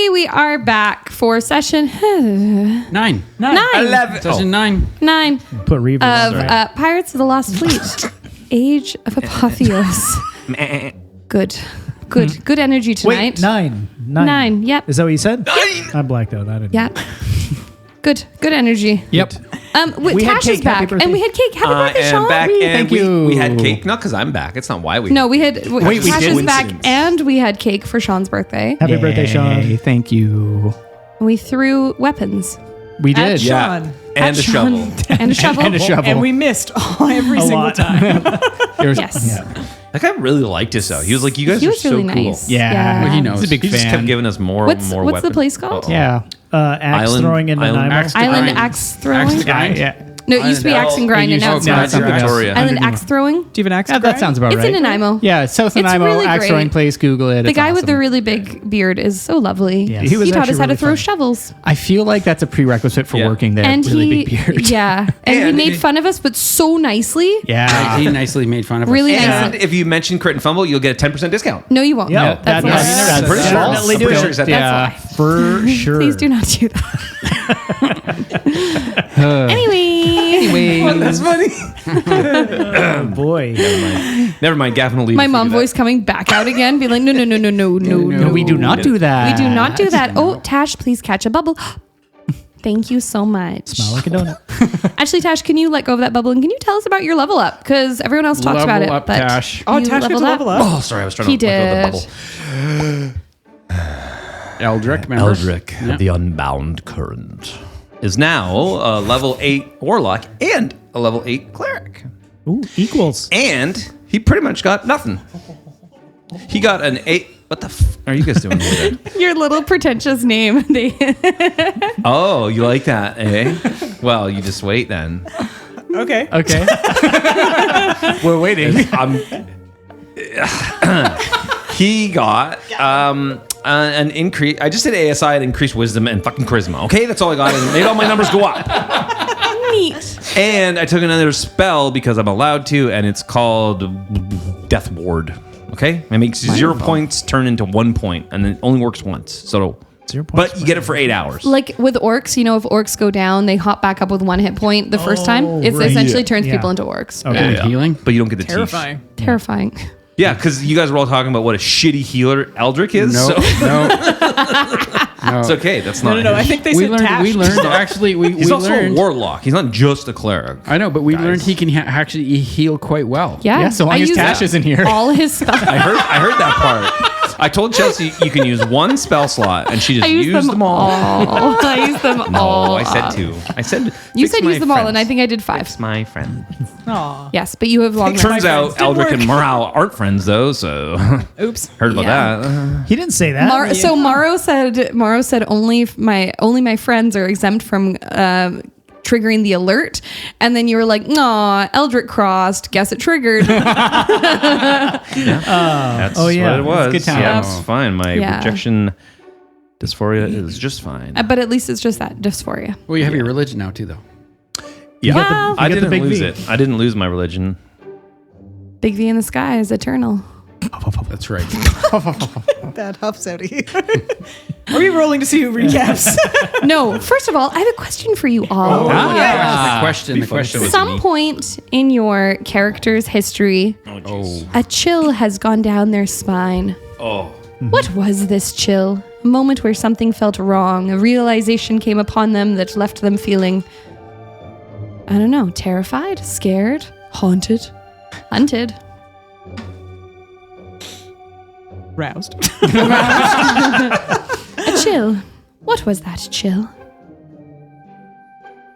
everybody. We are back for session 9. 11. Session 9. 9 Put reverb of Pirates of the Lost Fleet. Age of Apotheos. Good energy tonight. Wait, 9. 9. Yep. Is that what you said? 9. I blacked out. I didn't. Yeah. Good energy. Yep. We had Tash cake. is back, Happy birthday. and we had cake. Happy birthday, And Sean. back, and Thank we you. had cake. Not because I'm back. It's not why we. No, we had. we Tash did. is back, Coincidence. and we had cake for Sean's birthday. Happy birthday, Sean. Thank you. We threw weapons We At did. Sean. Yeah. And a shovel. and a shovel. And a shovel. And we missed every single lot. time. Yes. That guy really liked us though. He was like, "You guys He are was so really cool." nice. Yeah. Well, he knows. He's a big He fan. He just kept giving us more What's weapons. the place called? Yeah. Axe Island- throwing into Island Nemo. axe- Island grind. axe throwing. Axe to grind. Yeah. No, it used to be axe and grind, and now it's no, not. it's something else. Victoria. Island axe throwing. Do you have an axe? Yeah, that sounds about It's right. in Nanaimo. Yeah, South It's Nanaimo, really axe great. throwing place. Google it. The It's guy with awesome. the really big beard is so lovely. Yes. He was He taught us actually how to really throw fun. shovels. I feel like that's a prerequisite for Yeah. working there. And really he, big beard. yeah, and he And made he- fun of us, but so nicely. Yeah. He nicely made fun of us. Really And nice. if you mention crit and fumble, you'll get a 10% discount. No, you won't. Yeah, That's that- a lie. that's- Pretty sure. definitely I'm do pretty it. sure he said Yeah. that. For sure. Please do not do that. Anyway, That's funny. Oh, boy. Never mind. Gavin will leave. my if you mom do that. voice coming back out again, be like, no. No, we do not do that. We do not do that. Oh, Tash, please catch a bubble. Thank you so much. Smell like a donut. Actually, Tash, can you let go of that bubble and can you tell us about your level up? Because everyone else talks about it. Level up, but Tash. Oh, you Tash gets a level up. Oh, sorry. I was trying He to let go did. of the bubble. Eldric, remember? Eldric, Yeah. the Unbound Current, is now a level 8 Warlock and a level 8 Cleric. Ooh, equals. And he pretty much got nothing. He got an 8. What the are you guys doing here? your little pretentious name. Oh, you like that, eh? Well, you just wait then. Okay. Okay. We're waiting. He got an increase. I just did ASI and increased wisdom and fucking charisma. Okay, that's all I got. And it made all my numbers go up. Neat. And I took another spell because I'm allowed to, and it's called Death Ward. Okay, it makes 0 points turn into 1 point, and it only works once. So 0 points. but you get it for 8 hours. Like with orcs, if orcs go down, they hop back up with 1 hit point the first time. It right. essentially Yeah. turns Yeah. people into orcs. Okay. Yeah. Healing? But you don't get the Terrifying. Terrifying. teeth. Yeah, because you guys were all talking about what a shitty healer Eldric is. No, So no. it's okay. That's not. No. I his- think they We said learned, Tash. we learned, actually, we He's also learned. a warlock. He's not just a cleric. I know, but we learned he can actually heal quite well. Yeah. Yeah, so long I as use Tash isn't here. all his spells. I heard that part. I told Chelsea you can use 1 spell slot, and she just I use used them all. I use them all. No, I said 2. I said You fix said my use them all, and I friends. think I did 5. Fix my friend. Aw. Yes, but you have long Fix rest. Turns out friends. Eldric Didn't and work. Mawrow aren't friends though, so Oops. heard about Yeah. that. He didn't say that. So Mawrow said only my friends are exempt from triggering the alert, and then you were like, "Nah, Eldric crossed. Guess it triggered." That's oh, yeah. what it was. It's good times. Yeah, it's fine. My Yeah. rejection dysphoria is just fine. But at least it's just that dysphoria. Well, you have your religion now, too, though. Yeah, Well- I You got the didn't big lose V. it. I didn't lose my religion. Big V in the sky is eternal. That's right. That huffs out of you. Are we rolling to see who recaps? No, first of all, I have a question for you all. The question was Some me. point in your character's history, a chill has gone down their spine. Oh, What was this chill? A moment where something felt wrong. A realization came upon them that left them feeling, I don't know, terrified, scared, haunted, hunted. Roused. A chill. What was that chill?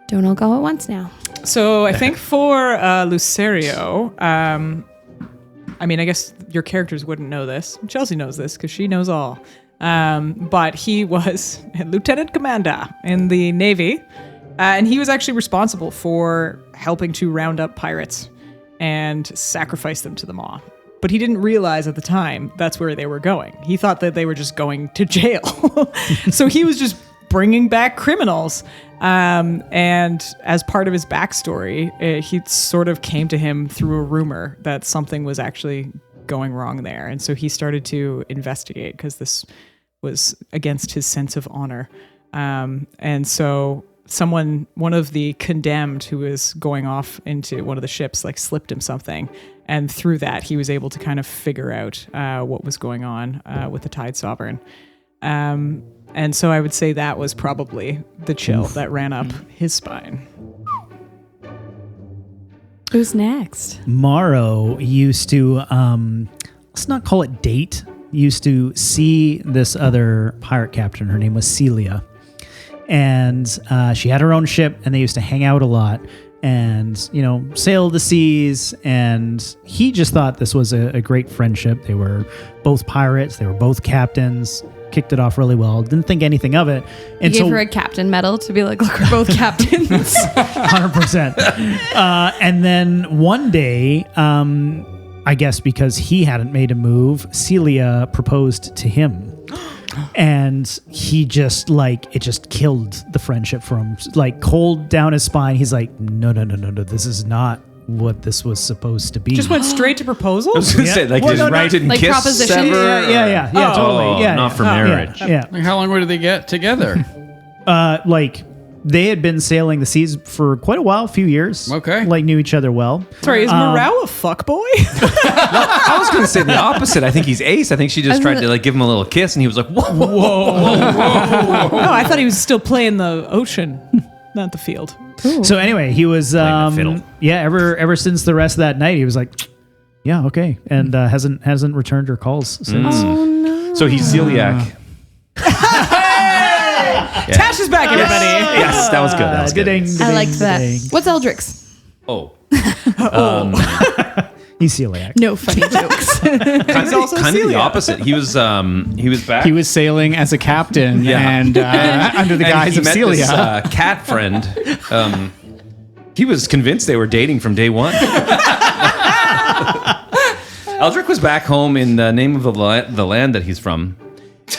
Don't all go at once now. So I think for Lucerio, I mean, I guess your characters wouldn't know this. Chelsea knows this because she knows all. But he was a lieutenant commander in the Navy, and he was actually responsible for helping to round up pirates and sacrifice them to the Maw. But he didn't realize at the time that's where they were going. He thought that they were just going to jail. So he was just bringing back criminals. And as part of his backstory, he sort of came to him through a rumor that something was actually going wrong there. And so he started to investigate because this was against his sense of honor. And so one of the condemned who was going off into one of the ships, like slipped him something. And through that, he was able to kind of figure out what was going on with the Tide Sovereign. And so I would say that was probably the chill that ran up his spine. Who's next? Mawrow used to, let's not call it date, used to see this other pirate captain. Her name was Celia. And she had her own ship, and they used to hang out a lot and, you know, sail the seas. And he just thought this was a great friendship. They were both pirates. They were both captains. Kicked it off really well. Didn't think anything of it. And You gave her a captain medal to be like, look, we're both captains. 100%. And then one day, I guess because he hadn't made a move, Celia proposed to him. And he just it just killed the friendship for him. Like cold down his spine. He's like, no. This is not what this was supposed to be. Just went straight to proposal? I was going to say, like, didn't Like kiss, proposition? sever? Yeah, totally. Yeah, not for marriage. Yeah. Like, how long did they get together? Like they had been sailing the seas for quite a while, a few years. Okay. Like knew each other well. Sorry, is Mawrow a fuckboy? I was going to say the opposite. I think he's ace. I think she just tried to like give him a little kiss, and he was like, whoa. No, I thought he was still playing the ocean, not the field. So anyway, he was the fiddle. ever since the rest of that night, he was like, yeah, okay, and hasn't returned her calls since. Oh, no. So he's celiac. Tash is back, everybody. Yes, that was good. That was good. I liked that. What's Eldric's? Oh. He's celiac. No funny jokes. Kind also of the celiac. opposite. He was back. He was sailing as a captain and under the guise he of met Celia. this cat friend. He was convinced they were dating from day one. Eldric was back home in the name of the land that he's from.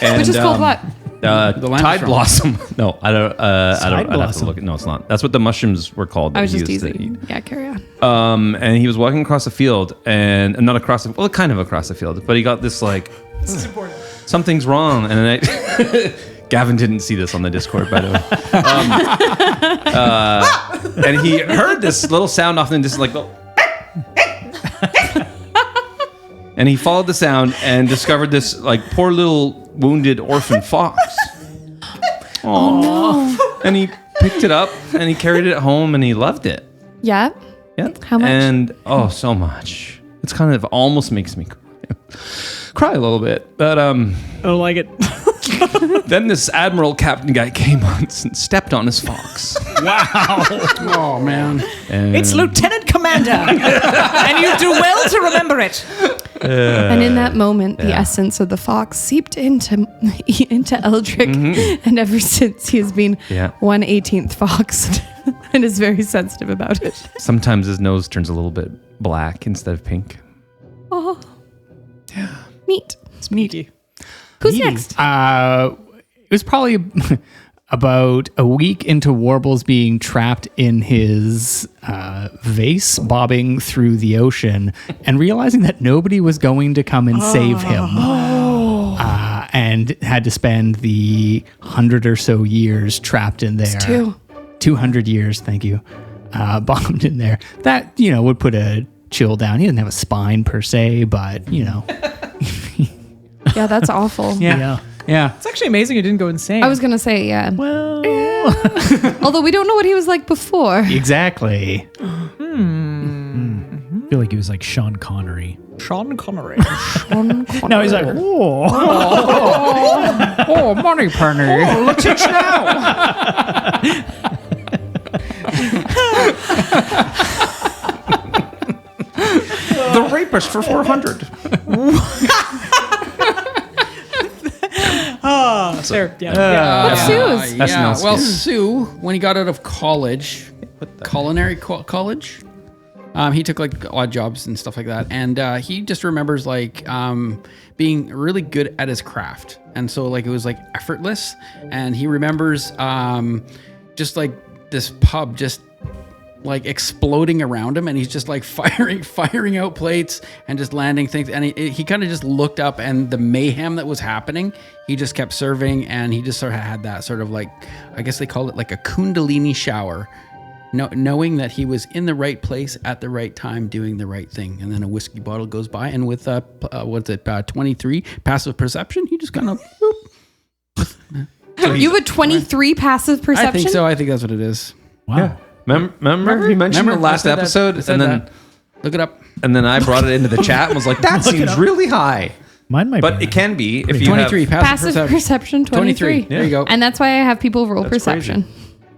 And, Which is called what? The land Tide is from- blossom. No, I don't. I'd have to blossom. look. No, it's not. That's what the mushrooms were called. I was that he just used to teasing. eat. Yeah, carry on. And he was walking across the field, and not across the, well, kind of across the field, but he got this like, something's wrong, and then Gavin didn't see this on the Discord, by the way. And he heard this little sound off in the distance, like, and he followed the sound and discovered this like poor little wounded orphan fox. Oh, no. And he picked it up and he carried it home and he loved it. Yeah? Yeah. How much? And so much. It's kind of almost makes me cry a little bit. But I don't like it. then this admiral captain guy came on and stepped on his fox. Oh, man. And It's Lieutenant Commander, and you do well to remember it. And in that moment, the essence of the fox seeped into Eldric, and ever since he has been 1/18th foxed and is very sensitive about it. sometimes his nose turns a little bit black instead of pink. Oh, neat. It's meaty. Who's next? It was probably about a week into Warbles being trapped in his vase, bobbing through the ocean, and realizing that nobody was going to come and save him. And had to spend the 100 or so years trapped in there. 200 years, thank you. Bombed in there. That, would put a chill down. He doesn't have a spine per se, but, Yeah, that's awful. Yeah. It's actually amazing it didn't go insane. I was going to say, yeah. Well, Although we don't know what he was like before. Exactly. I feel like he was like Sean Connery. Sean Connery. No, he's like, Oh, money penny. Look at you now. The rapist for 400. There, What's Sue's? That's not Well, scary. Sue, when he got out of college, culinary college, he took like odd jobs and stuff like that, and he just remembers like being really good at his craft, and so like it was like effortless, and he remembers just like this pub just like exploding around him, and he's just like firing out plates and just landing things. And he kind of just looked up, and the mayhem that was happening, he just kept serving, and he just sort of had that sort of like, I guess they call it like a Kundalini shower, knowing that he was in the right place at the right time, doing the right thing. And then a whiskey bottle goes by, and with 23 passive perception, he just kind of. You have a 23 passive perception? I think so. I think that's what it is. Wow. Yeah. Remember you mentioned the last I said episode, that. and then Look it up. and then I brought it into the chat and was like, "That seems really high." Mine might But be. it can be if you 23 have. Passive perception 23. There you go. And that's why I have people roll That's perception.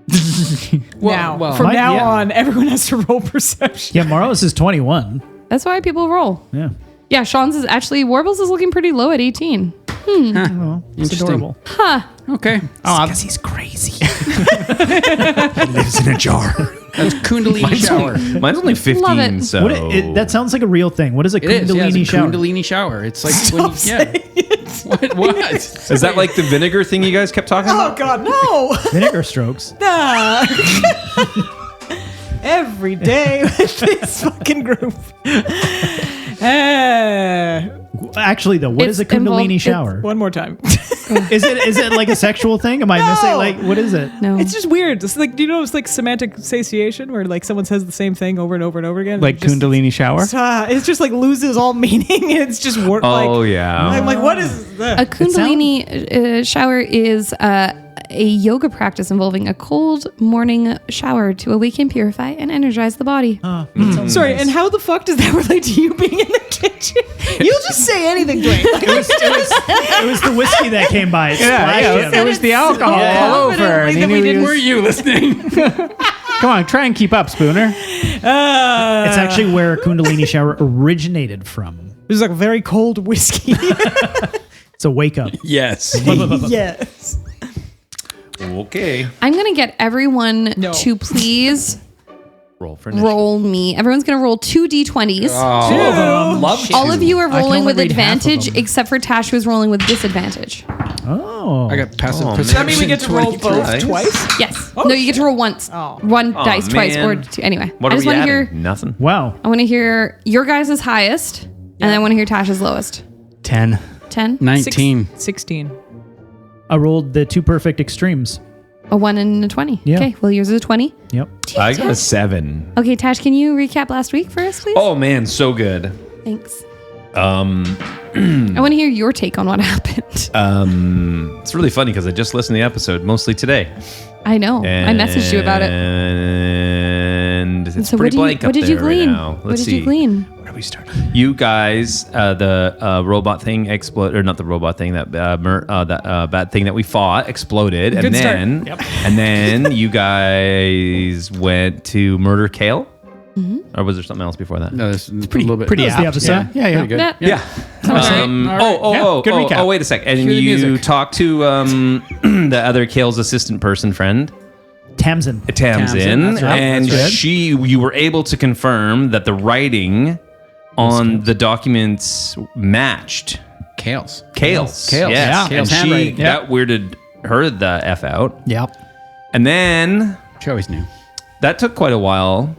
From now yeah. on, everyone has to roll perception. Yeah, Morales is 21. That's why people roll. Yeah. Yeah, Sean's is actually, Warbles is looking pretty low at 18. Oh, it's adorable. Okay. Because he's crazy. He lives in a jar. That's Kundalini shower. Mine's only 15, Love it. so That sounds like a real thing. What is a It is. Yeah, Kundalini it's a shower? Kundalini shower. It's like when What? is that like the vinegar thing you guys kept talking Oh about? God, no! Vinegar strokes. Nah. Every day with this fucking group. Actually, though, what is a It's involved- Kundalini shower? One more time. Is it like a sexual thing? Am I missing? Like, what is it? No. It's just weird. It's like, do you know it's like semantic satiation where like someone says the same thing over and over and over again? Like It just- Kundalini shower? It's just like loses all meaning. It's just Oh, yeah. I'm like, what is that? A Kundalini shower is a yoga practice involving a cold morning shower to awaken, purify, and energize the body. Sorry, and how the fuck does that relate to you being in the kitchen? You'll just say anything, Dwayne. It was the whiskey that came by. It splashed him. It was the alcohol all over. And he knew he Were was- you listening? Come on, try and keep up, Spooner. It's actually where a Kundalini shower originated from. This is like a very cold whiskey. It's a wake up. Yes. Yes. Okay. I'm going to get everyone No. to please Roll for initiative. roll me. Everyone's going to roll 2 d20s. Love All of you are can rolling only with read half of advantage, them. except for Tash, who's rolling with disadvantage. Oh. I got passive Oh, perception. Does that mean we get to roll 23. both twice? Yes. No, you get to roll once. Oh. One dice twice or man. 2. Anyway, What I are just we want to adding? hear. Nothing. Wow. I want to hear your guys' highest, and then I want to hear Tash's lowest. 10. 10, 19. 16. I rolled the 2 perfect extremes. a 1, and a 20. Yeah. Okay, well, yours is a 20. Yep. I got a 7. Okay, Tash, can you recap last week for us, please? Oh man, so good. Thanks. I I want to hear your take on what happened. It's really funny because I just listened to the episode mostly today. I know. I messaged you about it. And it's So pretty blank up what did you there right glean? now. What did you glean? Where do we start? You guys, the robot thing exploded, or not the robot thing, that bad thing that we fought exploded, Good and start. then and then you guys went to murder Kale, or was there something else before that? No, this is pretty Pretty That's the apt. episode? Yeah. good. Yeah. Yeah. Good recap. Oh, wait a sec. And Cue the you music. talked to the other Kale's assistant person friend, Tamsin. Tamsin, that's right. and That's good. you were able to confirm that the writing on the documents matched Kales. Kale's. Kale's. Yes. Yeah. And Kale's she, handwriting. that weirded her the F out. Yep. And then She always knew. that took quite a while.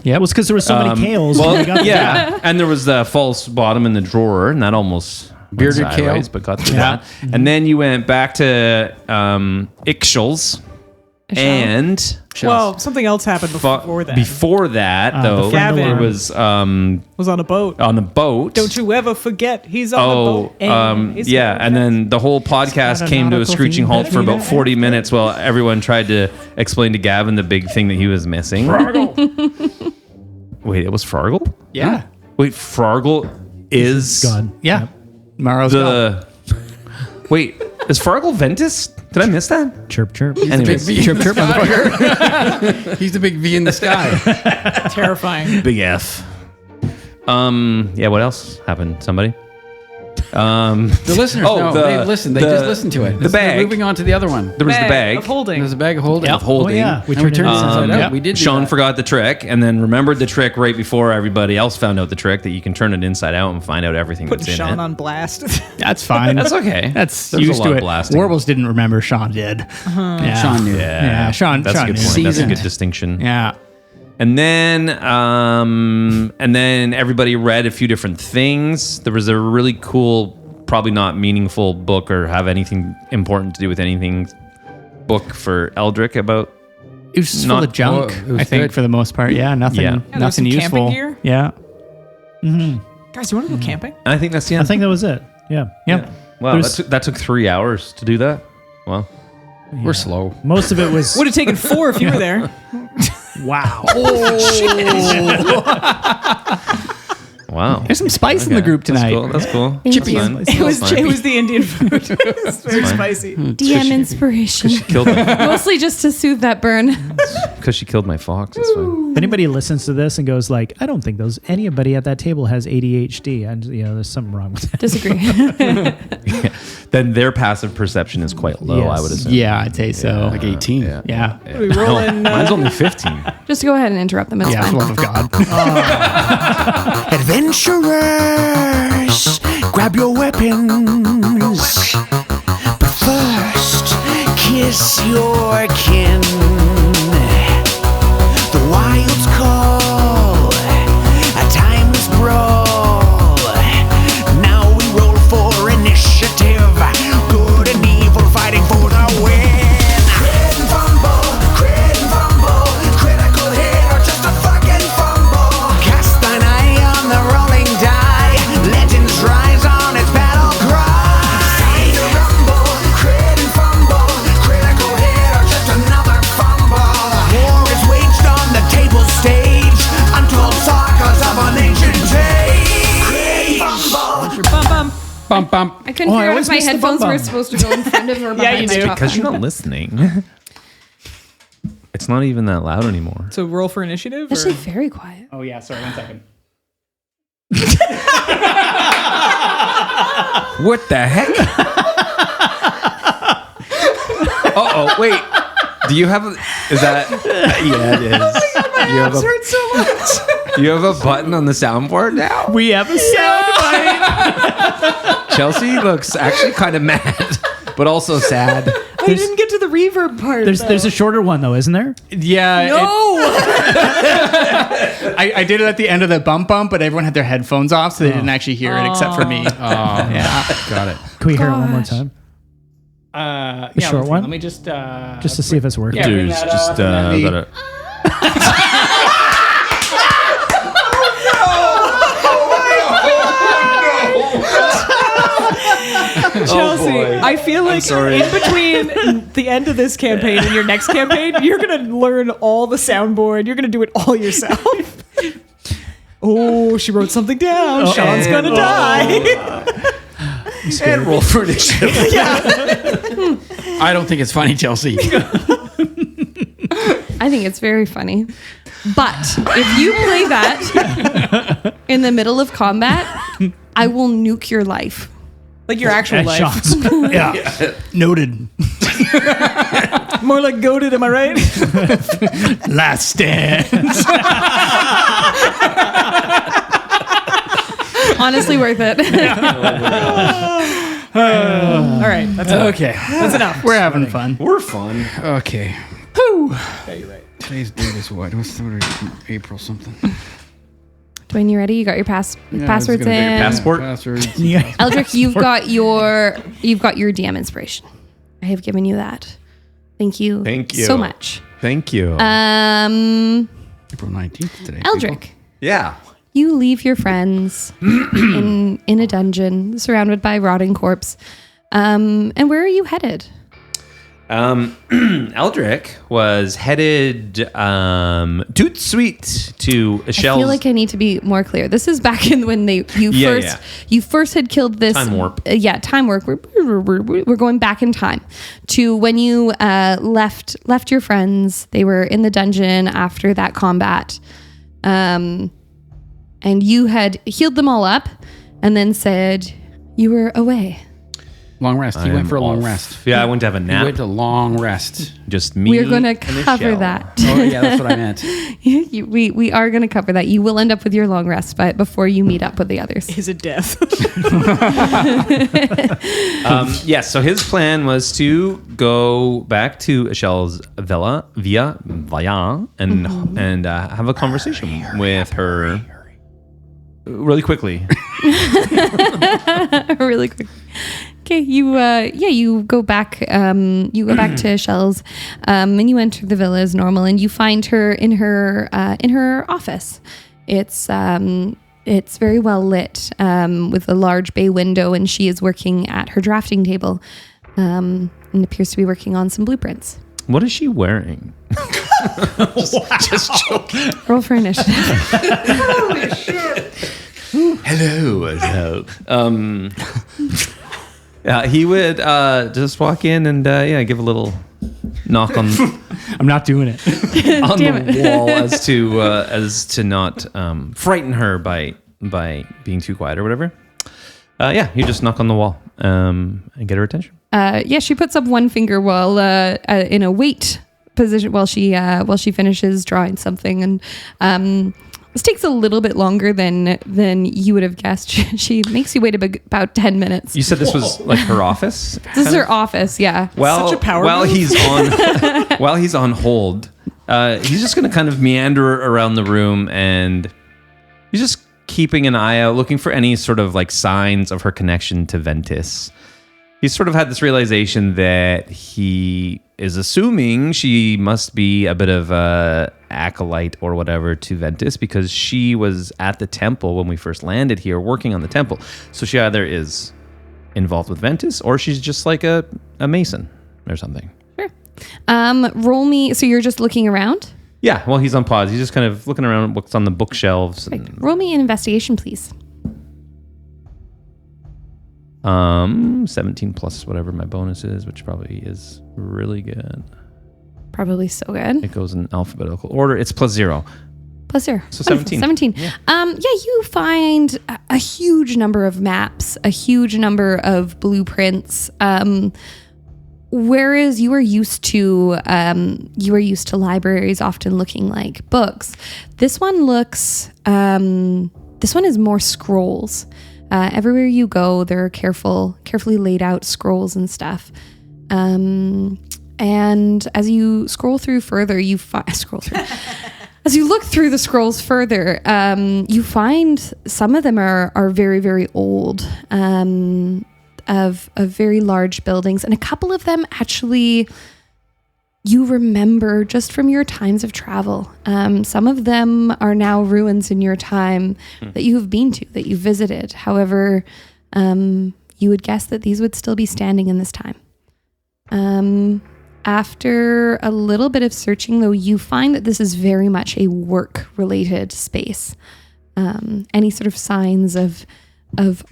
Yeah, it was because there were so many Kales. when we got there. Yeah, and there was the false bottom in the drawer, and that almost went Bearded Kale. sideways, but got through that. And then you went back to Ixchel's, and Well, something else happened before that. before that, though, Gavin. there was was on a boat. on the boat. Don't you ever forget he's on the Oh, boat. And he's yeah, on and the then the whole podcast got a came to a nautical screeching theme halt for about that 40 minutes while everyone tried to explain to Gavin the big thing that he was missing. Wait, it was Fargle? Yeah. Wait, Fargle is Gone. Yeah. Mawrow's gone. the. Wait, is Fargle Ventus? Did I miss that? Chirp, chirp. Anyways, Big V in the sky. He's the big V in the sky. terrifying. big F. Yeah, what else happened? Somebody? The listeners know. They listen. They just listen to it. The bag. Moving on to the other one. There was the bag. of holding. There's a bag of holding. Of holding. Oh, yeah. We And we turned turned it it inside out. yeah. We did do Sean that. forgot the trick and then remembered the trick right before everybody else found out the trick that you can turn it inside out and find out everything Putting that's in Sean it. on blast. That's fine. That's okay. That's There's a used lot to of it. blasting. Warbles didn't remember. Sean did. Yeah. Sean knew. Yeah, Yeah, Sean- That's Sean a good knew. point. That's a Seasoned. good distinction. Yeah. And then everybody read a few different things. There was a really cool, probably not meaningful book or have anything important to do with anything book for Eldric about. It was just full of junk, it was I think, good. for the most part. Yeah, nothing, Yeah. Yeah, there was nothing some useful. camping gear. Yeah. Guys, you want to go camping? And I think that's the I end. think that was it. Yeah. Yep. Wow, there's- that took 3 hours to do that. Wow. We're slow. Most of it was. Would have taken 4 if you were there. Wow. Wow. There's some spice in the group tonight. That's cool. Thank That's you. fine. It was That's fine. it was the Indian food. It's very fine. spicy. DM inspiration. Killed my, Mostly just to soothe that burn. because she killed my fox. It's fine. If anybody listens to this and goes like, I don't think anybody at that table has ADHD, and there's something wrong with that. Disagree. Then their passive perception is quite low, Yes. I would assume. Yeah, I'd say so. Like 18. Yeah. We rolling. Mine's only 15. Just go ahead and interrupt them. It's Yeah, for fine. the love of God. Adventurers, grab your weapons. But first, kiss your kin. The wilds call, a timeless brawl. Now we roll for initiative. Good and evil fighting for the win. Crit and fumble, critical hit or just a fucking fumble. Cast thine eye on the rolling die. Legends rise on its battle cry. Time to rumble, crit and fumble, critical hit or just another fumble. War is waged on the table stage, untold sagas of an ancient age. Crit and fumble. Bum bum. Bump, bump. I couldn't Oh, I figure out always if my miss the headphones bum were bum. supposed to go in front of or behind you my do. top. Because you're not listening. It's not even that loud anymore. So roll for initiative. Actually, Or? very quiet. Oh, yeah. Sorry, 1 second. What the heck? Uh-oh, wait. Do you have a... Is that... Yeah, it is. You have hurt so much. you have a button on the soundboard now? We have a sound bite. Chelsea looks actually kind of mad, but also sad. I didn't get to the reverb part. There's a shorter one though, isn't there? Yeah. No. I did it at the end of the bump, but everyone had their headphones off, so they didn't actually hear it except for me. Yeah. Got it. Can we hear it one more time? Yeah, short one? Let me just Just to see if it's working. Yeah. Dude, that just up and then gotta... Chelsea, boy. I feel like sorry. in between the end of this campaign and your next campaign, you're gonna learn all the soundboard. You're gonna do it all yourself. Oh, she wrote something down. Sean's gonna die. And roll for initiative. I don't think it's funny, Chelsea. I think it's very funny. But if you play that in the middle of combat, I will nuke your life. Like your actual At life. Sean's. Yeah. Noted. More like goated, am I right? Last stand. Honestly worth it. All right, that's enough. Okay. That's enough. We're having fun. We're fun. Okay. Yeah, you're right. Today's date is what? What's the April something? Dwayne, you ready? You got your passwords in. Passport? Passwords. Yeah. Eldric, you've got your DM inspiration. I have given you that. Thank you. Thank you. so much. Thank you. April 19th today. Eldric, Yeah. you leave your friends in a dungeon surrounded by rotting corpse. And where are you headed? Eldric was headed toot sweet to I Shell's feel like I need to be more clear. This is back in when you first had killed this Time warp. Time warp. We're going back in time to when you left your friends. They were in the dungeon after that combat, and you had healed them all up, and then said you were away. Long rest. He went for a long off. rest. Yeah, I went to have a He nap. went to long rest. Just me. We're going to and a cover shell. that. Oh, yeah, that's what I meant. We are going to cover that. You will end up with your long rest, but before you meet up with the others. Is it death? Yes, so his plan was to go back to Echelle's villa via Vaillant and have a conversation with her really quickly. Really quick. Okay, you go back to Shell's, and you enter the villa as normal, and you find her in her office. It's very well lit, with a large bay window, and she is working at her drafting table, and appears to be working on some blueprints. What is she wearing? just joking. Roll for initiative. Hello. Yeah, he would just walk in and give a little knock on I'm not doing it. on Damn the wall as to not frighten her by being too quiet or whatever. You just knock on the wall and get her attention. She puts up one finger while in a wait position while she finishes drawing something, and this takes a little bit longer than you would have guessed. She makes you wait about 10 minutes. You said this was like her office? This is her office, yeah. Well, Such a power while move. he's on hold, he's just going to kind of meander around the room, and he's just keeping an eye out, looking for any sort of like signs of her connection to Ventus. He's sort of had this realization that he is assuming she must be a bit of a acolyte or whatever to Ventus, because she was at the temple when we first landed here working on the temple. So she either is involved with Ventus or she's just like a mason or something. Sure. Roll me. So you're just looking around? Yeah, well, he's on pause. He's just kind of looking around at what's on the bookshelves. Right. Roll me an investigation, please. 17 plus whatever my bonus is, which probably is really good. Probably so good. It goes in alphabetical order. It's plus 0. Plus 0. So Wonderful. 17. 17. You find a huge number of maps, a huge number of blueprints. Whereas you are used to libraries often looking like books, this one looks. This one is more scrolls. Everywhere you go, there are carefully laid out scrolls and stuff. And as you scroll through further, as you look through the scrolls further, you find some of them are very, very old, of very large buildings, and a couple of them actually you remember just from your times of travel. Some of them are now ruins in your time that you have been to, that you visited. However, you would guess that these would still be standing in this time. After a little bit of searching, though, you find that this is very much a work-related space. Any sort of signs of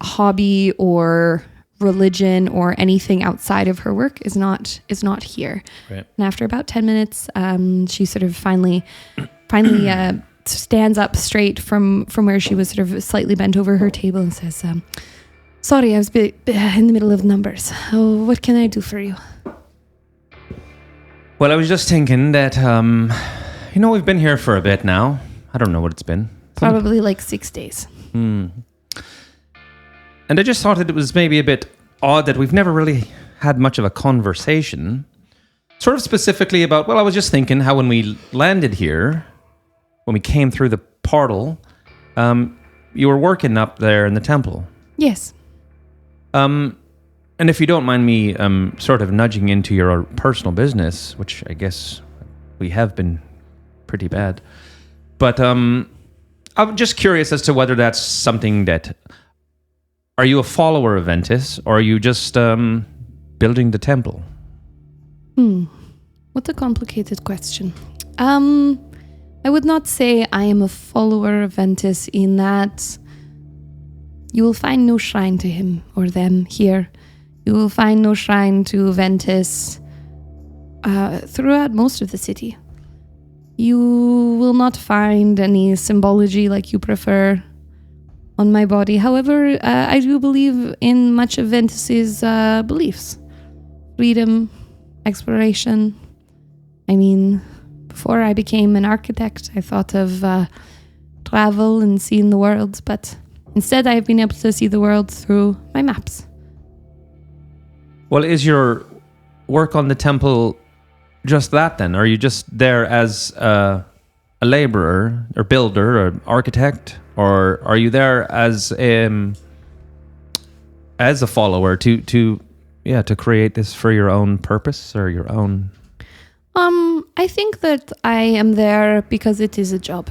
hobby or religion or anything outside of her work is not here. Right. And after about 10 minutes, she sort of finally stands up straight from where she was sort of slightly bent over her table and says, "Sorry, I was in the middle of numbers. Oh, what can I do for you?" Well, I was just thinking that, we've been here for a bit now. I don't know what it's been. Probably like 6 days. And I just thought that it was maybe a bit odd that we've never really had much of a conversation. Sort of specifically about, I was just thinking how when we landed here, when we came through the portal, you were working up there in the temple. Yes. And if you don't mind me sort of nudging into your personal business, which I guess we have been pretty bad. But I'm just curious as to whether that's something that... Are you a follower of Ventus, or are you just building the temple? What a complicated question. I would not say I am a follower of Ventus in that you will find no shrine to him or them here. You will find no shrine to Ventus throughout most of the city. You will not find any symbology like you prefer. on my body. However, I do believe in much of Ventus's beliefs. Freedom, exploration. I mean, before I became an architect, I thought of travel and seeing the world, but instead I have been able to see the world through my maps. Well, is your work on the temple just that then? Are you just there as a laborer or builder or architect? Or are you there as a follower to create this for your own purpose or your own? I think that I am there because it is a job.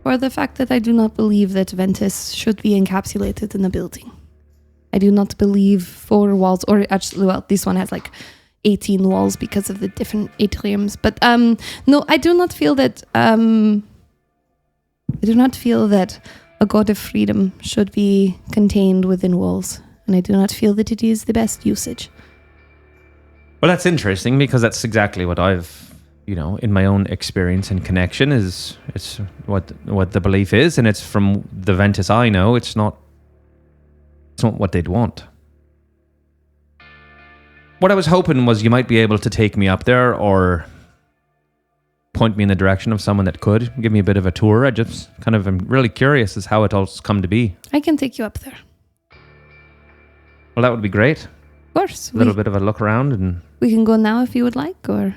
Or the fact that I do not believe that Ventus should be encapsulated in a building. I do not believe 4 walls, or actually, well, this one has like 18 walls because of the different atriums. But no, I do not feel that. I do not feel that a god of freedom should be contained within walls, and I do not feel that it is the best usage. Well, that's interesting because that's exactly what I've, in my own experience and connection it's what the belief is, and it's from the Ventus I know. It's not what they'd want. What I was hoping was you might be able to take me up there or point me in the direction of someone that could give me a bit of a tour. I just kind of am really curious as how it all's come to be. I can take you up there. Well, that would be great. Of course. A little bit of a look around, and We can go now if you would like, or...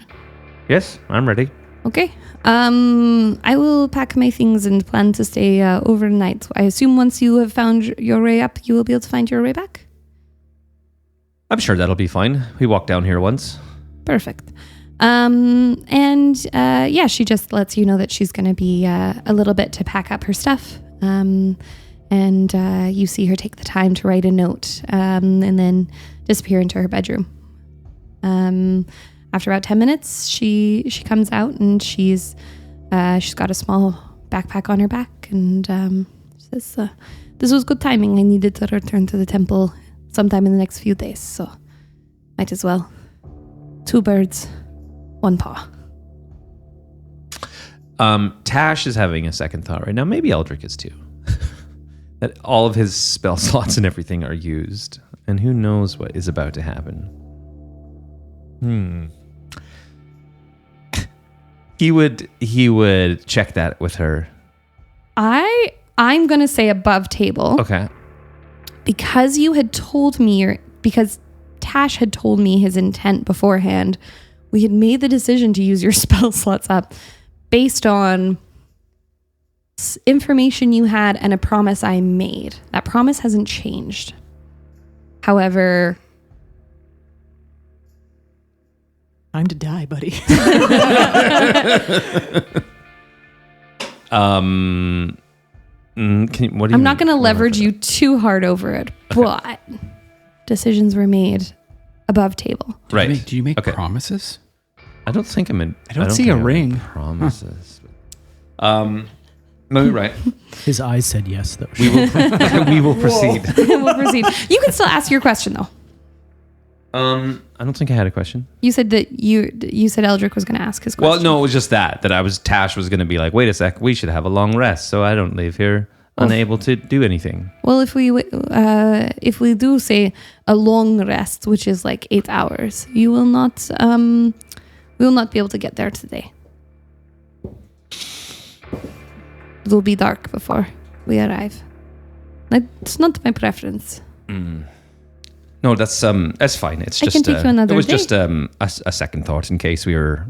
yes, I'm ready. Okay. I will pack my things and plan to stay overnight. I assume once you have found your way up, you will be able to find your way back? I'm sure that'll be fine. We walked down here once. Perfect. She just lets you know that she's going to be a little bit to pack up her stuff. You see her take the time to write a note and then disappear into her bedroom. After about 10 minutes, she comes out and she's got a small backpack on her back and says, "This was good timing. I needed to return to the temple sometime in the next few days, so might as well. 2 birds, 1 paw." Tash is having a second thought right now. Maybe Eldric is too. That all of his spell slots and everything are used, and who knows what is about to happen. He would check that with her. I'm gonna say above table. Okay. Because you had told me, because Tash had told me his intent beforehand, we had made the decision to use your spell slots up based on information you had and a promise I made. That promise hasn't changed. However, Time to die, buddy. What do you I'm not mean? going to leverage you too hard over it, but decisions were made above table. Right. Did you make Okay. promises? I don't think I'm in. I don't see think a I'm in ring. Promises. No, you're right. His eyes said yes, though. We will proceed. We'll proceed. You can still ask your question, though. I don't think I had a question. You said that you said Eldric was going to ask his question. Well, no, it was just that Tash was going to be like, wait a sec, we should have a long rest, so I don't leave here unable to do anything. Well, if we do say a long rest, which is like 8 hours, you will not we will not be able to get there today. It will be dark before we arrive. It's not my preference. No, that's fine. It's I just can take you another it was day. just a second thought in case we were,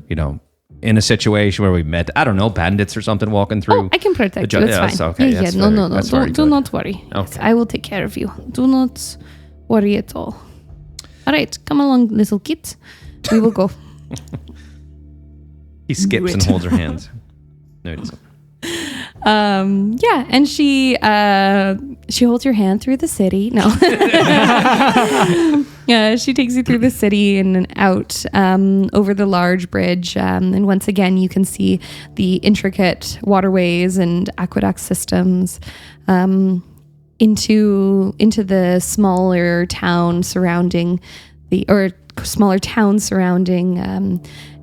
in a situation where we met, I don't know, bandits or something walking through. Oh, I can protect the you. It's yeah, fine. that's okay. Yeah, That's no. that's very Do good. not worry. Okay. Yes, I will take care of you. Do not worry at all. All right, come along, little kid. We will go. He skips and holds her hands. No, he doesn't. And she holds your hand through the city. No. Yeah, she takes you through the city and out over the large bridge. And once again, you can see the intricate waterways and aqueduct systems into the smaller town surrounding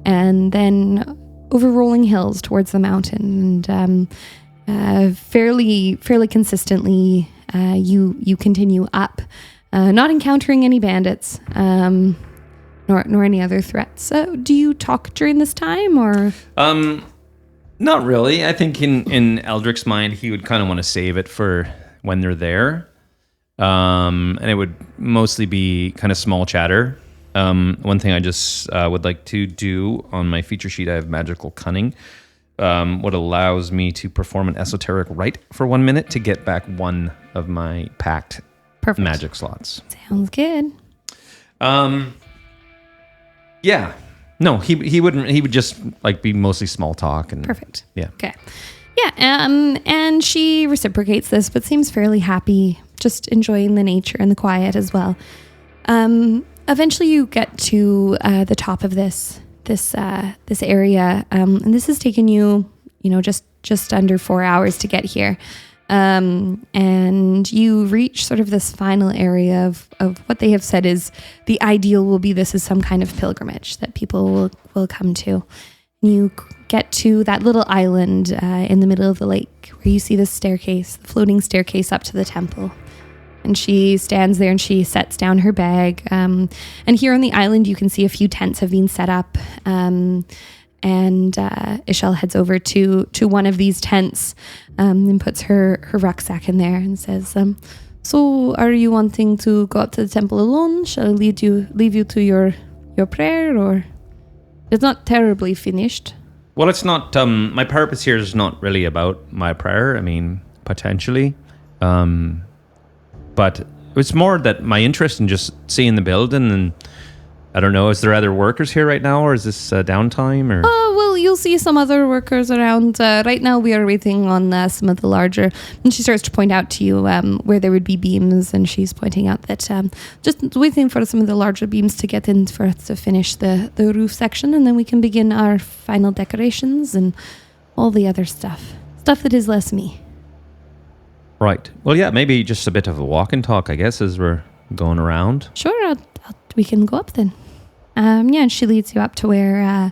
and then over rolling hills towards the mountain. fairly consistently, you continue up, not encountering any bandits, nor any other threats. Do you talk during this time, or? Not really. I think in Eldric's mind, he would kind of want to save it for when they're there. And it would mostly be kind of small chatter. One thing I just would like to do on my feature sheet, I have magical cunning, what allows me to perform an esoteric rite for 1 minute to get back one of my packed Perfect. magic slots. Sounds good. Yeah. No, he wouldn't. He would just like be mostly small talk and Perfect. Yeah. Okay. Yeah. And she reciprocates this, but seems fairly happy, just enjoying the nature and the quiet as well. Eventually, you get to the top of this area, and this has taken you, just under 4 hours to get here. And you reach sort of this final area of what they have said is the ideal will be this is some kind of pilgrimage that people will come to. You get to that little island in the middle of the lake where you see this staircase, the floating staircase up to the temple. And she stands there and she sets down her bag. And here on the island, you can see a few tents have been set up. And Ishel heads over to one of these tents and puts her rucksack in there and says, so are you wanting to go up to the temple alone? Shall I leave you to your prayer, or it's not terribly finished? Well, it's not. My purpose here is not really about my prayer. I mean, potentially. But it's more that my interest in just seeing the building, and I don't know, is there other workers here right now, or is this downtime? Or well, you'll see some other workers around. Right now we are waiting on some of the larger, and she starts to point out to you where there would be beams, and she's pointing out that just waiting for some of the larger beams to get in for us to finish the roof section, and then we can begin our final decorations and all the other stuff that is less me. Right. Well, yeah, maybe just a bit of a walk and talk, I guess, as we're going around. Sure, we can go up then. And she leads you up to where,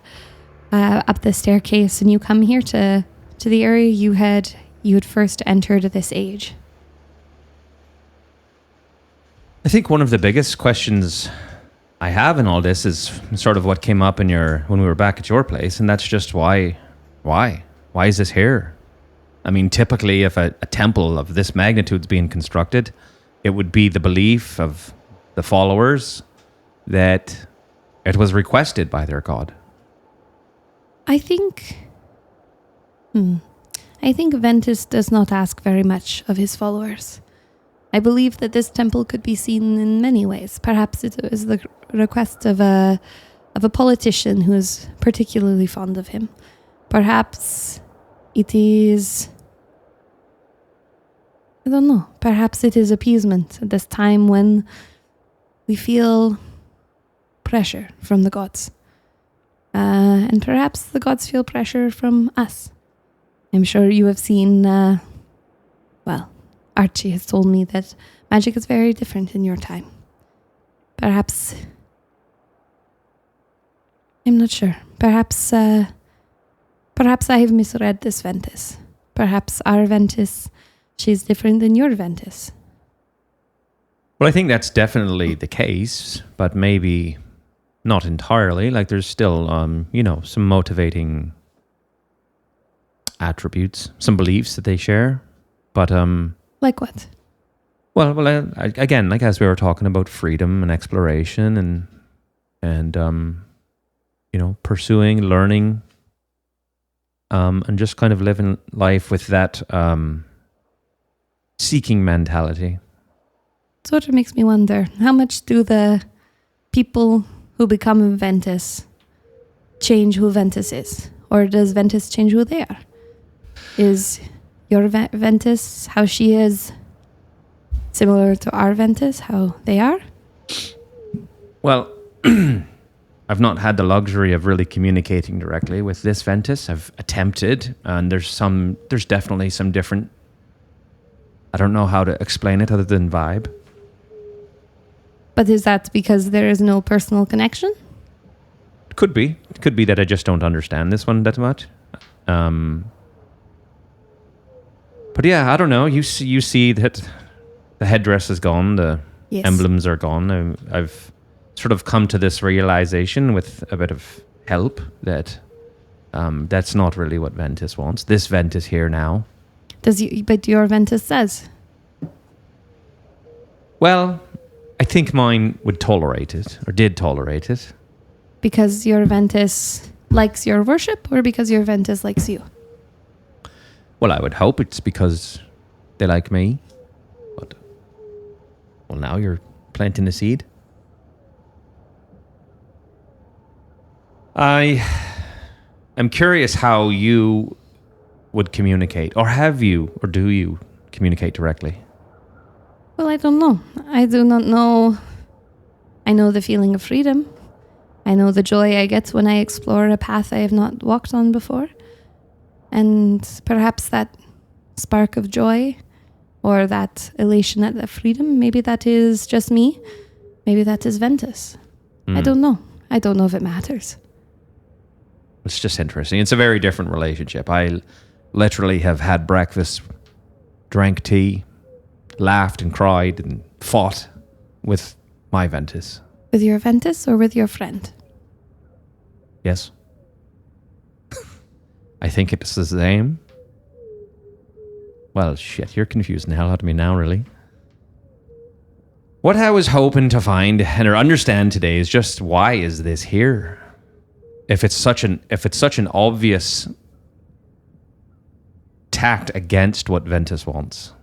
up the staircase, and you come here to the area you had first entered this age. I think one of the biggest questions I have in all this is sort of what came up when we were back at your place, and that's just why is this here? I mean, typically, if a temple of this magnitude is being constructed, it would be the belief of the followers that it was requested by their god. I think Ventus does not ask very much of his followers. I believe that this temple could be seen in many ways. Perhaps it was the request of a politician who is particularly fond of him. Perhaps it is, I don't know, perhaps it is appeasement at this time when we feel pressure from the gods. And perhaps the gods feel pressure from us. I'm sure you have seen, Archie has told me that magic is very different in your time. Perhaps, I'm not sure. Perhaps I have misread this Ventus. Perhaps our Ventus, she's different than your Ventus. Well, I think that's definitely the case, but maybe not entirely. Like, there's still, some motivating attributes, some beliefs that they share. But like what? Well, again, like as we were talking about freedom and exploration and pursuing, learning, and just kind of living life with that seeking mentality. Sort of makes me wonder, how much do the people who become Ventus change who Ventus is? Or does Ventus change who they are? Is your Ventus how she is similar to our Ventus, how they are? Well, I've not had the luxury of really communicating directly with this Ventus. I've attempted, and there's definitely some different, I don't know how to explain it other than vibe. But is that because there is no personal connection? It could be. It could be that I just don't understand this one that much. But yeah, I don't know. You see that the headdress is gone, the Yes. emblems are gone. I've sort of come to this realization with a bit of help that that's not really what Ventus wants. This Ventus here now. But your Ventus says. Well, I think mine would tolerate it, or did tolerate it. Because your Ventus likes your worship, or because your Ventus likes you? Well, I would hope it's because they like me. But, well, now you're planting a seed. I am curious how you would communicate, or have you, or do you communicate directly? Well, I don't know. I do not know. I know the feeling of freedom. I know the joy I get when I explore a path I have not walked on before. And perhaps that spark of joy or that elation at the freedom, maybe that is just me. Maybe that is Ventus. I don't know. I don't know if it matters. It's just interesting. It's a very different relationship. I literally have had breakfast, drank tea, laughed and cried and fought with my Ventus. With your Ventus or with your friend? Yes. I think it's the same. Well, shit, you're confusing the hell out of me now, really. What I was hoping to find or understand today is just why is this here? If it's such an obvious tact against what Ventus wants.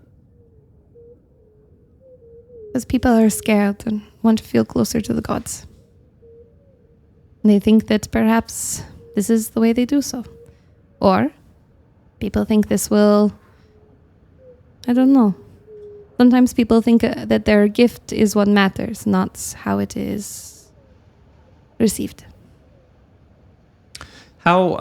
Because people are scared and want to feel closer to the gods. And they think that perhaps this is the way they do so. Or people think this will... I don't know. Sometimes people think that their gift is what matters, not how it is received. How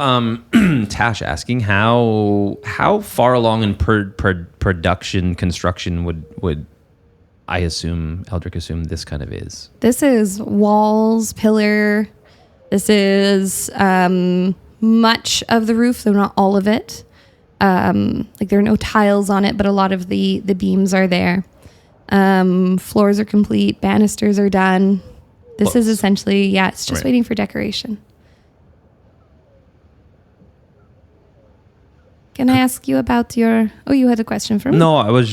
Tash asking how far along in production construction would I assume Eldric assume this kind of is? This is walls, pillar. This is much of the roof, though not all of it. Like there are no tiles on it, but a lot of the beams are there. Floors are complete. Banisters are done. This is essentially, it's just waiting for decoration. Can I ask you about your... Oh, you had a question for me? No, I would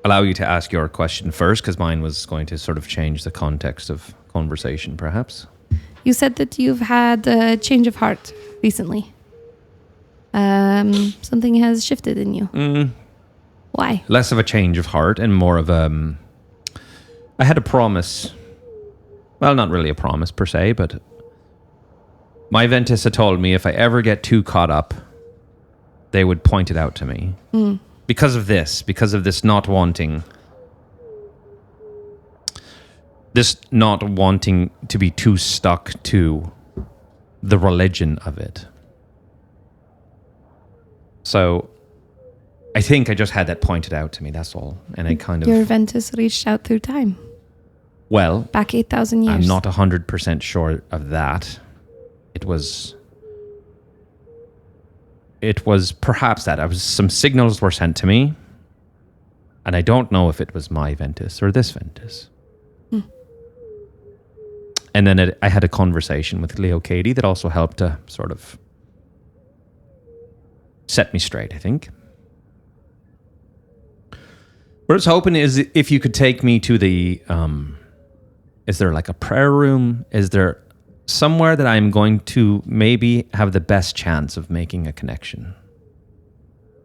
allow you to ask your question first because mine was going to sort of change the context of conversation, perhaps. You said that you've had a change of heart recently. Something has shifted in you. Why? Less of a change of heart and more of a... I had a promise. Well, not really a promise per se, but my Ventus had told me if I ever get too caught up, they would point it out to me. Because of this not wanting to be too stuck to the religion of it. So I think I just had that pointed out to me, that's all. And I kind of... Your Ventus reached out through time. Well... Back 8,000 years. I'm not 100% sure of that. It was perhaps that. Some signals were sent to me, and I don't know if it was my Ventus or this Ventus. And then I had a conversation with Leo Cady that also helped to sort of set me straight, I think. What I was hoping is if you could take me to the... is there like a prayer room? Is there somewhere that I'm going to maybe have the best chance of making a connection?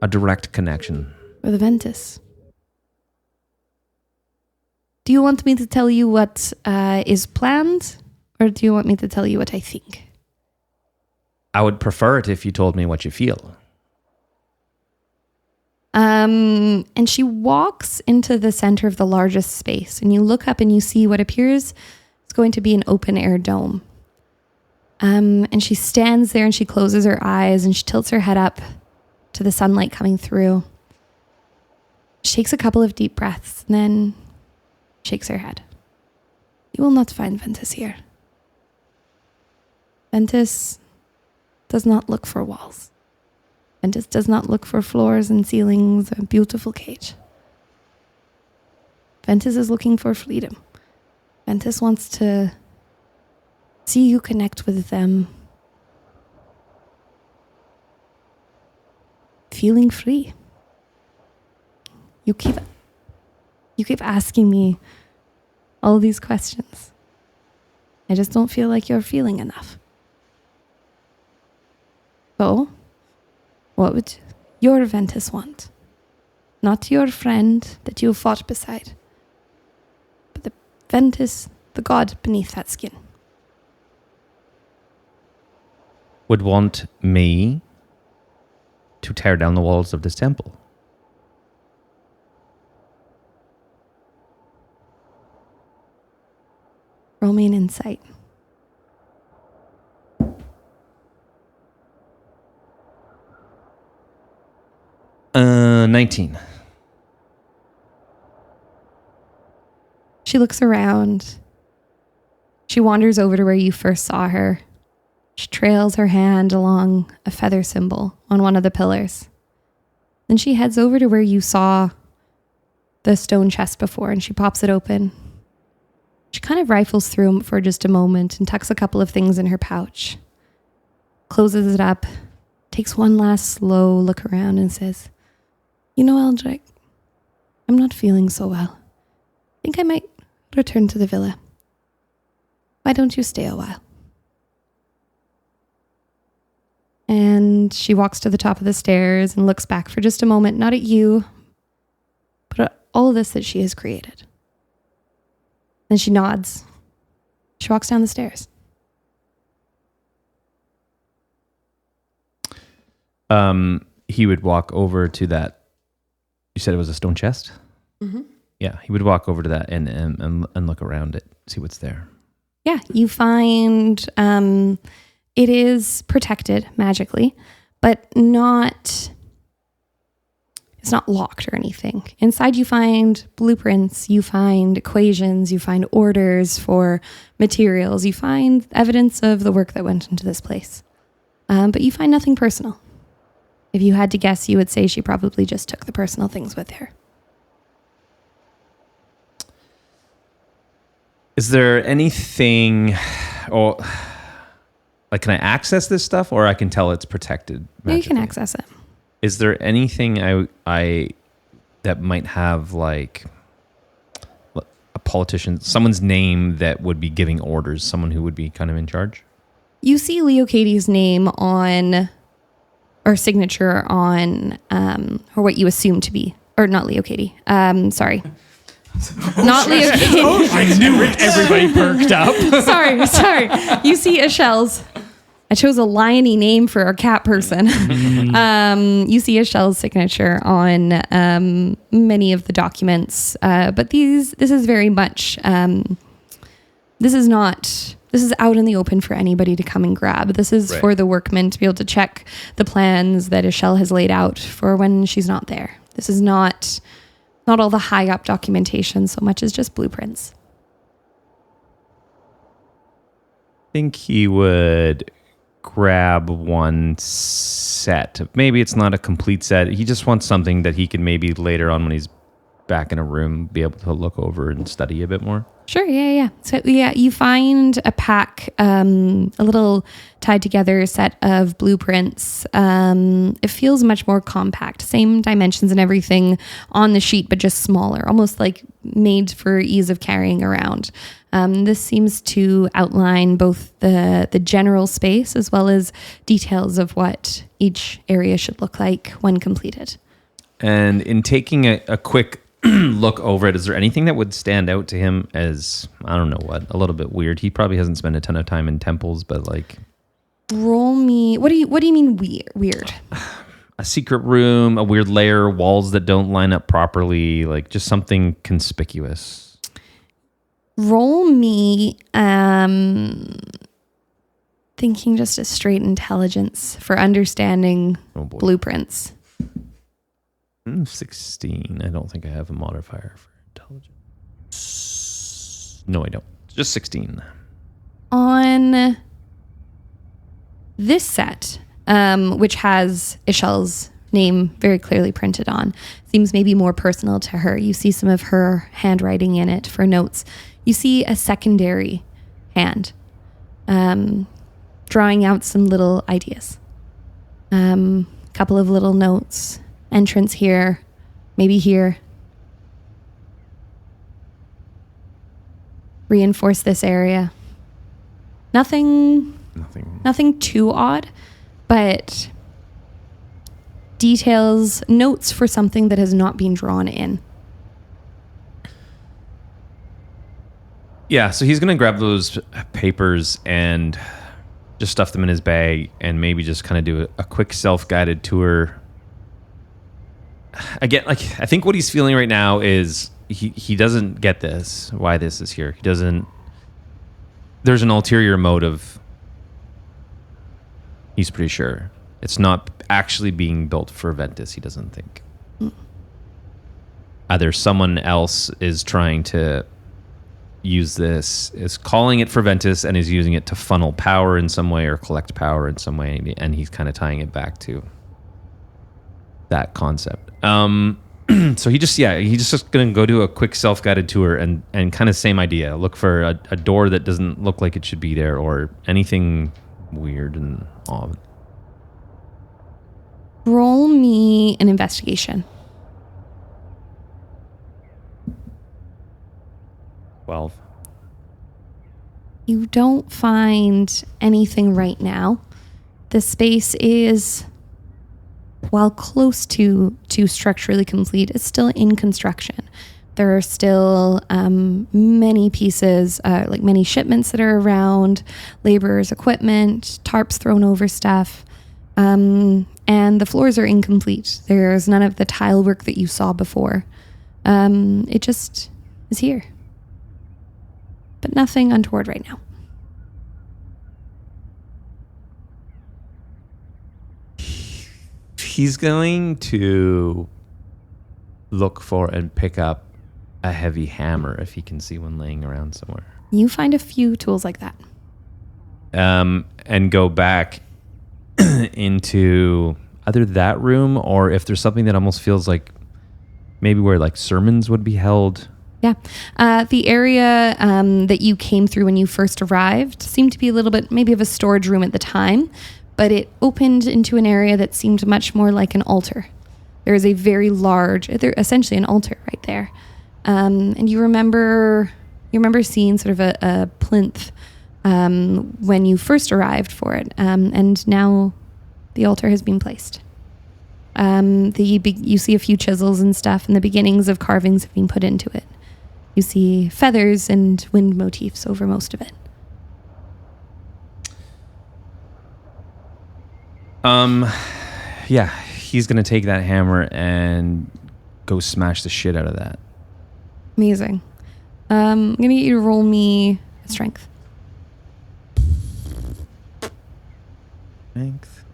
A direct connection. With Ventus. Do you want me to tell you what is planned? Or do you want me to tell you what I think? I would prefer it if you told me what you feel. And she walks into the center of the largest space. And you look up and you see what appears is going to be an open air dome. And she stands there and she closes her eyes and she tilts her head up to the sunlight coming through. She takes a couple of deep breaths and then shakes her head. You will not find Ventus here. Ventus does not look for walls. Ventus does not look for floors and ceilings, a beautiful cage. Ventus is looking for freedom. Ventus wants to see you connect with them, feeling free. You keep asking me all these questions. I just don't feel like you're feeling enough. So, what would your Ventus want? Not your friend that you fought beside, but the Ventus, the god beneath that skin. Would want me to tear down the walls of this temple. Roll me an insight. Uh, 19. She looks around. She wanders over to where you first saw her. She trails her hand along a feather symbol on one of the pillars. Then she heads over to where you saw the stone chest before, and she pops it open. She kind of rifles through them for just a moment and tucks a couple of things in her pouch. Closes it up, takes one last slow look around and says, "You know, Eldric, I'm not feeling so well. I think I might return to the villa. Why don't you stay a while?" And she walks to the top of the stairs and looks back for just a moment, not at you, but at all this that she has created. Then she nods. She walks down the stairs. He would walk over to that. You said it was a stone chest? Mm-hmm. Yeah, he would walk over to that and look around it, see what's there. Yeah, you find it is protected magically, but it's not locked or anything. Inside you find blueprints, you find equations, you find orders for materials, you find evidence of the work that went into this place. But you find nothing personal. If you had to guess, you would say she probably just took the personal things with her. Is there anything, or like, can I access this stuff, or I can tell it's protected magically? Yeah, you can access it. Is there anything I that might have like a politician, someone's name that would be giving orders, someone who would be kind of in charge? You see Leo Katie's name on, or signature on, or what you assume to be, or not Leo Katie. Sorry. Not Leo Katie. I knew it. Everybody perked up. sorry. You see Achel's. I chose a liony name for a cat person. You see Achel's signature on many of the documents, but this is very much. This is out in the open for anybody to come and grab. This is for the workmen to be able to check the plans that Achel has laid out for when she's not there. This is not all the high up documentation so much as just blueprints. I think he would grab one set. Maybe it's not a complete set. He just wants something that he can maybe later on when he's back in a room be able to look over and study a bit more. Sure, yeah. So yeah, you find a pack, a little tied together set of blueprints. It feels much more compact, same dimensions and everything on the sheet, but just smaller, almost like made for ease of carrying around. This seems to outline both the general space as well as details of what each area should look like when completed. And in taking a quick look over it, is there anything that would stand out to him as, I don't know what, a little bit weird? He probably hasn't spent a ton of time in temples, but like... Roll me... What do you mean weird? A secret room, a weird layer, walls that don't line up properly, like just something conspicuous. Roll me... thinking just a straight intelligence for understanding blueprints. 16. I don't think I have a modifier for intelligence. No, I don't. Just 16. On this set, which has Ishel's name very clearly printed on. Seems maybe more personal to her. You see some of her handwriting in it for notes. You see a secondary hand drawing out some little ideas. Couple of little notes. Entrance here, maybe here. Reinforce this area. Nothing too odd, but details, notes for something that has not been drawn in. Yeah, so he's going to grab those papers and just stuff them in his bag and maybe just kind of do a quick self-guided tour. Again, like, I think what he's feeling right now is he doesn't get this, why this is here. He doesn't... There's an ulterior motive. He's pretty sure. It's not actually being built for Ventus, he doesn't think. Either someone else is trying to use this, is calling it for Ventus and is using it to funnel power in some way or collect power in some way, and he's kind of tying it back to that concept. So he's just gonna go do a quick self-guided tour and kind of same idea. Look for a door that doesn't look like it should be there or anything weird and odd. Roll me an investigation. 12. You don't find anything right now. The space is, while close to structurally complete, it's still in construction. There are still many pieces, like many shipments that are around, laborers' equipment, tarps thrown over stuff, and the floors are incomplete. There's none of the tile work that you saw before. It just is here. But nothing untoward right now. He's going to look for and pick up a heavy hammer if he can see one laying around somewhere. You find a few tools like that. And go back into either that room or if there's something that almost feels like maybe where like sermons would be held. Yeah. The area that you came through when you first arrived seemed to be a little bit maybe of a storage room at the time, but it opened into an area that seemed much more like an altar. There is a very large, essentially an altar right there. And you remember seeing sort of a plinth when you first arrived for it. And now the altar has been placed. You see a few chisels and stuff, and the beginnings of carvings have been put into it. You see feathers and wind motifs over most of it. Yeah, he's going to take that hammer and go smash the shit out of that. Amazing. I'm going to get you to roll me a strength. Strength.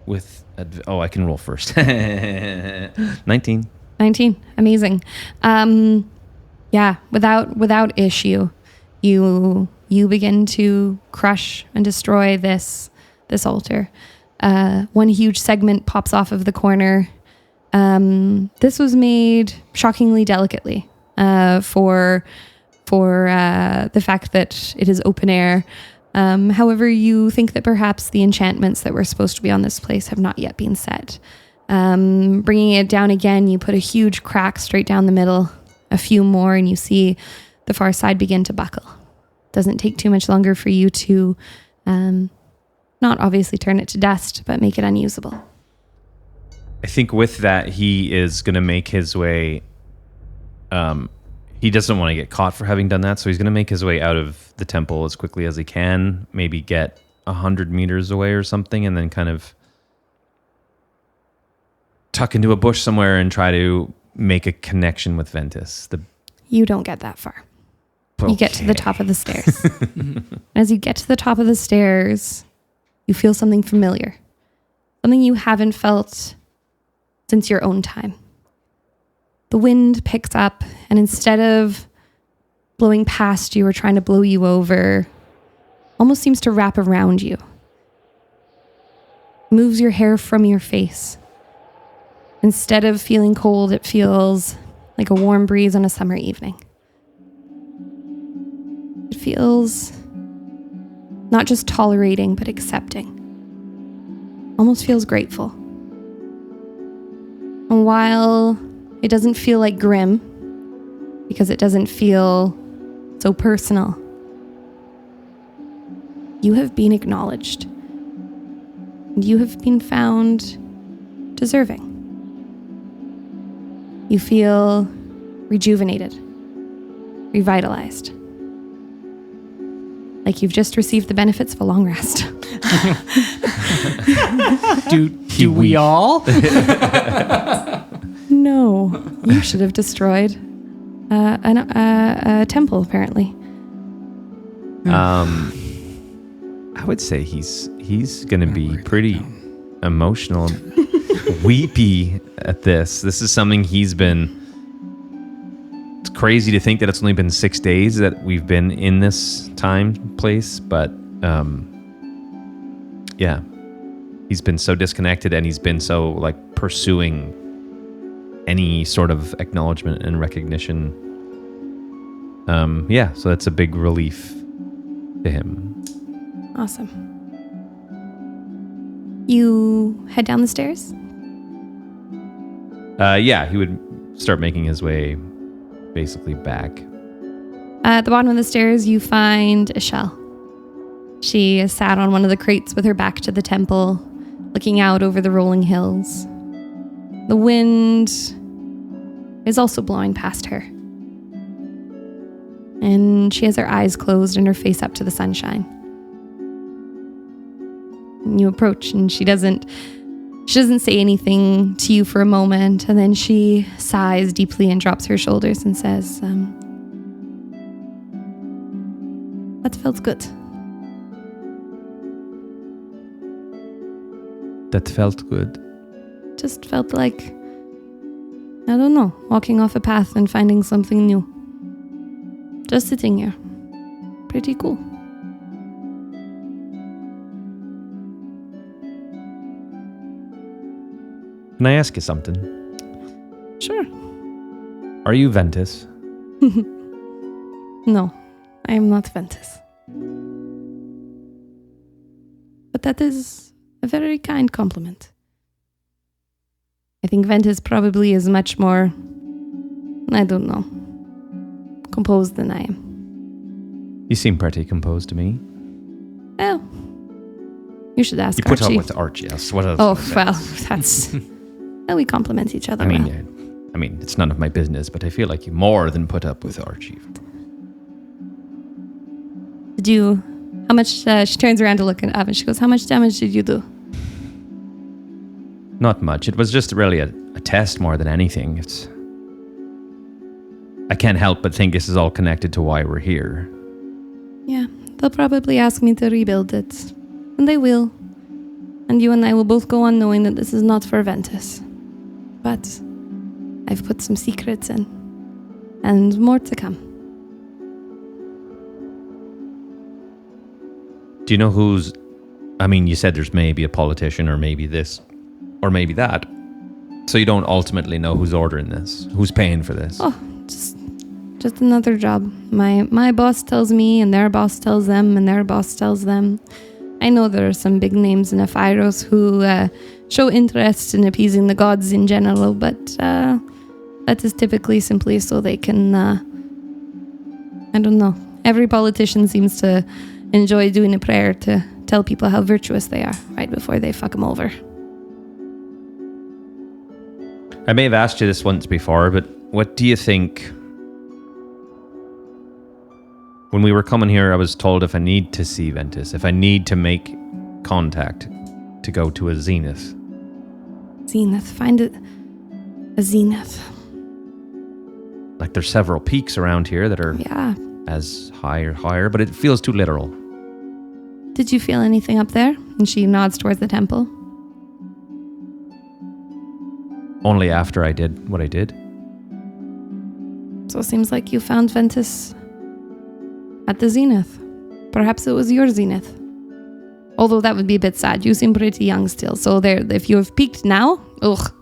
With I can roll first. 19. 19. Amazing. Yeah, without issue, you begin to crush and destroy this altar. One huge segment pops off of the corner. This was made shockingly delicately for the fact that it is open air. However, you think that perhaps the enchantments that were supposed to be on this place have not yet been set. Bringing it down again, you put a huge crack straight down the middle, a few more, and you see the far side begin to buckle. Doesn't take too much longer for you to not obviously turn it to dust, but make it unusable. I think with that, he is going to make his way. He doesn't want to get caught for having done that, so he's going to make his way out of the temple as quickly as he can, maybe get 100 meters away or something, and then kind of tuck into a bush somewhere and try to make a connection with Ventus. You don't get that far. Okay. You get to the top of the stairs. As you get to the top of the stairs, you feel something familiar. Something you haven't felt since your own time. The wind picks up, and instead of blowing past you or trying to blow you over, almost seems to wrap around you. moves your hair from your face. Instead of feeling cold, it feels like a warm breeze on a summer evening. It feels not just tolerating, but accepting. Almost feels grateful. And while it doesn't feel like grim, because it doesn't feel so personal, you have been acknowledged. You have been found deserving. You feel rejuvenated, revitalized. Like you've just received the benefits of a long rest. Do we all? No, you should have destroyed a temple, apparently. I would say he's going to be pretty emotional, weepy at this. This is something he's been. It's crazy to think that it's only been 6 days that we've been in this place, but yeah, he's been so disconnected, and he's been so like pursuing any sort of acknowledgement and recognition. Yeah, so that's a big relief to him. Awesome. You head down the stairs? Yeah, he would start making his way basically back. At the bottom of the stairs, you find Ishelle. She is sat on one of the crates with her back to the temple, looking out over the rolling hills. The wind is also blowing past her. And she has her eyes closed and her face up to the sunshine. And you approach, and she doesn't say anything to you for a moment, and then she sighs deeply and drops her shoulders and says, that felt good. That felt good. Just felt like, I don't know, walking off a path and finding something new. Just sitting here. Pretty cool. Can I ask you something? Sure. Are you Ventus? No, I am not Ventus. But that is a very kind compliment. I think Ventus probably is much more, I don't know, composed than I am. You seem pretty composed to me. Well, you should ask You put Archie. up with Archie, yes. What else? Oh, well, that's... well, we compliment each other I mean, well. I mean, it's none of my business, but I feel like you more than put up with Archie. Did you... How much... she turns around to look at Evan. She goes, how much damage did you do? Not much. It was just really a test more than anything. I can't help but think this is all connected to why we're here. Yeah, they'll probably ask me to rebuild it. And they will. And you and I will both go on knowing that this is not for Ventus. But I've put some secrets in. And more to come. Do you know who's... I mean, you said there's maybe a politician or maybe this or maybe that. So you don't ultimately know who's ordering this, who's paying for this. Oh, just another job. My boss tells me, and their boss tells them, and their boss tells them. I know there are some big names in Ephyros who show interest in appeasing the gods in general, but that is typically simply so they can, I don't know. Every politician seems to enjoy doing a prayer to tell people how virtuous they are right before they fuck them over. I may have asked you this once before, but what do you think? When we were coming here, I was told if I need to see Ventus, if I need to make contact, to go to a zenith. Zenith, find it a zenith. Like there's several peaks around here that are as high or higher, but it feels too literal. Did you feel anything up there? And she nods towards the temple. Only after I did what I did. So it seems like you found Ventus at the zenith. Perhaps it was your zenith. Although that would be a bit sad. You seem pretty young still. So there, if you have peaked now, ugh.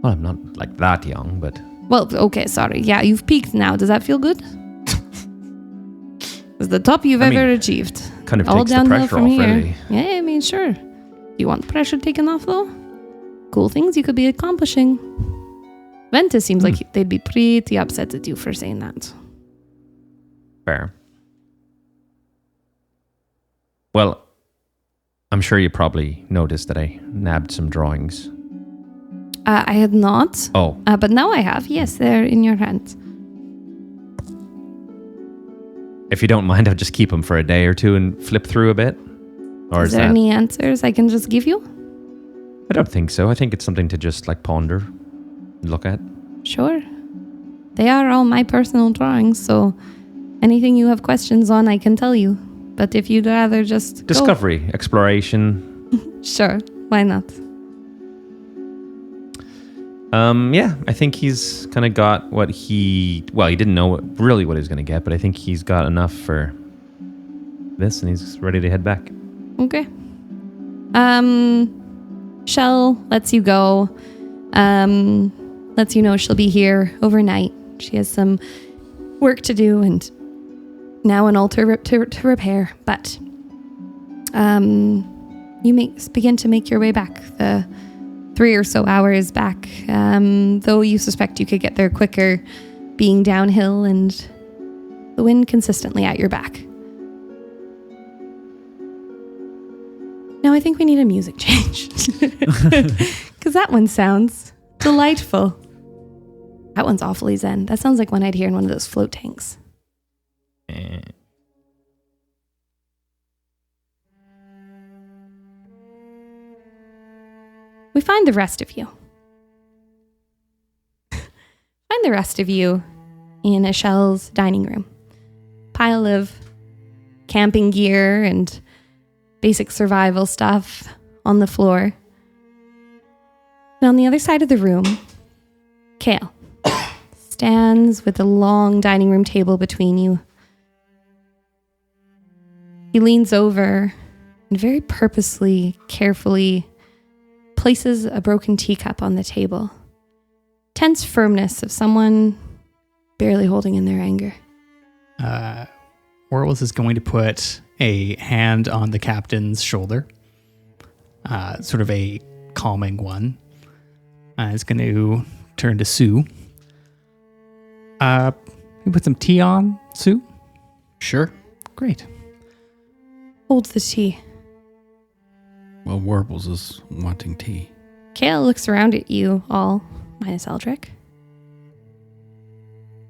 Well, I'm not like that young, but Well, okay, sorry. Yeah, you've peaked now. Does that feel good? It's the top you've ever achieved. kind of All takes the downhill pressure from off, here. really. Yeah, I mean, sure. You want pressure taken off, though? Cool things you could be accomplishing. Ventus seems like they'd be pretty upset at you for saying that. Fair. Well, I'm sure you probably noticed that I nabbed some drawings. I had not. Oh, But now I have. Yes, they're in your hand. if you don't mind, I'll just keep them for a day or two and flip through a bit. Or Is is there that? any answers I can just give you? I don't think so. I think it's something to just like ponder, and look at. Sure. They are all my personal drawings, so anything you have questions on, I can tell you. But if you'd rather just go- Discovery, exploration. Sure, why not? Yeah, I think he's kind of got what he didn't know what he was going to get, but I think he's got enough for this and he's ready to head back. Okay. Shell lets you go. Lets you know she'll be here overnight. She has some work to do and now an altar to repair. But you begin to make your way back. The 3 or so hours back, though you suspect you could get there quicker, being downhill and the wind consistently at your back. Now I think we need a music change. Because that one sounds delightful. That one's awfully zen. That sounds like one I'd hear in one of those float tanks. We find the rest of you. Find the rest of you in Shell's dining room. Pile of camping gear and basic survival stuff on the floor. And on the other side of the room, Kale stands with a long dining room table between you. He leans over and very purposely, carefully places a broken teacup on the table. Tense firmness of someone barely holding in their anger. Warbles is going to put a hand on the captain's shoulder, sort of a calming one. He's going to turn to Sue. You put some tea on, Sue? Sure. Great. Hold the tea. Well, Warbles is wanting tea. Kale looks around at you all, minus Eldric.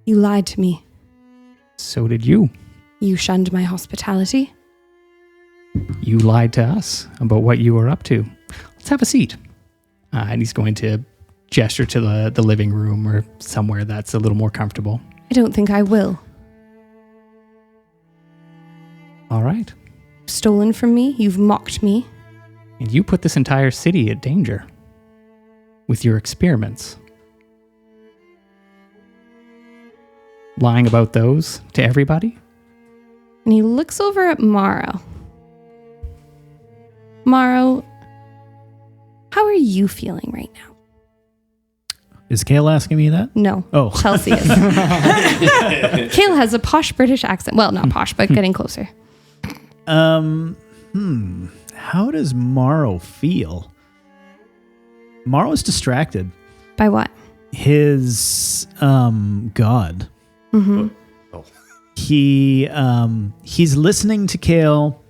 You lied to me. So did you. You shunned my hospitality. You lied to us about what you were up to. Let's have a seat. And he's going to gesture to the living room or somewhere that's a little more comfortable. I don't think I will. All right. You've stolen from me. You've mocked me. And you put this entire city at danger with your experiments. Lying about those to everybody? And he looks over at Mawrow. Mawrow, how are you feeling right now? Is Kale asking me that? No. Oh. Chelsea is. Kale has a posh British accent. Well, not posh, but getting closer. How does Mawrow feel? Mawrow's distracted. By what? His god. Mm-hmm. He's listening to Kale,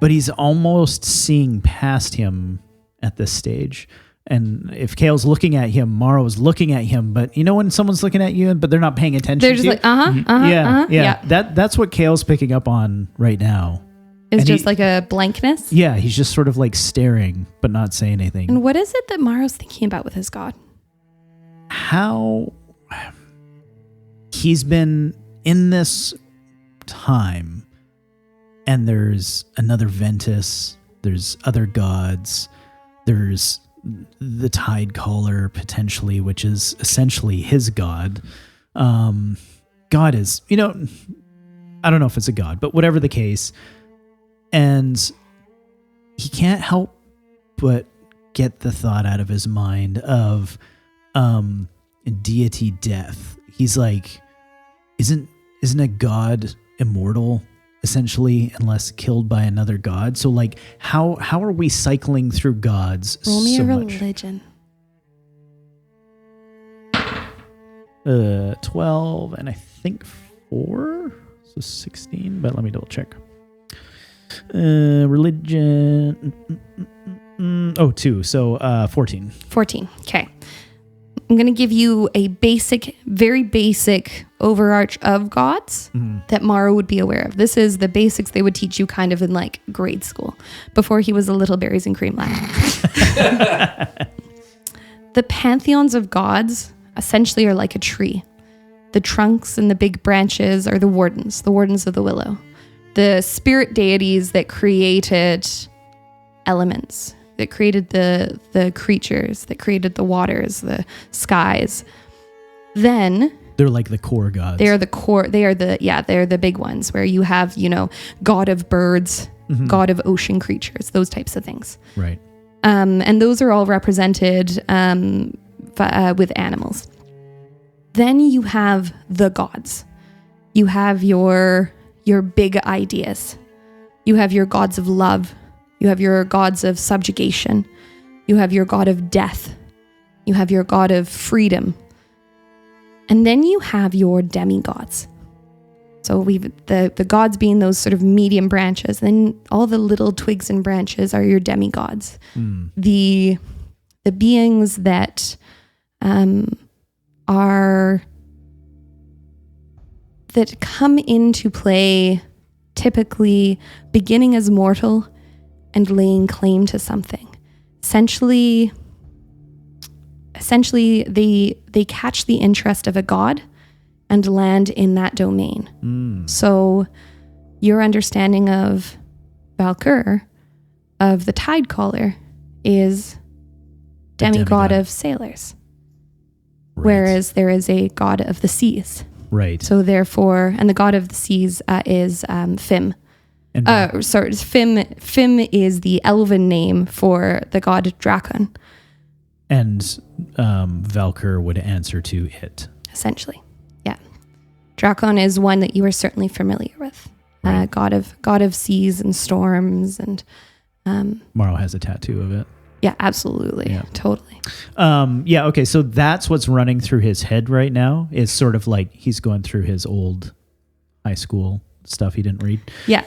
but he's almost seeing past him at this stage. And if Kale's looking at him, Mawrow's looking at him. But you know when someone's looking at you, but they're not paying attention They're to just you? like, Yeah. That's what Kale's picking up on right now. It's And just he- like a blankness. Yeah, he's just sort of like staring, but not saying anything. And what is it that Mawrow's thinking about with his god? How he's been in this time, and there's another Ventus, there's other gods, there's the Tide Caller potentially, which is essentially his god. God is, I don't know if it's a god, but whatever the case, And he can't help but get the thought out of his mind of deity death. He's like, isn't a god immortal essentially unless killed by another god? So like how are we cycling through gods Roll me so a much? religion. 12 and I think 4, so 16, but let me double check. Religion 2, so 14. 14. Okay. I'm going to give you a basic, very basic overarch of gods that Mawrow would be aware of. This is the basics they would teach you kind of in like grade school before he was a little berries and cream lad. The pantheons of gods essentially are like a tree. The trunks and the big branches are the wardens of the willow. The spirit deities that created elements, that created the creatures, that created the waters, the skies. Then They're like the core gods. they are the core. They're the big ones where you have, god of birds, god of ocean creatures, those types of things. Right. And those are all represented with animals. Then you have the gods. You have your big ideas. You have your gods of love. You have your gods of subjugation. You have your god of death. You have your god of freedom. And then you have your demigods. So the gods being those sort of medium branches. Then all the little twigs and branches are your demigods. The beings that that come into play typically beginning as mortal and laying claim to something. Essentially they catch the interest of a god and land in that domain. So your understanding of Valkyr, of the Tide Caller, is demigod of sailors. Right. Whereas there is a god of the seas. Right. So therefore, and the god of the seas is Fim. And Fim is the elven name for the god Drakon, and Valkyr would answer to it. essentially. Yeah. Drakon is one that you are certainly familiar with. Right. God of seas and storms and Mawrow has a tattoo of it. yeah, absolutely. Yeah. Totally. Okay, so that's what's running through his head right now. Is sort of like he's going through his old high school stuff he didn't read. Yeah.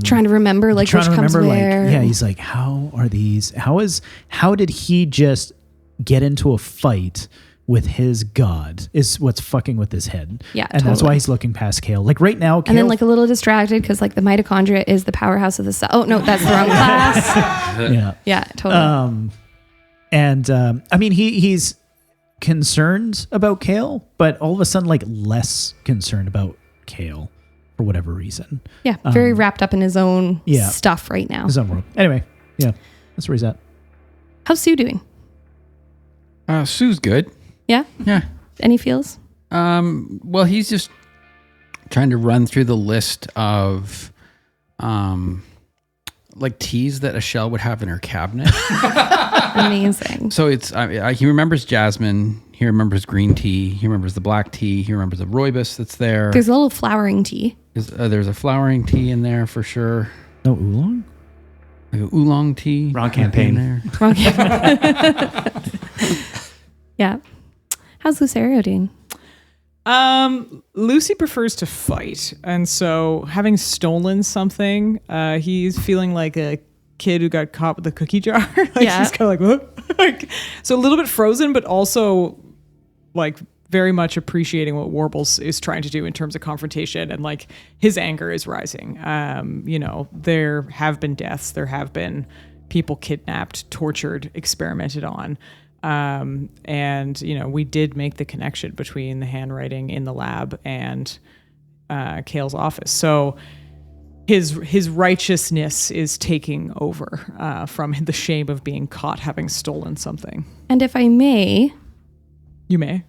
Trying to remember like which comes where. He's like, how did he just get into a fight with his god is what's fucking with his head. Yeah, and that's totally. why he's looking past Kale. Like right now, Kale, And then like a little distracted because like the mitochondria is the powerhouse of the cell. Oh no, that's the wrong class. yeah. Yeah, totally. I mean, he's concerned about Kale, but all of a sudden, like less concerned about Kale for whatever reason. Yeah, very wrapped up in his own yeah. stuff right now. His own world. Anyway, yeah, that's where he's at. How's Sue doing? Sue's good. Yeah? Yeah. Any feels? Well, he's just trying to run through the list of like teas that Ashelle would have in her cabinet. Amazing. So it's he remembers jasmine, he remembers green tea, he remembers the black tea, he remembers the rooibos that's there. There's a little flowering tea. There's a flowering tea in there for sure. No oolong? Like a oolong tea. Wrong might be in campaign. there. Wrong. Yeah. How's Lucerio doing? Lucy prefers to fight, and so having stolen something, he's feeling like a kid who got caught with a cookie jar. Yeah. He's kind of like, what? Like, so a little bit frozen, but also like very much appreciating what Warbles is trying to do in terms of confrontation, and like his anger is rising. There have been deaths, there have been people kidnapped, tortured, experimented on. And we did make the connection between the handwriting in the lab and Kale's office. So his righteousness is taking over from the shame of being caught having stolen something. And if I may, You may.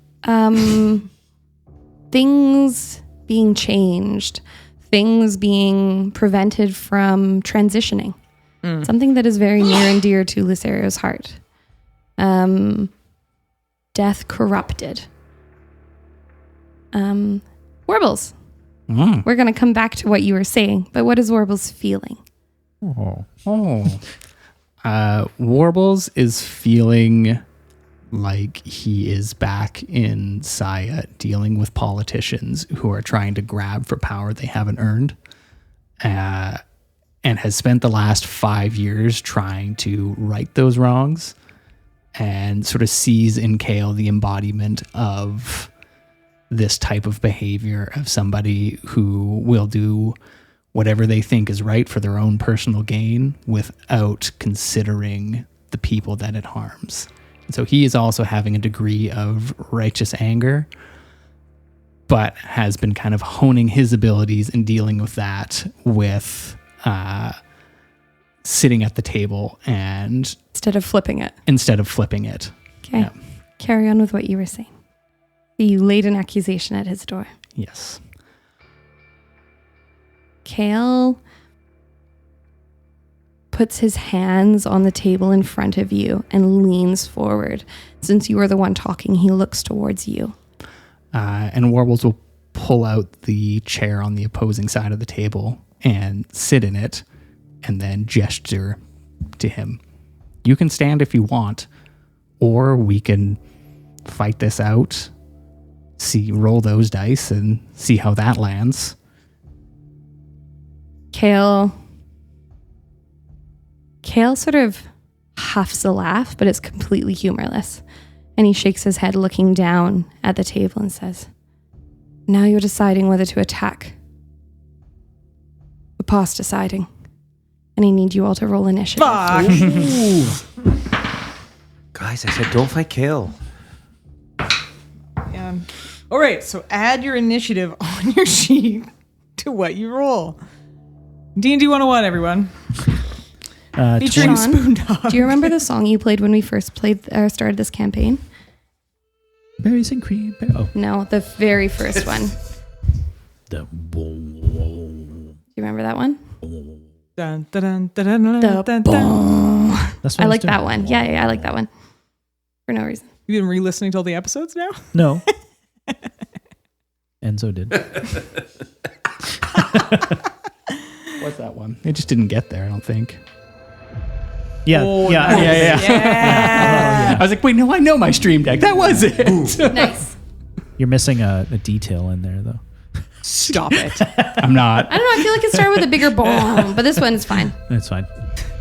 things being changed things being prevented from transitioning. Something that is very near and dear to Lucerio's heart. Death corrupted. Warbles. We're going to come back to what you were saying, but what is Warbles feeling? Warbles is feeling like he is back in Saya dealing with politicians who are trying to grab for power they haven't earned, and has spent the last 5 years trying to right those wrongs, and sort of sees in Kale the embodiment of this type of behavior of somebody who will do whatever they think is right for their own personal gain without considering the people that it harms. And so he is also having a degree of righteous anger, but has been kind of honing his abilities and dealing with that with sitting at the table and Instead of flipping it. Okay. Yeah. Carry on with what you were saying. You laid an accusation at his door. Yes. Kale puts his hands on the table in front of you and leans forward. Since you are the one talking, he looks towards you. And Warbles will pull out the chair on the opposing side of the table and sit in it and then gesture to him. You can stand if you want, or we can fight this out, roll those dice and see how that lands. Kale sort of huffs a laugh, but it's completely humorless. And he shakes his head looking down at the table and says, "Now you're deciding whether to attack. We're past deciding. And I need you all to roll initiative." Fuck. Guys, I said don't fight Kale. All right, so add your initiative on your sheet to what you roll. D&D 101, everyone. Featuring Sean, Spoon Dog. do you remember the song you played when we first started this campaign? Berries and cream. Oh, No, the very first one. the Do you remember that one? Dun, dun, dun, dun, dun, The dun, dun. boom. that's what I was like doing. that one. Yeah, I like that one. For no reason. You've been re-listening to all the episodes now? No. Enzo did. What's that one? It just didn't get there, I don't think. Yeah, Oh, yeah, nice. yeah. Yeah. I was like, wait, no, I know my Stream Deck. That was it. Nice. You're missing a detail in there, though. Stop it. I'm not. I don't know. I feel like it started with a bigger boom, but this one's fine. That's fine.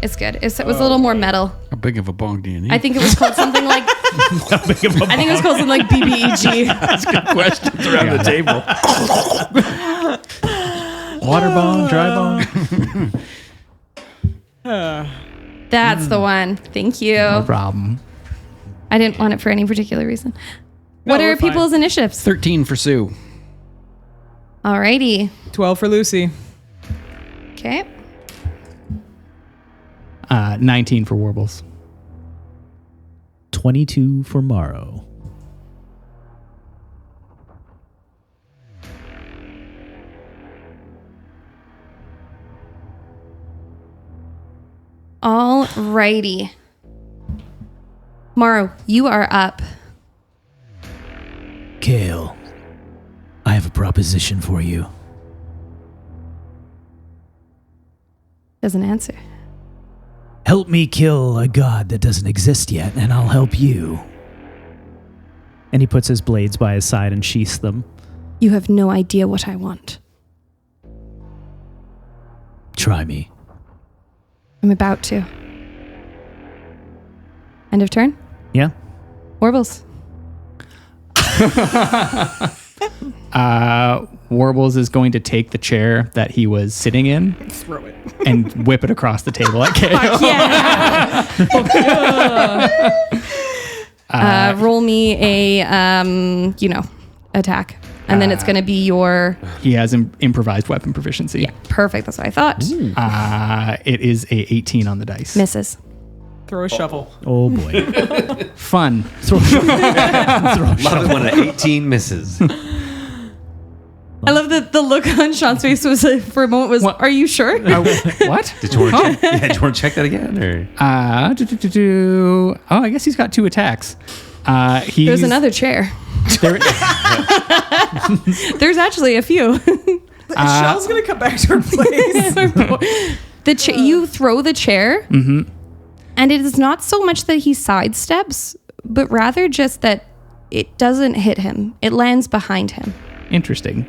It's good. It was a little more metal. How big of a bong do you need? I think it was called something like. I think it was called something like BBEG. Questions around the table. Water bong, dry bong. That's the one. Thank you. No problem. I didn't want it for any particular reason. No, What are we're fine. people's initiatives? 13 for Sue. Alrighty. 12 for Lucy. Okay. 19 for Warbles. 22 for Mawrow. Alrighty. Mawrow, you are up. Kale, I have a proposition for you. Doesn't answer. Help me kill a god that doesn't exist yet, and I'll help you. And he puts his blades by his side and sheaths them. You have no idea what I want. Try me. I'm about to. End of turn? Yeah? Warbles. Warbles is going to take the chair that he was sitting in Throw it. and whip it across the table at Kale. Roll me a, attack. And then it's going to be your... He has improvised weapon proficiency. Yeah, perfect. That's what I thought. It is a 18 on the dice. Misses. Throw a shovel. Oh boy. Fun. Love it when an 18 misses. I love that the look on Sean's face was for a moment was, What? are you sure? What? Did you want to check? Yeah, do you want to check that again? Or Oh, I guess he's got 2 attacks. There's another chair. There, There's actually a few. Shell's gonna come back to her place. You throw the chair, and it is not so much that he sidesteps, but rather just that it doesn't hit him. It lands behind him. interesting.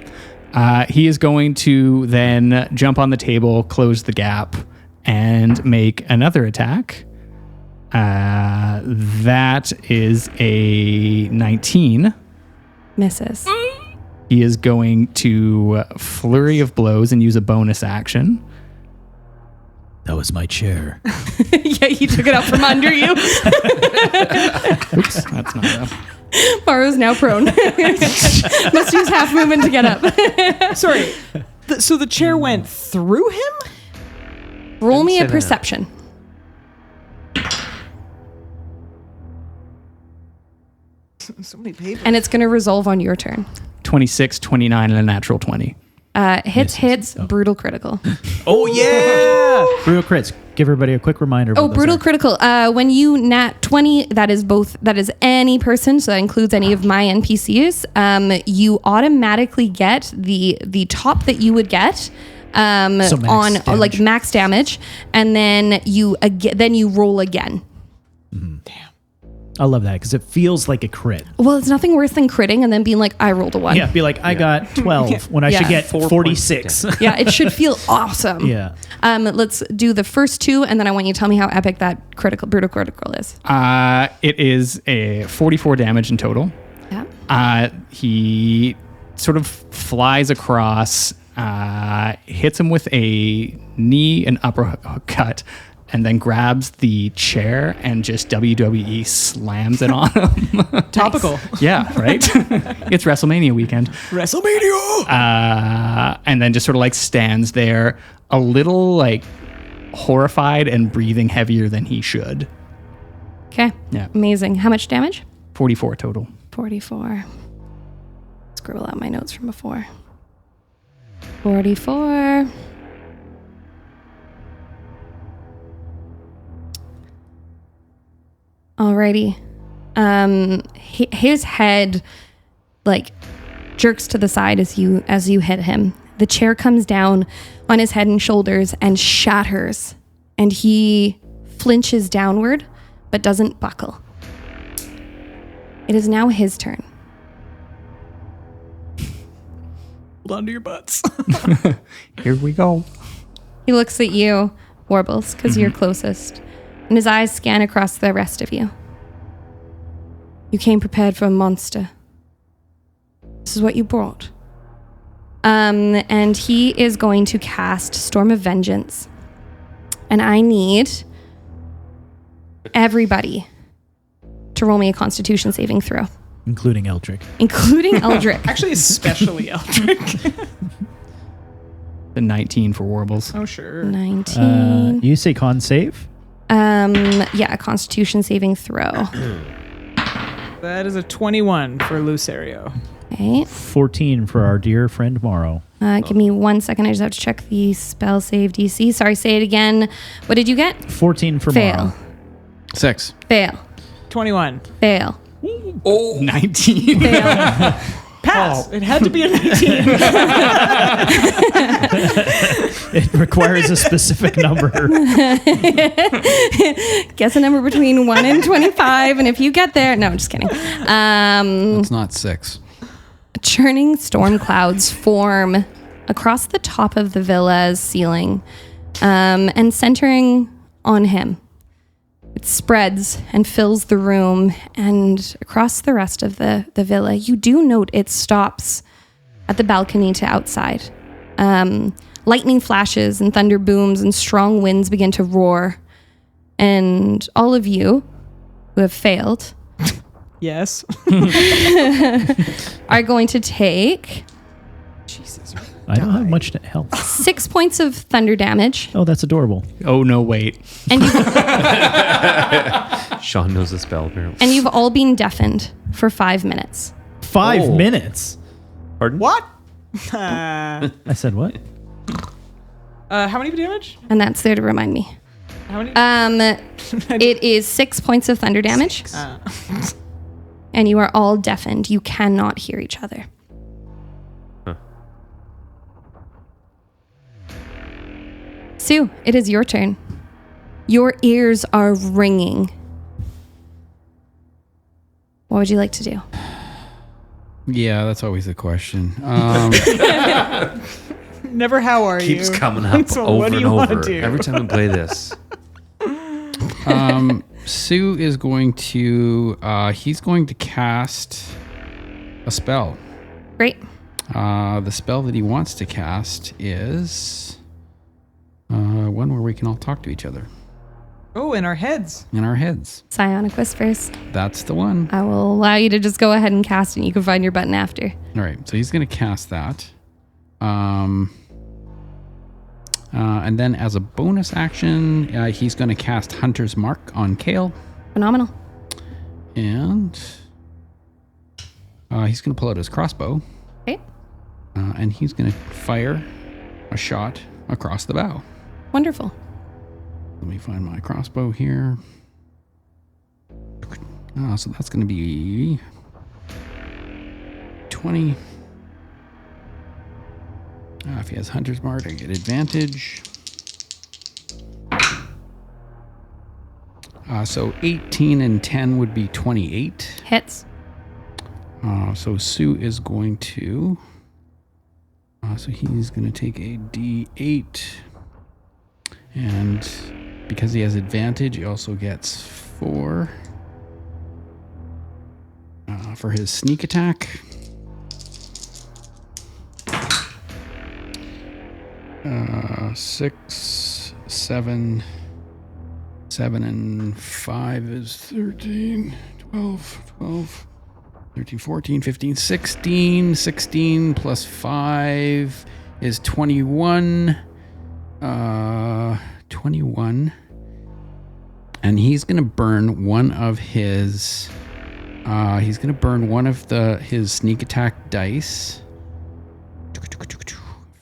He is going to then jump on the table, close the gap, and make another attack. That is a 19. Misses. He is going to flurry of blows and use a bonus action. That was my chair. Yeah, he took it out from under you. Oops, that's not enough. Mawrow's now prone. Must use half movement to get up. Sorry. So the chair went through him? Roll me a say that. perception. So many papers. And it's going to resolve on your turn. 26, 29, and a natural 20. Hits, brutal critical. Oh, yeah. Brutal crits. Give everybody a quick reminder. Oh, what those brutal are. critical. When you nat 20, that is any person, so that includes any of my NPCs. You automatically get the top that you would get max on damage. like max damage, and then you roll again. I love that because it feels like a crit. Well, it's nothing worse than critting and then being like, I rolled a 1. Yeah, be like, I got 12 when I Yeah. should get 4 46. Yeah, it should feel awesome. Yeah. Let's do the first 2, and then I want you to tell me how epic that brutal critical is. It is a 44 damage in total. Yeah. He sort of flies across, hits him with a knee and uppercut, and then grabs the chair and just WWE slams it on him. Topical. Yeah, right? It's WrestleMania weekend. WrestleMania! And then just sort of like stands there a little like horrified and breathing heavier than he should. Okay. Yeah. Amazing. How much damage? 44 total. 44. Scribble out my notes from before. 44. Alrighty. His head like jerks to the side as you hit him. The chair comes down on his head and shoulders and shatters, and he flinches downward but doesn't buckle. It is now his turn. Hold on to your butts. Here we go. He looks at you, Warbles, because you're closest, and his eyes scan across the rest of you. You came prepared for a monster. This is what you brought. And he is going to cast Storm of Vengeance. And I need everybody to roll me a Constitution saving throw, Including Eldric. including Eldric. Actually, especially Eldric. The 19 for Warbles. Oh, sure. 19. You say con save? Yeah, a Constitution saving throw. That is a 21 for Lucerio. Okay. 14 for our dear friend Mawrow. Give me 1 second. I just have to check the spell save DC. Sorry, say it again. What did you get? 14 for Fail. Mawrow. 6. Fail. 21. Fail. 19. Fail. Pass. It had to be a 19. It requires a specific number. Guess a number between 1 and 25, and if you get there, no, I'm just kidding. It's not 6. Churning storm clouds form across the top of the villa's ceiling, and centering on him. It spreads and fills the room and across the rest of the villa. You do note it stops at the balcony to outside. Lightning flashes and thunder booms and strong winds begin to roar. And all of you who have failed Yes. are going to take I don't have much health. 6 points of thunder damage. Oh, that's adorable. Oh, no, wait. And you've, Sean knows the spell, apparently. and you've all been deafened for 5 minutes. 5 Oh. minutes. Pardon? What? Uh, I said what? how many damage? And that's there to remind me. How many? It is 6 points of thunder damage. And you are all deafened. You cannot hear each other. Sue, it is your turn. Your ears are ringing. What would you like to do? Yeah, that's always the question. Never how are you? Keeps coming up So over what do and you wanna over do? every time I play this. Sue is going to he's going to cast a spell. Great. The spell that he wants to cast is one where we can all talk to each other Oh, in our heads. in our heads. Psionic Whispers. That's the one. I will allow you to just go ahead and cast it, and you can find your button after. All right, so he's going to cast that. And then as a bonus action, he's going to cast Hunter's Mark on Kale. Phenomenal. And he's going to pull out his crossbow. Okay. And he's going to fire a shot across the bow. Wonderful. Let me find my crossbow here. So that's going to be 20. If he has Hunter's Mark, I get advantage. So 18 and 10 would be 28. Hits. So Sue is going to... so he's going to take a D8. And because he has advantage, he also gets 4 for his sneak attack. Six, 7, 7 and 5 is 13, 12, 13, 14, 15, 16. 16 plus 5 is 21. 21. And he's going to burn one of his... he's going to burn one of his sneak attack dice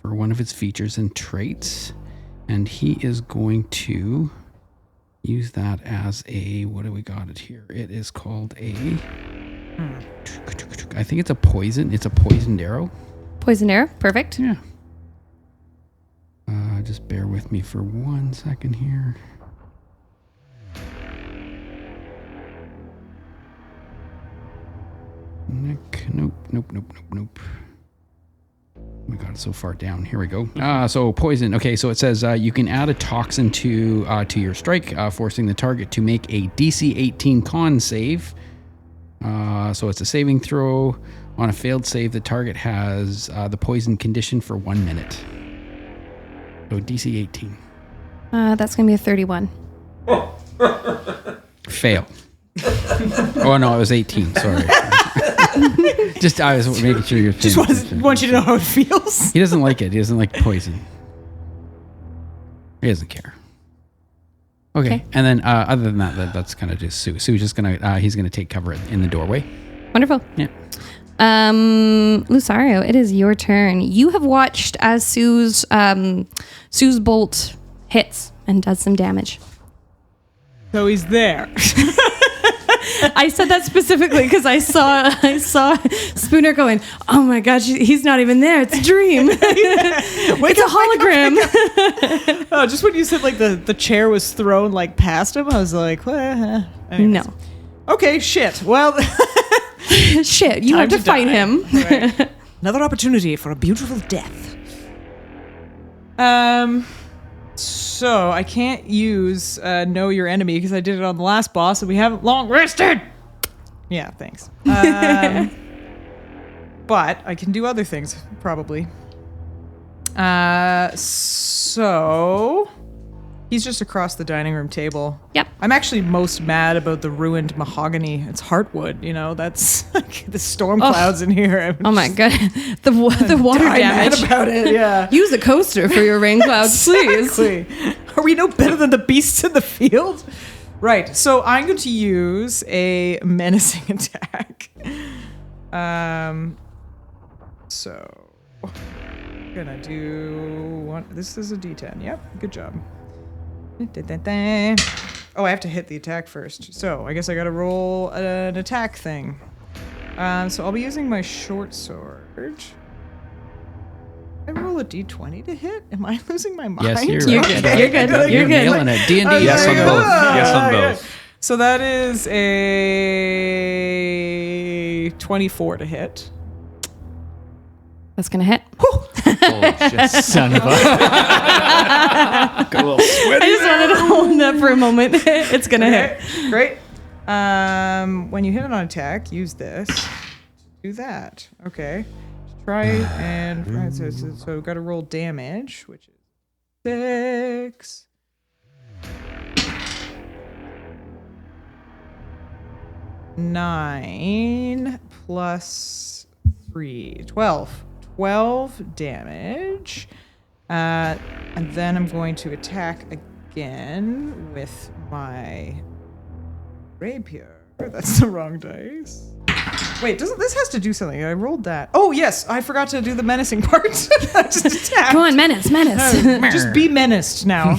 for one of its features and traits. And he is going to use that as a... What do we got it here? It is called a... I think it's a poison. It's a poisoned arrow. Poison arrow. Perfect. Yeah. Just bear with me for 1 second here. Nick, nope. We got it so far down. Here we go. So poison. Okay, so it says you can add a toxin to your strike, forcing the target to make a DC 18 con save. So it's a saving throw. On a failed save, the target has the poison condition for 1 minute. So DC 18. That's going to be a 31. Fail. Oh no, it was 18. Sorry. Just I was making sure you're. Just want you to know how it feels. He doesn't like it. He doesn't like poison. He doesn't care. Okay. And then other than that, that's kind of just Sue. Sue's just gonna he's gonna take cover in the doorway. Wonderful. Yeah. Lucerio, it is your turn. You have watched as Sue's bolt hits and does some damage. So he's there. I said that specifically because I saw Spooner going, oh my God, he's not even there. It's a dream. It's a hologram. Oh, just when you said like the chair was thrown like past him, I was like, well, anyways. No. Okay, shit. Well, shit, you time have to fight die. him. Right. Another opportunity for a beautiful death. So I can't use know your enemy because I did it on the last boss and we haven't long rested. Yeah, thanks. But I can do other things probably. So he's just across the dining room table. Yep. I'm actually most mad about the ruined mahogany. It's heartwood, you know. That's like the storm clouds in here. Oh my God, the water I'm mad damage. about it. Yeah. Use a coaster for your rain clouds, please. Exactly. Are we no better than the beasts in the field? Right. So I'm going to use a menacing attack. So Gonna do one. This is a D10. Yep, good job. Oh, I have to hit the attack first. So I guess I gotta roll an attack thing. So I'll be using my short sword. I roll a D20 to hit. Am I losing my mind? Yes, you're You're good. You're good. You're good. nailing it. D&D. Yes on both. Yes on both. So that is a 24 to hit. That's gonna hit. Holy shit. Son of a. I just wanted to hold that for a moment. It's gonna hit. Great. When you hit an attack, use this. Do that. Okay. Try and so got to roll damage, which is 6. Nine plus 3, 12. 12 damage. And then I'm going to attack again with my rapier. That's the wrong dice. Wait, doesn't this has to do something? I rolled that. Oh yes, I forgot to do the menacing part. I just attacked. Go on, menace. Just be menaced now.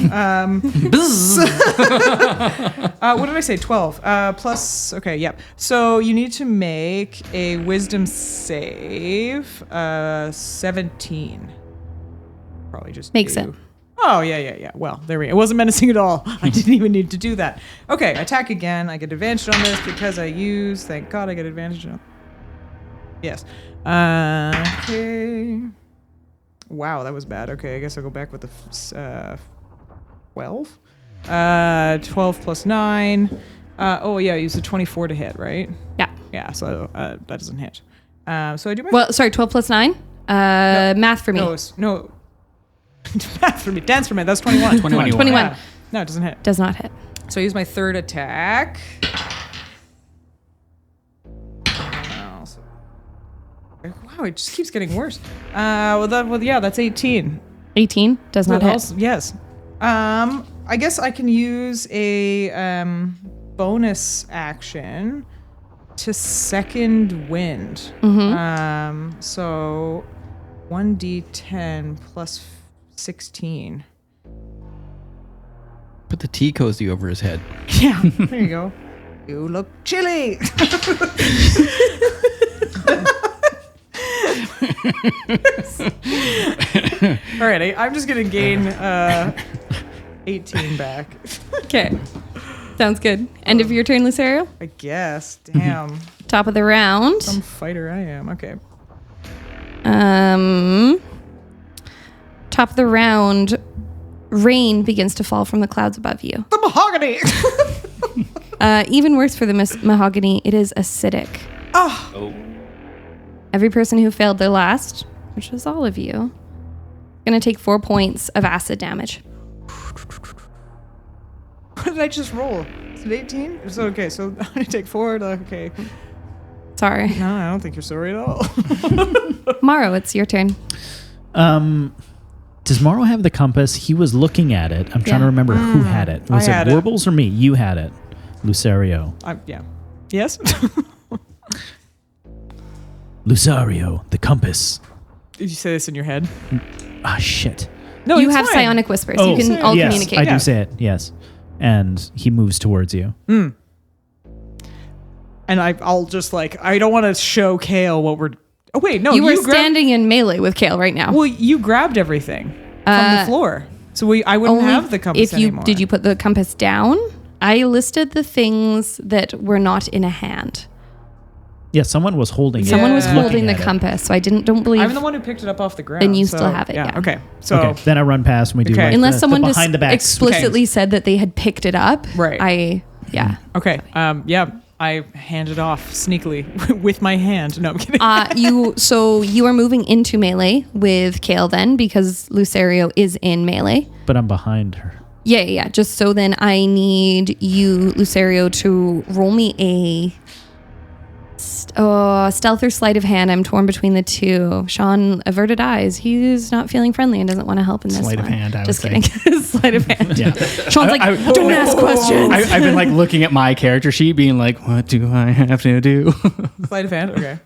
What did I say? 12 plus. Okay, yep. So you need to make a wisdom save. 17. Probably just Makes do. it. Oh, yeah. Well, there we go. It wasn't menacing at all. I didn't even need to do that. Okay, attack again. I get advantage on this because I use... Thank God I get advantage on... Yes. Okay. Wow, that was bad. Okay, I guess I'll go back with the 12. 12 plus 9. Oh, yeah, I used a 24 to hit, right? Yeah. Yeah, so that doesn't hit. So I do my... Well, sorry, 12 plus 9. Math for me. No. Math for me. Dance for me. That's 21. 21. Yeah. No, it doesn't hit. Does not hit. So I use my third attack. Wow, it just keeps getting worse. That's 18. 18 does not hit. Also, yes. I guess I can use a bonus action to second wind. So 1d10 plus 16. Put the tea cozy over his head. Yeah, there you go. You look chilly. All right, I'm just gonna gain 18 back. Okay. Sounds good. End of your turn, Lucerio. I guess. Damn. Top of the round. Some fighter I am. Okay. Top of the round, rain begins to fall from the clouds above you. The mahogany. Even worse for the mahogany, it is acidic. Oh. Every person who failed their last, which was all of you, gonna take 4 points of acid damage. What did I just roll? Is it 18? So okay, so I take 4. Okay. Sorry. No, I don't think you're sorry at all. Mawrow, it's your turn. Does Mawrow have the compass? He was looking at it. I'm trying to remember who had it. Was I it had it. Warbles or me? You had it. Lucerio. Yeah. Yes? Lucerio, the compass. Did you say this in your head? Ah, shit. No, You it's have fine. psionic whispers. You can all yes, communicate. I do say it, yes. And he moves towards you. And I'll just I don't want to show Kale what we're... Oh, wait, no. You were standing in melee with Kale right now. Well, you grabbed everything from the floor. So I wouldn't have the compass anymore. Did you put the compass down? I listed the things that were not in a hand. Yeah, someone was holding it. Someone was looking holding the at it. compass, so I don't believe... I'm the one who picked it up off the ground. Then you still have it, yeah. Okay, so... Okay, then I run past and we do Okay. like Unless the someone just behind the back explicitly said that they had picked it up. Right. Yeah. Okay, I hand it off sneakily with my hand. No, I'm kidding. So you are moving into melee with Kale then, because Lucerio is in melee. But I'm behind her. Yeah. Just so then I need you, Lucerio, to roll me a stealth or sleight of hand. I'm torn between the two. Sean, averted eyes. He's not feeling friendly and doesn't want to help in this Sleight one. of hand, I would Just say. kidding. Sleight of hand. Yeah. Sean's don't ask questions. I've been looking at my character sheet, being like, "What do I have to do?" Sleight of hand. Okay.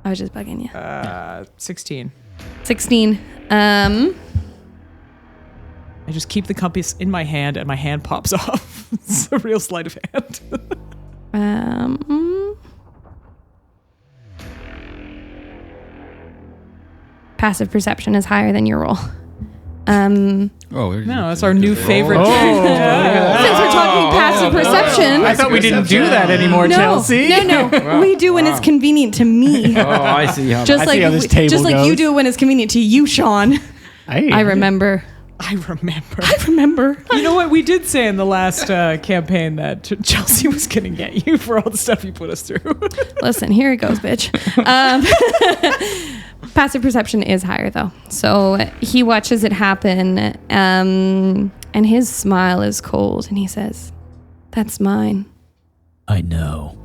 I was just bugging you. 16. 16. I just keep the compass in my hand and my hand pops off. It's a real sleight of hand. Passive perception is higher than your roll. No, that's our new favorite trick. Since we're talking passive perception. I thought we didn't do that anymore, No, Chelsea. no. We do when it's convenient to me. Oh, I see how Just I see how this table just like you goes. do when it's convenient to you, Sean. I remember. I remember. I remember. You know what? We did say in the last campaign that Chelsea was going to get you for all the stuff you put us through. Listen, here it goes, bitch. Passive perception is higher, though. So he watches it happen, and his smile is cold, and he says, "That's mine." I know.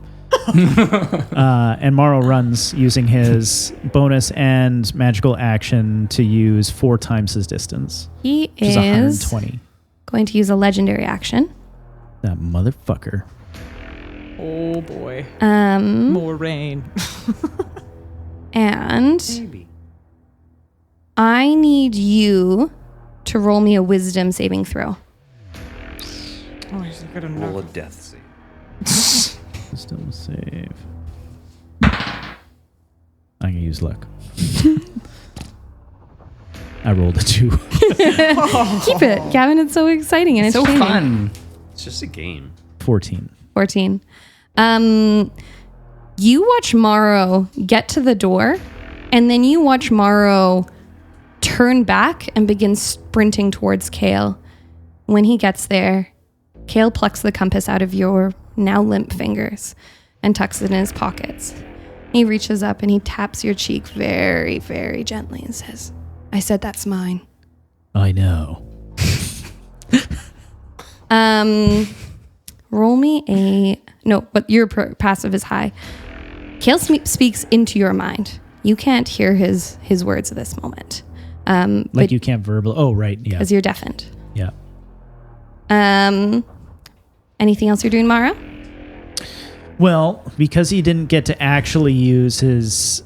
And Mawrow runs using his bonus and magical action to use 4 times his distance, He which is is 120. going to use a legendary action. That motherfucker. Oh, boy. Um, More rain. and I need you to roll me a wisdom saving throw. Oh, he's got a Roll a knuckle. death save. Wisdom save. I'm going to use luck. I rolled a 2. Keep it, Gavin. It's so exciting and So entertaining. fun. It's just a game. 14. 14. You watch Mawrow get to the door, and then you watch Mawrow turn back and begin sprinting towards Kale. When he gets there, Kale plucks the compass out of your now limp fingers and tucks it in his pockets. He reaches up and he taps your cheek very, very gently and says, "I said that's mine." I know. Roll me a... No, but your passive is high. Kale speaks into your mind. You can't hear his words at this moment. Like but you can't verbal. Oh, right. Yeah. because you're deafened. Yeah. Anything else you're doing, Mawrow? Well, because he didn't get to actually use his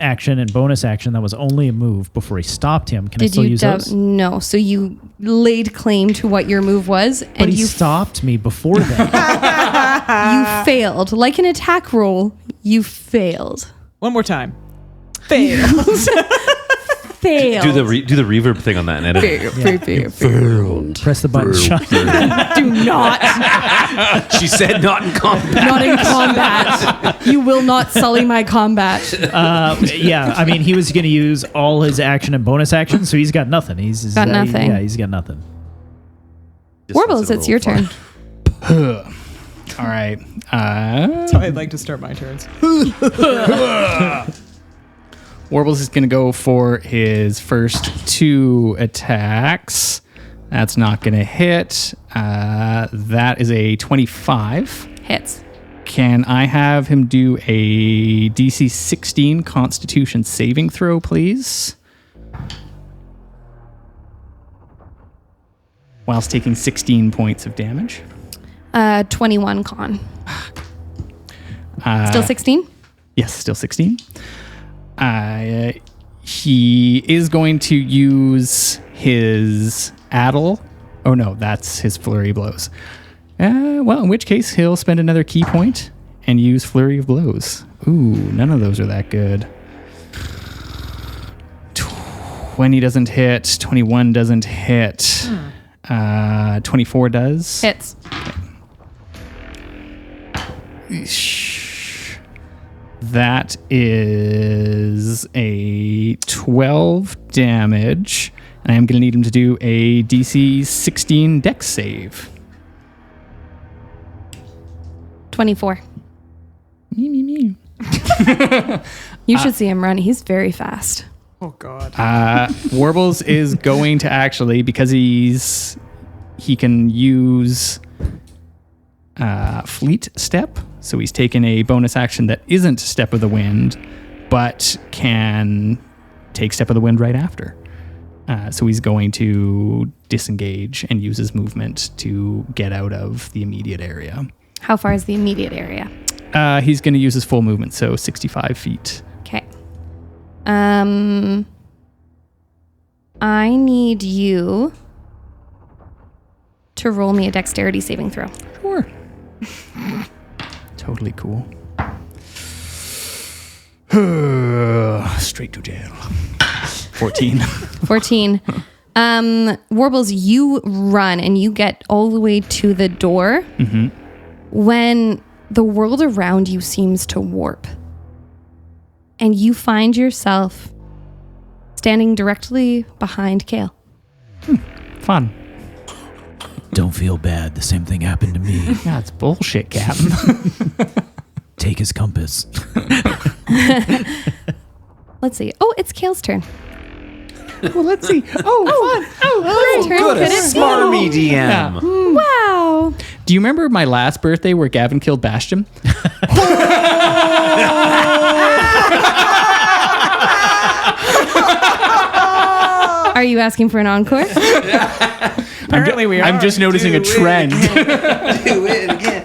action and bonus action, that was only a move before he stopped him. Can I still use those? No. So you laid claim to what your move was, But and he you stopped me before that. you failed. Like an attack roll, you failed. One more time. Fail. Failed. Do the reverb thing on that and edit. Press the button, Sean. Do not. She said not in combat. Not in combat. You will not sully my combat. Yeah, I mean, he was going to use all his action and bonus action, so he's got nothing. He's Got nothing. Yeah, he's got nothing. Warbles, it's your turn. All right. That's how I'd like to start my turns. Warbles is going to go for his first 2 attacks. That's not going to hit. That is a 25. Hits. Can I have him do a DC 16 Constitution saving throw, please? Whilst taking 16 points of damage. 21 con. Still 16? Yes, still 16. He is going to use his addle. Oh no, that's his flurry of blows. Well, in which case he'll spend another key point and use flurry of blows. Ooh, none of those are that good. 20 doesn't hit. 21 doesn't hit. 24 does. Hits. That is a 12 damage, and I am going to need him to do a DC 16 Dex save. 24. Me. You should see him run. He's very fast. Oh, God. Warbles is going to actually, because he can use Fleet Step. So he's taken a bonus action that isn't Step of the Wind, but can take Step of the Wind right after. So he's going to disengage and use his movement to get out of the immediate area. How far is the immediate area? He's going to use his full movement, so 65 feet. Okay. I need you to roll me a dexterity saving throw. Sure. Totally cool. Straight to jail. 14. 14. Warbles, you run and you get all the way to the door when the world around you seems to warp. And you find yourself standing directly behind Kale. Fun. Don't feel bad. The same thing happened to me. That's bullshit, Captain. Take his compass. Let's see. Oh, it's Kale's turn. Well, let's see. Oh, fun. His turn. Good, a Couldn't be. smarmy DM. Wow. Do you remember my last birthday where Gavin killed Bastion? Are you asking for an encore? Apparently we are. I'm just noticing a trend. Do it again.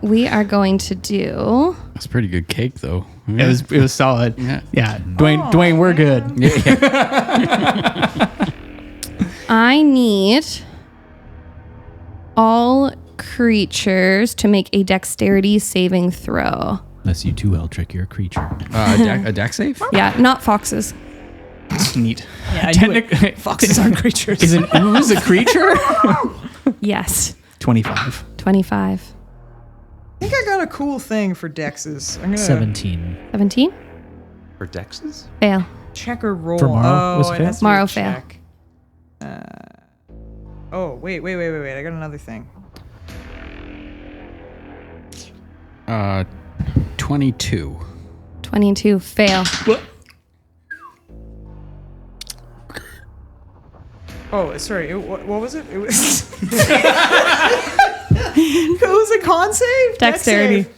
We are going to do. That's pretty good cake, though. It was solid. Yeah. Yeah. Dwayne, we're good. I need all creatures to make a dexterity saving throw. Unless you too, Eldric, you're a creature. A deck save? Yeah, not foxes. Neat. Yeah, I knew it. Foxes aren't creatures. Is an ooze a creature? Yes. 25. 25. I think I got a cool thing for dexes. I'm gonna 17. 17. For dexes? Fail. check or roll. For Mawrow, was it fail? has to be a Mawrow fail. check. Wait. I got another thing. 22. 22. Fail. Oh, sorry. What was it? It was. It was a con save. Dex Dexterity. save.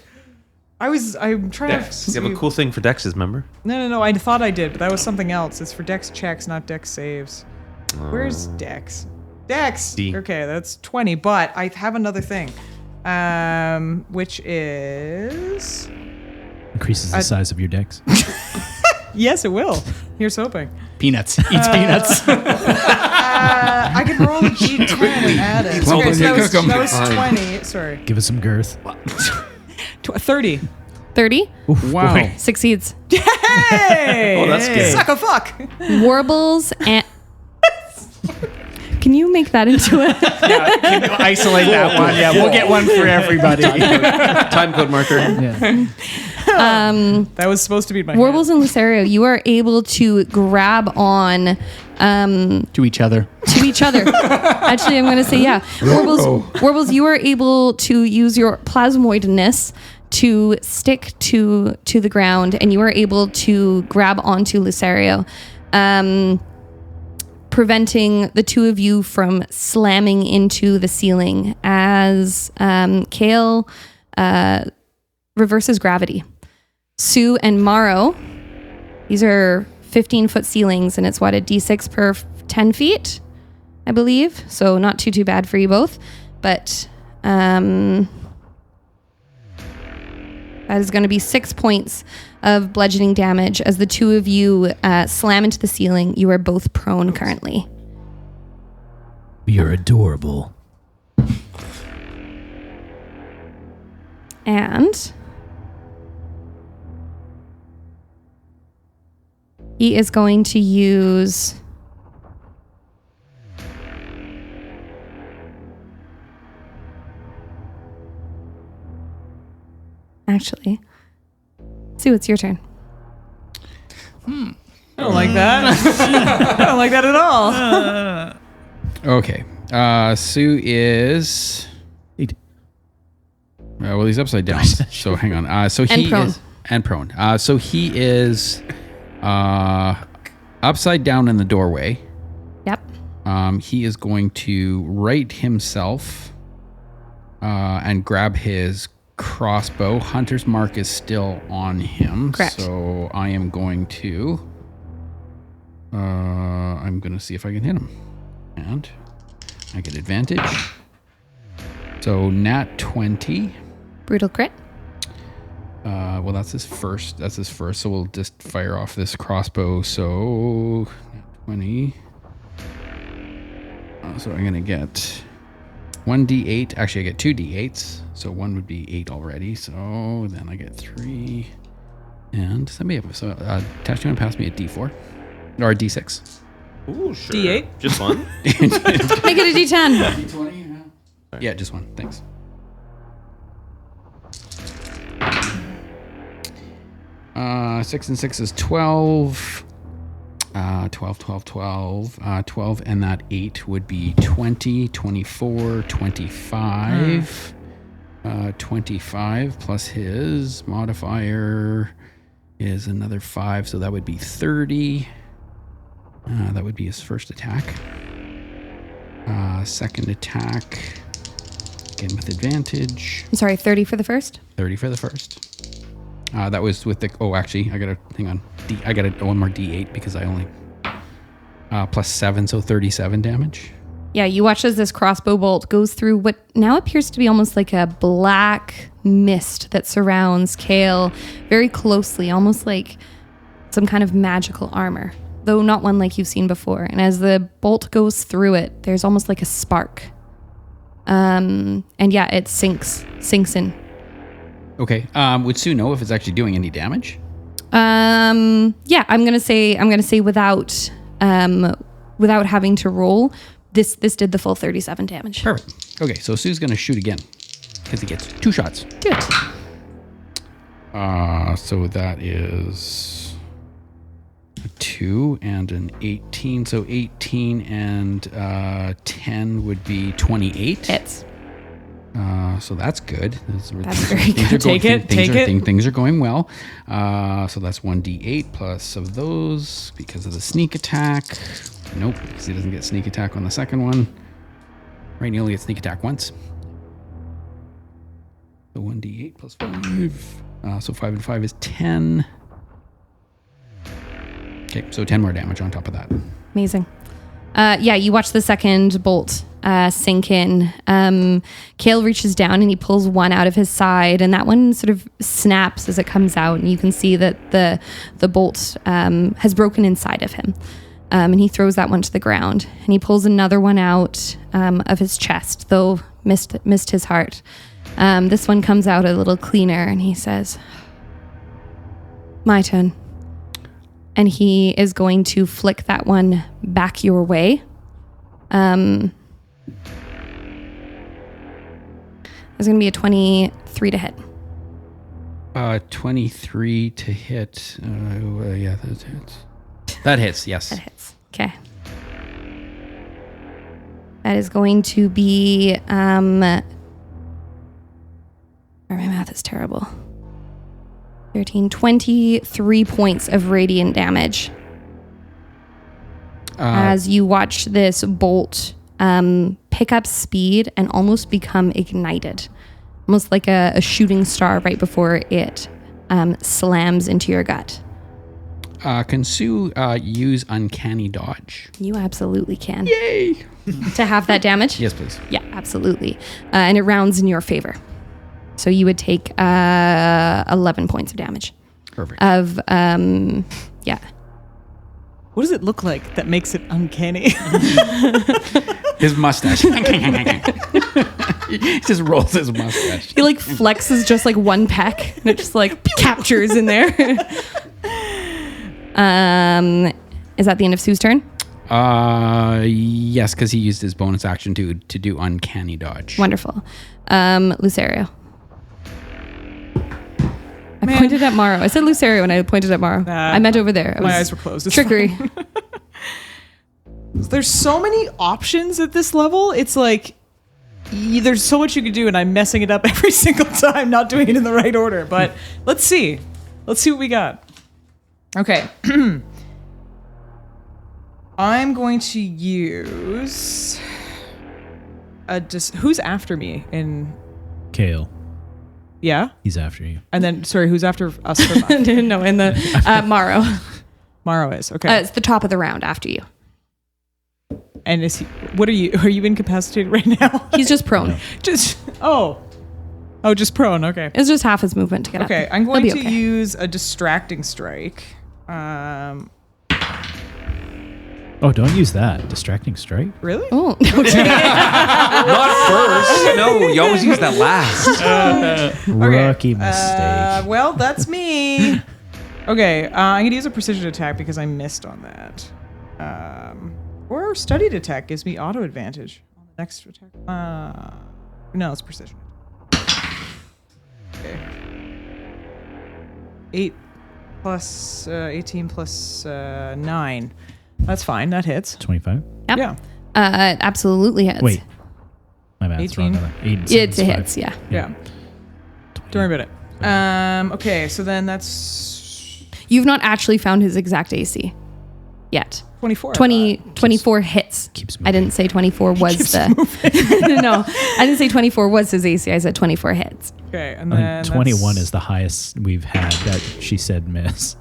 I'm trying Dex. to. You have a cool thing for dexes, remember? No. I thought I did, but that was something else. It's for dex checks, not dex saves. Where's dex? Dex. D. Okay, that's 20. But I have another thing, which is. Increases the size of your decks. Yes, it will. Here's hoping. Peanuts. Eats peanuts. I can roll a d10 and add it. Well, Okay, so you cook 'em. that was 20. Sorry. Give us some girth. 30. 30. Wow. boy. Succeeds. Hey! Oh, that's good. Suck a fuck. Warbles and. Can you make that into a. Isolate that one. Yeah, we'll get one for everybody. Time code marker. That was supposed to be my Warbles and Lucerio, you are able to grab on To each other. to each other. Actually, I'm going to say, yeah. Warbles, you are able to use your plasmoidness to stick to the ground, and you are able to grab onto Lucerio, preventing the two of you from slamming into the ceiling as Kale reverses gravity. Sue and Mawrow, these are 15-foot ceilings, and it's what, a d6 per 10 feet, I believe. So not too bad for you both. But that is going to be 6 points of bludgeoning damage as the two of you slam into the ceiling. You are both prone currently. You're adorable. And he is going to use actually, Sue, it's your turn. I don't like that. I don't like that at all. Okay. Sue is. Well, he's upside down. So hang on. So he prone. is and prone. So he is upside down in the doorway. Yep. He is going to right himself and grab his crossbow. Hunter's mark is still on him. Correct. So I am going to. I'm going to see if I can hit him, and I get advantage. So nat 20. Brutal crit. Well, that's his first. So we'll just fire off this crossbow. So 20. So I'm gonna get 1d8. Actually, I get 2 d8s. So one would be 8 already. So then I get 3. And somebody have Tash, you want to pass me a d4 or a d6? Ooh, sure. D8? Just one? Make it a D10. D20. Yeah, just one. Thanks. Six and 6 is 12. 12, 12, and that 8 would be 20, 24, 25. 25 plus his modifier is another 5, so that would be 30. That would be his first attack. Second attack, again with advantage. I'm sorry, 30 for the first? 30 for the first. That was with the... Oh, actually, I gotta... Hang on. I gotta one more D8 because I only... plus 7, so 37 damage. Yeah, you watch as this crossbow bolt goes through what now appears to be almost like a black mist that surrounds Kale very closely, almost like some kind of magical armor, though not one like you've seen before. And as the bolt goes through it, there's almost like a spark. And yeah, it sinks in. Okay. Would Sue know if it's actually doing any damage? Yeah, I'm gonna say without having to roll, this did the full 37 damage. Perfect. Okay, so Sue's gonna shoot again because he gets 2 shots. Do it. So that is a 2 and an 18. So 18 and 10 would be 28. Hits. So that's good. That's very good. Take it. Things are going well. So that's 1d8 plus of those because of the sneak attack. Nope, because he doesn't get sneak attack on the second one. Right, he only gets sneak attack once. So 1d8 plus 5. So 5 and 5 is 10. Okay, so 10 more damage on top of that. Amazing. Yeah, you watch the second bolt sink in. Kale reaches down and he pulls one out of his side, and that one sort of snaps as it comes out, and you can see that the bolt has broken inside of him. And he throws that one to the ground, and he pulls another one out of his chest, though missed his heart. This one comes out a little cleaner, and he says, "My turn." And he is going to flick that one back your way. There's going to be a 23 to hit. 23 to hit. Yeah, that hits. That hits, yes. That hits. Okay. That is going to be... my math is terrible. 13, 23 points of radiant damage. As you watch this bolt pick up speed and almost become ignited. Almost like a shooting star right before it slams into your gut. Can Sue use Uncanny Dodge? You absolutely can. Yay! To have that damage? Yes, please. Yeah, absolutely. And it rounds in your favor. So you would take 11 points of damage. Perfect. Yeah. What does it look like that makes it uncanny? His mustache. He just rolls his mustache. He like flexes just like one peck and it just like captures in there. Is that the end of Sue's turn? Yes, because he used his bonus action to do Uncanny Dodge. Wonderful. Lucerio. I pointed at Mawrow. I said Lucerio when I pointed at Mawrow. I meant over there. My eyes were closed. It's Trickery. fine. There's so many options at this level. It's like there's so much you could do, and I'm messing it up every single time, not doing it in the right order. But let's see. Let's see what we got. Okay. I'm going to use who's after me in Kale. Yeah? He's after you. And then sorry, who's after us for No, in the Mawrow. Mawrow is. Okay. It's the top of the round after you. And is he, what are you incapacitated right now? He's just prone. Just oh. Oh, just prone. Okay. It's just half his movement to get up. Okay, I'm He'll going be to okay. use a distracting strike. Oh, don't use that. Distracting strike. Really? Oh, okay. Not first. No, you always use that last. Rookie mistake. Well, that's me. Okay, I'm going to use a precision attack because I missed on that. Or studied attack gives me auto advantage on the next attack. No, it's precision. Okay. 8 plus 18 plus 9. That's fine. That hits. 25. Yep. Yeah. Absolutely hits. Wait. My math's wrong. 18. 8 It's a hits, yeah. Yeah. Don't worry about it. Okay, so then that's You've not actually found his exact AC yet. 24. 24 hits. Keeps I didn't say 24 was the... No, I didn't say 24 was his AC. I said 24 hits. Okay, and then 21 is the highest we've had that she said miss.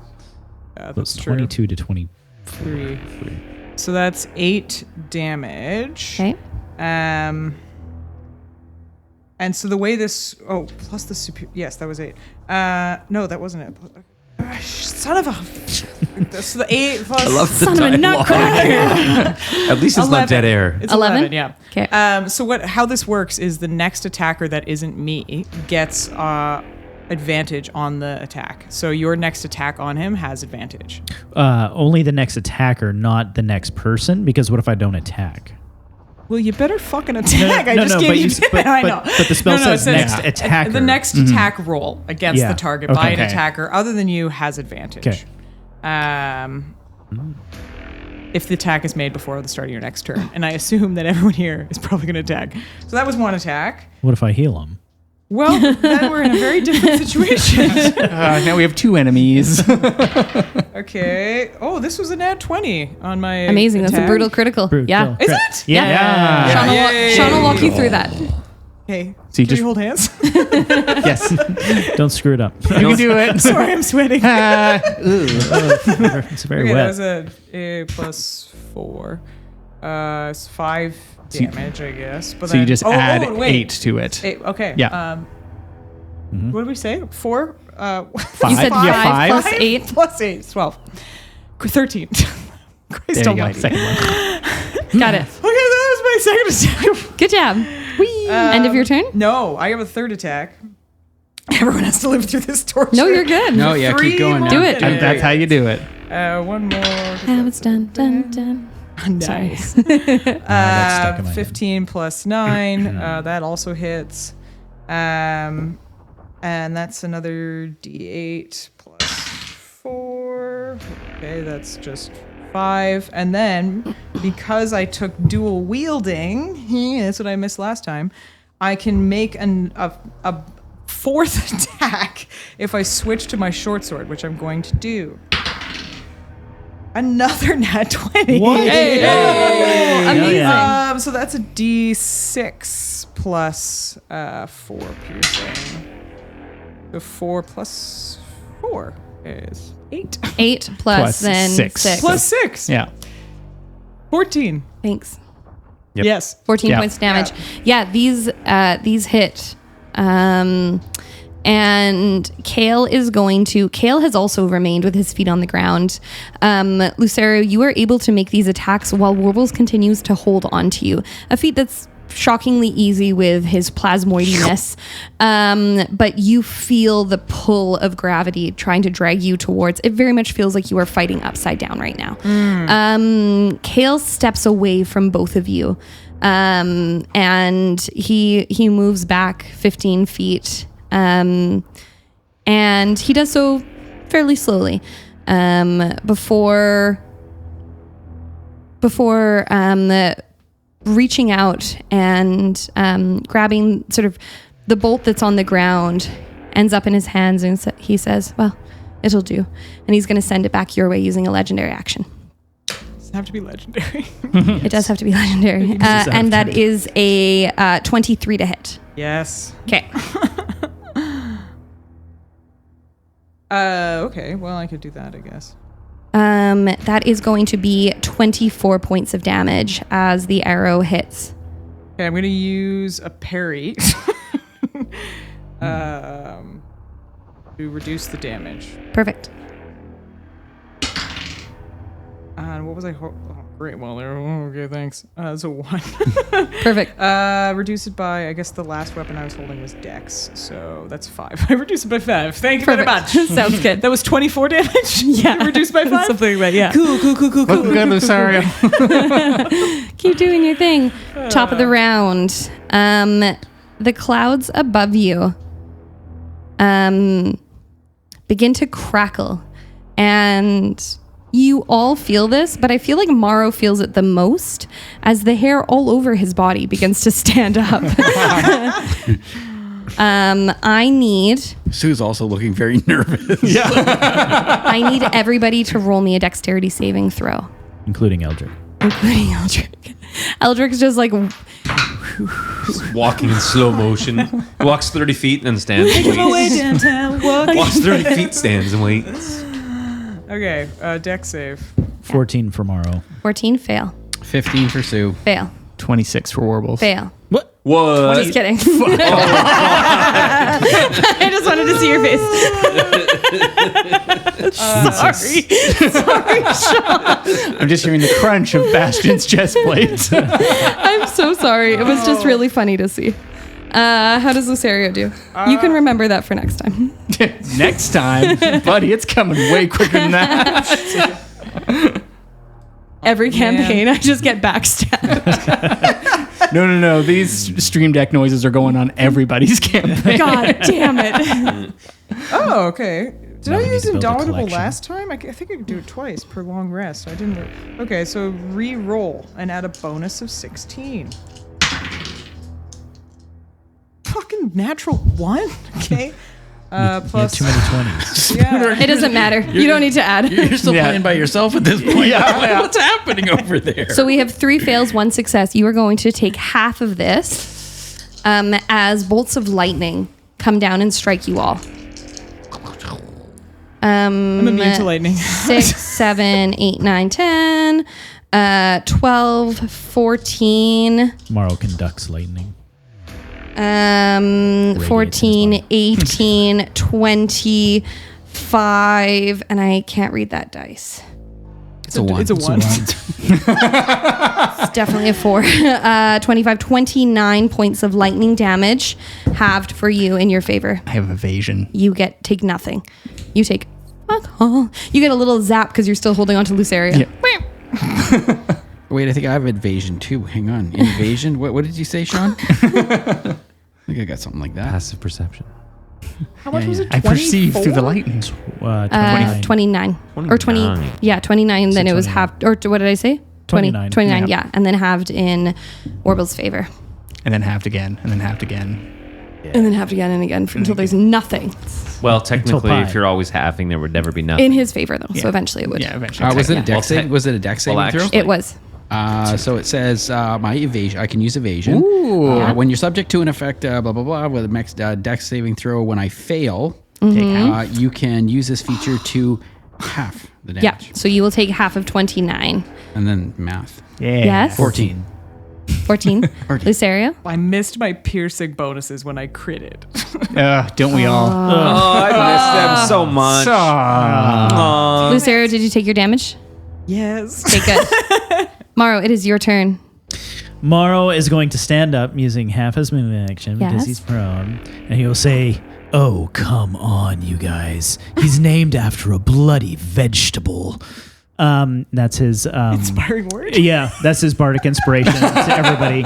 Yeah, So that's it's true. 22 to 23. 3. So that's 8 damage. Okay. And so the way this plus the super, yes, that was 8. No, that wasn't it. Son of a so the 8 plus I love the Son of a dialogue. nutcracker. At least it's not 11. dead air. It's 11? 11, yeah. Okay. So how this works is the next attacker that isn't me gets advantage on the attack. So your next attack on him has advantage. Only the next attacker, not the next person, because what if I don't attack? Well, you better fucking attack. I just but gave you. but, I know. but the spell says it next attacker. The next attack roll against Yeah. the target Okay. by an Okay. attacker other than you has advantage. Okay. If the attack is made before the start of your next turn, and I assume that everyone here is probably going to attack. So that was one attack. What if I heal him? Well, then we're in a very different situation. Now we have two enemies. Okay. Oh, this was an ad 20 on my Amazing. That's a attack. brutal critical. Yeah. Is it? Yeah. Sean, will, Yay. Sean will walk you through that. Okay. So you Can just- you hold hands? Yes. Don't screw it up. You can do it. Sorry, I'm sweating. It's very Okay, that wet. was a plus 4. It's 5 damage, I guess. But So you then- just oh, add wait. 8 to it. 8, okay. Yeah. What did we say? 4? 5? You said Yeah, 5 plus 5 8. plus 8 is 12. 13. Christ There you go. almighty. Second one. Got it. Okay, that was my second attack. Good job. End of your turn? No, I have a third attack. Everyone has to live through this torture. No, you're good. No, yeah, keep going now. Do it. That's how you do it. One more. Now it's done, done, done. Nice. that's stuck in my head. 15 plus 9. That also hits. And that's another D8 plus 4. Okay, that's just 5. And then, because I took dual wielding, that's what I missed last time, I can make a fourth attack if I switch to my short sword, which I'm going to do. Another nat 20. What? Hey! Amazing. So that's a D6 plus 4 piercing. So 4 plus 4 is 8. 8 plus Plus then 6. 6. Plus 6. Yeah. 14. Thanks. Yep. Yes. 14 Yeah. points damage. Yeah, these hit. And Kale has also remained with his feet on the ground. Lucerio, you are able to make these attacks while Warbles continues to hold on to you. A feat that's shockingly easy with his plasmoidiness. But you feel the pull of gravity trying to drag you towards. It very much feels like you are fighting upside down right now. Kale steps away from both of you. And he moves back 15 feet. And he does so fairly slowly. Before reaching out and grabbing sort of the bolt that's on the ground, ends up in his hands, and he says, well, it'll do. And he's going to send it back your way using a legendary action. Does it have to be legendary? It does have to be legendary. And that is a 23 to hit. Yes. Okay. Okay. Well, I could do that, I guess. That is going to be 24 points of damage as the arrow hits. Okay, I'm going to use a parry. To reduce the damage. Perfect. And what was I? Great. Well, there. Okay, thanks. So 1. Perfect. Reduce it by. I guess the last weapon I was holding was Dex, so that's 5. I reduced it by 5. Thank you very much. Sounds good. That was 24 damage. Yeah. Reduced by 5. Something like that. Yeah. Cool. Look good, Lucerio. Keep doing your thing. Top of the round. The clouds above you begin to crackle, and you all feel this, but I feel like Mawrow feels it the most as the hair all over his body begins to stand up. I need Sue's also looking very nervous. I need everybody to roll me a dexterity saving throw, including Eldric. including Eldric. Eldric's just like Walking in slow motion. Walks 30 feet and then stands and waits. Away downtown. Walks 30 feet, stands and waits. Okay. Dex save. 14 for Mawrow. 14, fail, 15 for Sue. fail, 26 for Warbles. fail. What? What? Just kidding. I just wanted to see your face. Sorry, Sean. I'm just hearing the crunch of Bastion's chest plate. I'm so sorry. It was just really funny to see. How does Lucerio do? You can remember that for next time. Next time, buddy, it's coming way quicker than that. Every campaign, I just get backstabbed. No. These stream deck noises are going on everybody's campaign. God damn it. Oh, okay. Did Now I we need use to build a Indomitable collection. last time? I think I could do it twice per long rest. I didn't. Okay, so re-roll and add a bonus of 16. Fucking natural 1? Okay. You have Plus. too many 20s. Yeah. It doesn't matter. You don't need to add. You're still Yeah. playing by yourself at this point. Yeah. What's happening over there? So we have 3 fails, 1 success. You are going to take half of this as bolts of lightning come down and strike you all. I'm immune to lightning. 6, 7, 8, 9, 10, 12, 14, Mawrow conducts lightning. 14, 18, 25, and I can't read that dice. It's a 1. It's a 1. It's definitely a 4. 25, 29 points of lightning damage, halved for you in your favor. I have evasion. You take nothing. You take fuck all. You get a little zap because you're still holding on to Lucerio. Yeah. Wait, I think I have evasion too. Hang on. Invasion? What did you say, Sean? I think I got something like that. Passive perception. How much was it? I perceive through the 24? lightning. 29. 29. Or 20. 29. Yeah, 29. Then it was 29. halved. Or what did I say? 29. 29, Yeah. yeah. And then halved in Warbles' favor. And then halved again, and then halved again. And then halved again and again until there's nothing Well, technically, pi. if you're always halving, there would never be nothing. in his favor, though. So Yeah. eventually it would. Yeah, eventually. Was it a Well, dex save? Was it a dex saving throw? actually- It was. So it says my evasion. I can use evasion. Ooh. When you're subject to an effect, blah blah blah, with a max dex saving throw. When I fail, you can use this feature to half the damage. Yeah. So you will take half of 29. And then math. Yeah. Yes. 14. 14. Lucerio? I missed my piercing bonuses when I critted. Don't we all? Oh, I miss them so much. Lucerio, did you take your damage? Yes. Okay, good. Mawrow, it is your turn. Mawrow is going to stand up using half his move action because Yes. he's prone, and he'll say, "Oh, come on, you guys. He's named after a bloody vegetable." That's his Inspiring word. Yeah, that's his bardic inspiration to everybody.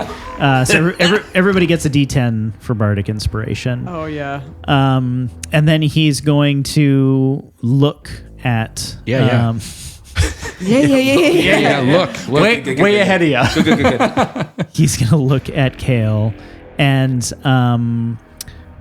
So everybody gets a D10 for bardic inspiration. Oh yeah. And then he's going to look at Yeah. Yeah. Look. Way ahead of you. Good. he's going to look at Kale and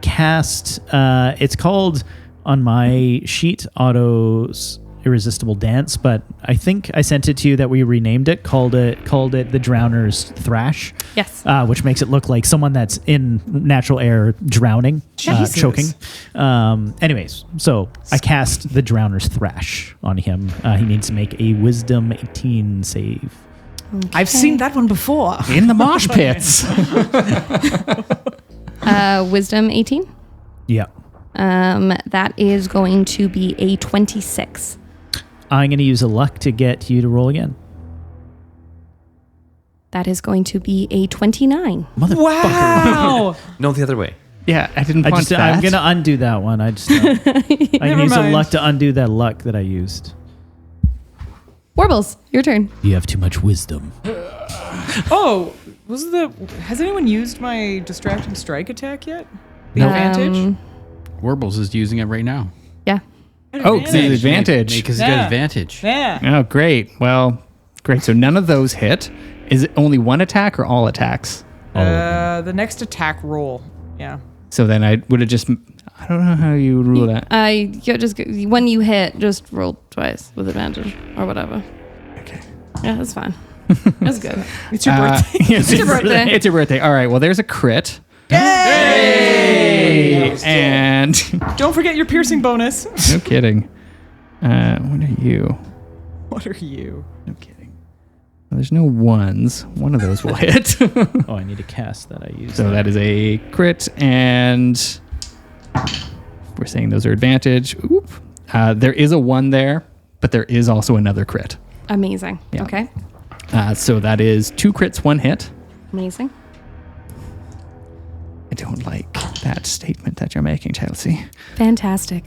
cast it's called on my sheet Otto's Irresistible Dance, but I think I sent it to you that we renamed it, called it the Drowner's Thrash. Yes. Which makes it look like someone that's in natural air drowning, choking. Anyways, so I cast the Drowner's Thrash on him. He needs to make a Wisdom 18 save. I've seen that one before. In the mosh pits. Wisdom 18? Yeah. That is going to be a 26. I'm going to use a luck to get you to roll again. That is going to be a 29. Motherfucker. Wow. No, the other way. Yeah, I didn't punch that. I'm going to undo that one. I just I can use a mind. luck to undo that luck that I used. Warbles, your turn. You have too much wisdom. Oh, has anyone used my distracting strike attack yet? The advantage? Warbles is using it right now. Yeah. Oh, the advantage. Because he's got advantage. Yeah. Oh, great. Well, great. So none of those hit. Is it only one attack or all attacks? The next attack roll. Yeah. So then I would have just. I don't know how you rule that. When you hit, just roll twice with advantage or whatever. Okay. Yeah, that's fine. That's good. It's your birthday. It's your birthday. It's your birthday. All right. Well, there's a crit. Yay! And Don't forget your piercing bonus. no kidding. What are you? What are you? No kidding. Well, there's no ones. One of those will hit. Oh, I need to cast that. I used. So that is a crit, and we're saying those are advantage. Oop. There is a 1 there, but there is also another crit. Amazing. Yeah. Okay. So that is 2 crits, 1 hit. Amazing. I don't like that statement that you're making, Chelsea. Fantastic.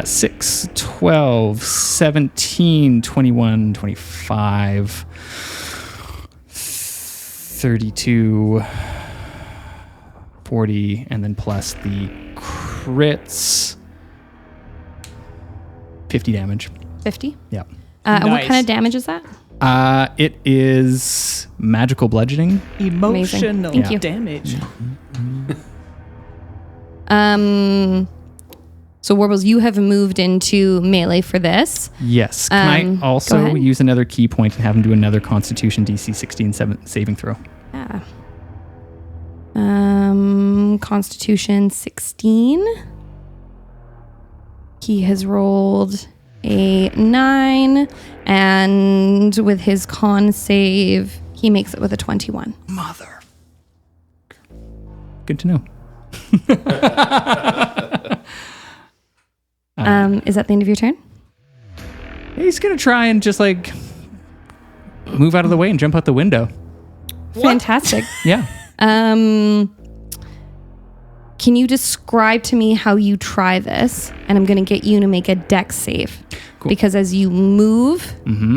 6, 12, 17, 21, 25, 32, 40, and then plus the crits, 50 damage. 50. Yeah. And what Nice. kind of damage is that? It is magical bludgeoning. Emotional Thank you. damage. So Warbles, you have moved into melee for this. Yes. Can I go also ahead. use another key point and have him do another Constitution DC 16 saving throw? Yeah. Constitution 16. He has rolled a 9, and with his con save, he makes it with a 21. Mother. Good to know. Is that the end of your turn? He's going to try and just like move out of the way and jump out the window. Fantastic. Yeah. Can you describe to me how you try this? And I'm going to get you to make a dex save. Cool. Because as you move,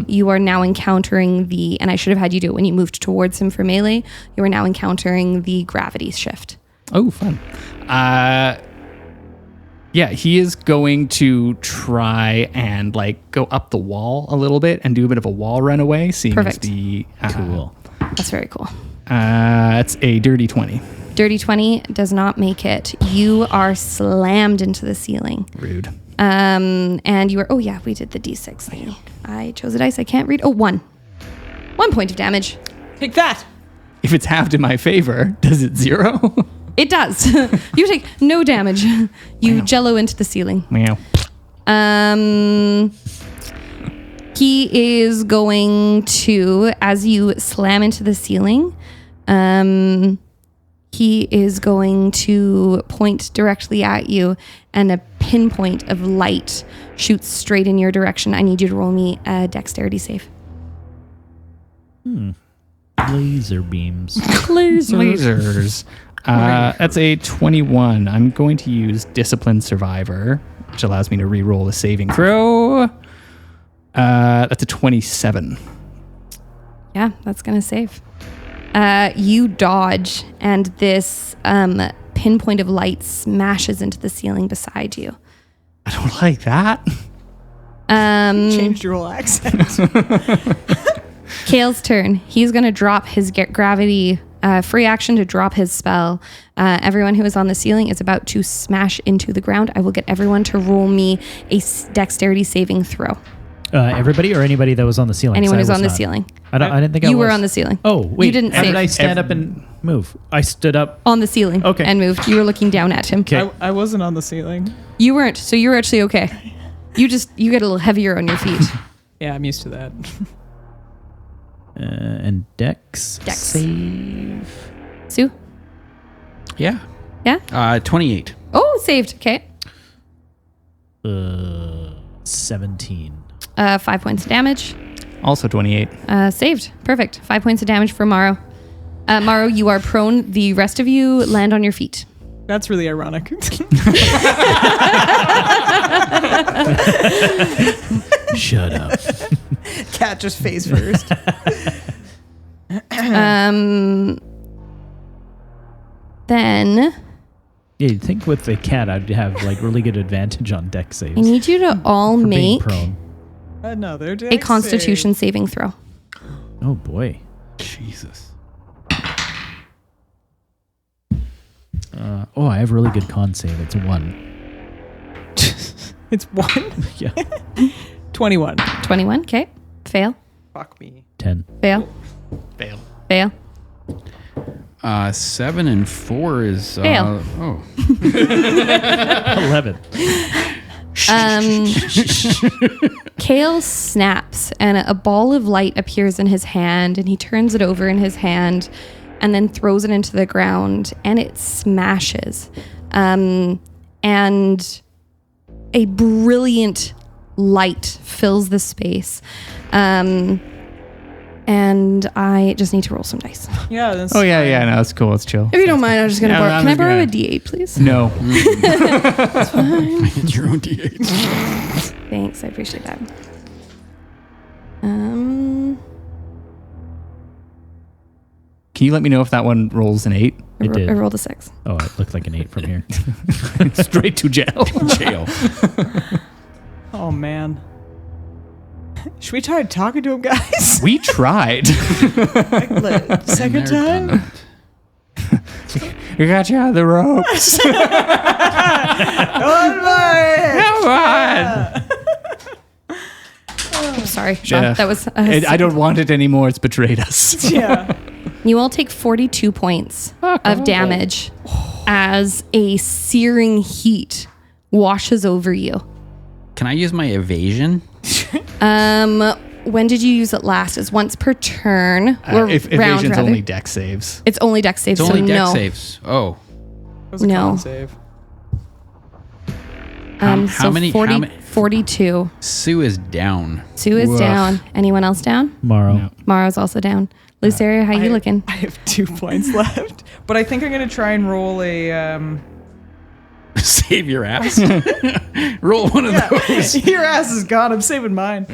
you are now encountering and I should have had you do it when you moved towards him for melee, you are now encountering the gravity shift. Oh, fun. Yeah, he is going to try and like go up the wall a little bit and do a bit of a wall run away, seeing as Perfect. the Cool. That's very cool. It's a dirty 20. Dirty 20 does not make it. You are slammed into the ceiling. Rude. And you were, we did the D6 thing. I chose a dice. I can't read. 1. 1 point of damage. Take that. If it's halved in my favor, does it 0? It does. You take no damage. You jello into the ceiling. Meow. He is going to, as you slam into the ceiling, he is going to point directly at you, and a pinpoint of light shoots straight in your direction. I need you to roll me a dexterity save. Laser beams. Lasers. That's a 21. I'm going to use Disciplined Survivor, which allows me to re-roll a saving throw. That's a 27. Yeah, that's going to save. You dodge, and this pinpoint of light smashes into the ceiling beside you. I don't like that. Changed your whole accent. Kale's turn. He's going to drop his gravity free action to drop his spell. Everyone who is on the ceiling is about to smash into the ground. I will get everyone to roll me a dexterity saving throw. Everybody or anybody that was on the ceiling? Anyone 'Cause who's I was on the not. ceiling. I didn't think I was. You were on the ceiling. Oh, wait. You didn't How did save. I stand up and move? I stood up. On the ceiling. Okay. And moved. You were looking down at him. Okay. I wasn't on the ceiling. You weren't, so you were actually okay. You get a little heavier on your feet. Yeah, I'm used to that. And Dex Dex. save. Sue? Yeah. Yeah? 28. Oh, saved. Okay. 17. 5 points of damage. Also 28. Saved. Perfect. 5 points of damage for Mawrow. Mawrow, you are prone. The rest of you land on your feet. That's really ironic. Shut up. Cat just face first. Then Yeah, you'd think with the cat I'd have like really good advantage on deck saves. I need you to all for being make prone. Another a Constitution saving throw. Oh boy. Jesus. I have really good con save. It's 1. It's 1. Yeah. 21. 21. Okay. Fail. Fuck me. 10. Fail. Fail. Fail. 7 and 4 is... Fail. 11. Kale snaps and a ball of light appears in his hand and he turns it over in his hand and then throws it into the ground and it smashes. And a brilliant light fills the space. And I just need to roll some dice. Yeah. That's Oh, yeah. No, it's cool. It's chill. If you don't mind, I'm just going to Yeah, borrow. I'm Can I just borrow a gonna- D8, please? No. It's your own D8. Thanks. I appreciate that. Can you let me know if that one rolls an 8? It did. I rolled a 6. Oh, it looked like an 8 from here. Straight to jail. Jail. Oh, man. Should we try talking to him, guys? We tried. Second time? We got you out of the ropes. Come on. I'm sorry. Yeah. That was. I don't want it anymore. It's betrayed us. Yeah. You all take 42 points of damage as a searing heat washes over you. Can I use my evasion? When did you use it last? It's once per turn. Or If round, evasion's rather. only deck saves. It's only deck saves. It's only so deck no. saves. Oh. That was a No. con save. How So many- 40, how many- 42. Sue is down. Sue is down. Anyone else down? Tomorrow. No. Mara's also down. Lucerio, how you looking? I have 2 points left, but I think I'm going to try and roll a... Save your ass. Roll one of those. Your ass is gone. I'm saving mine.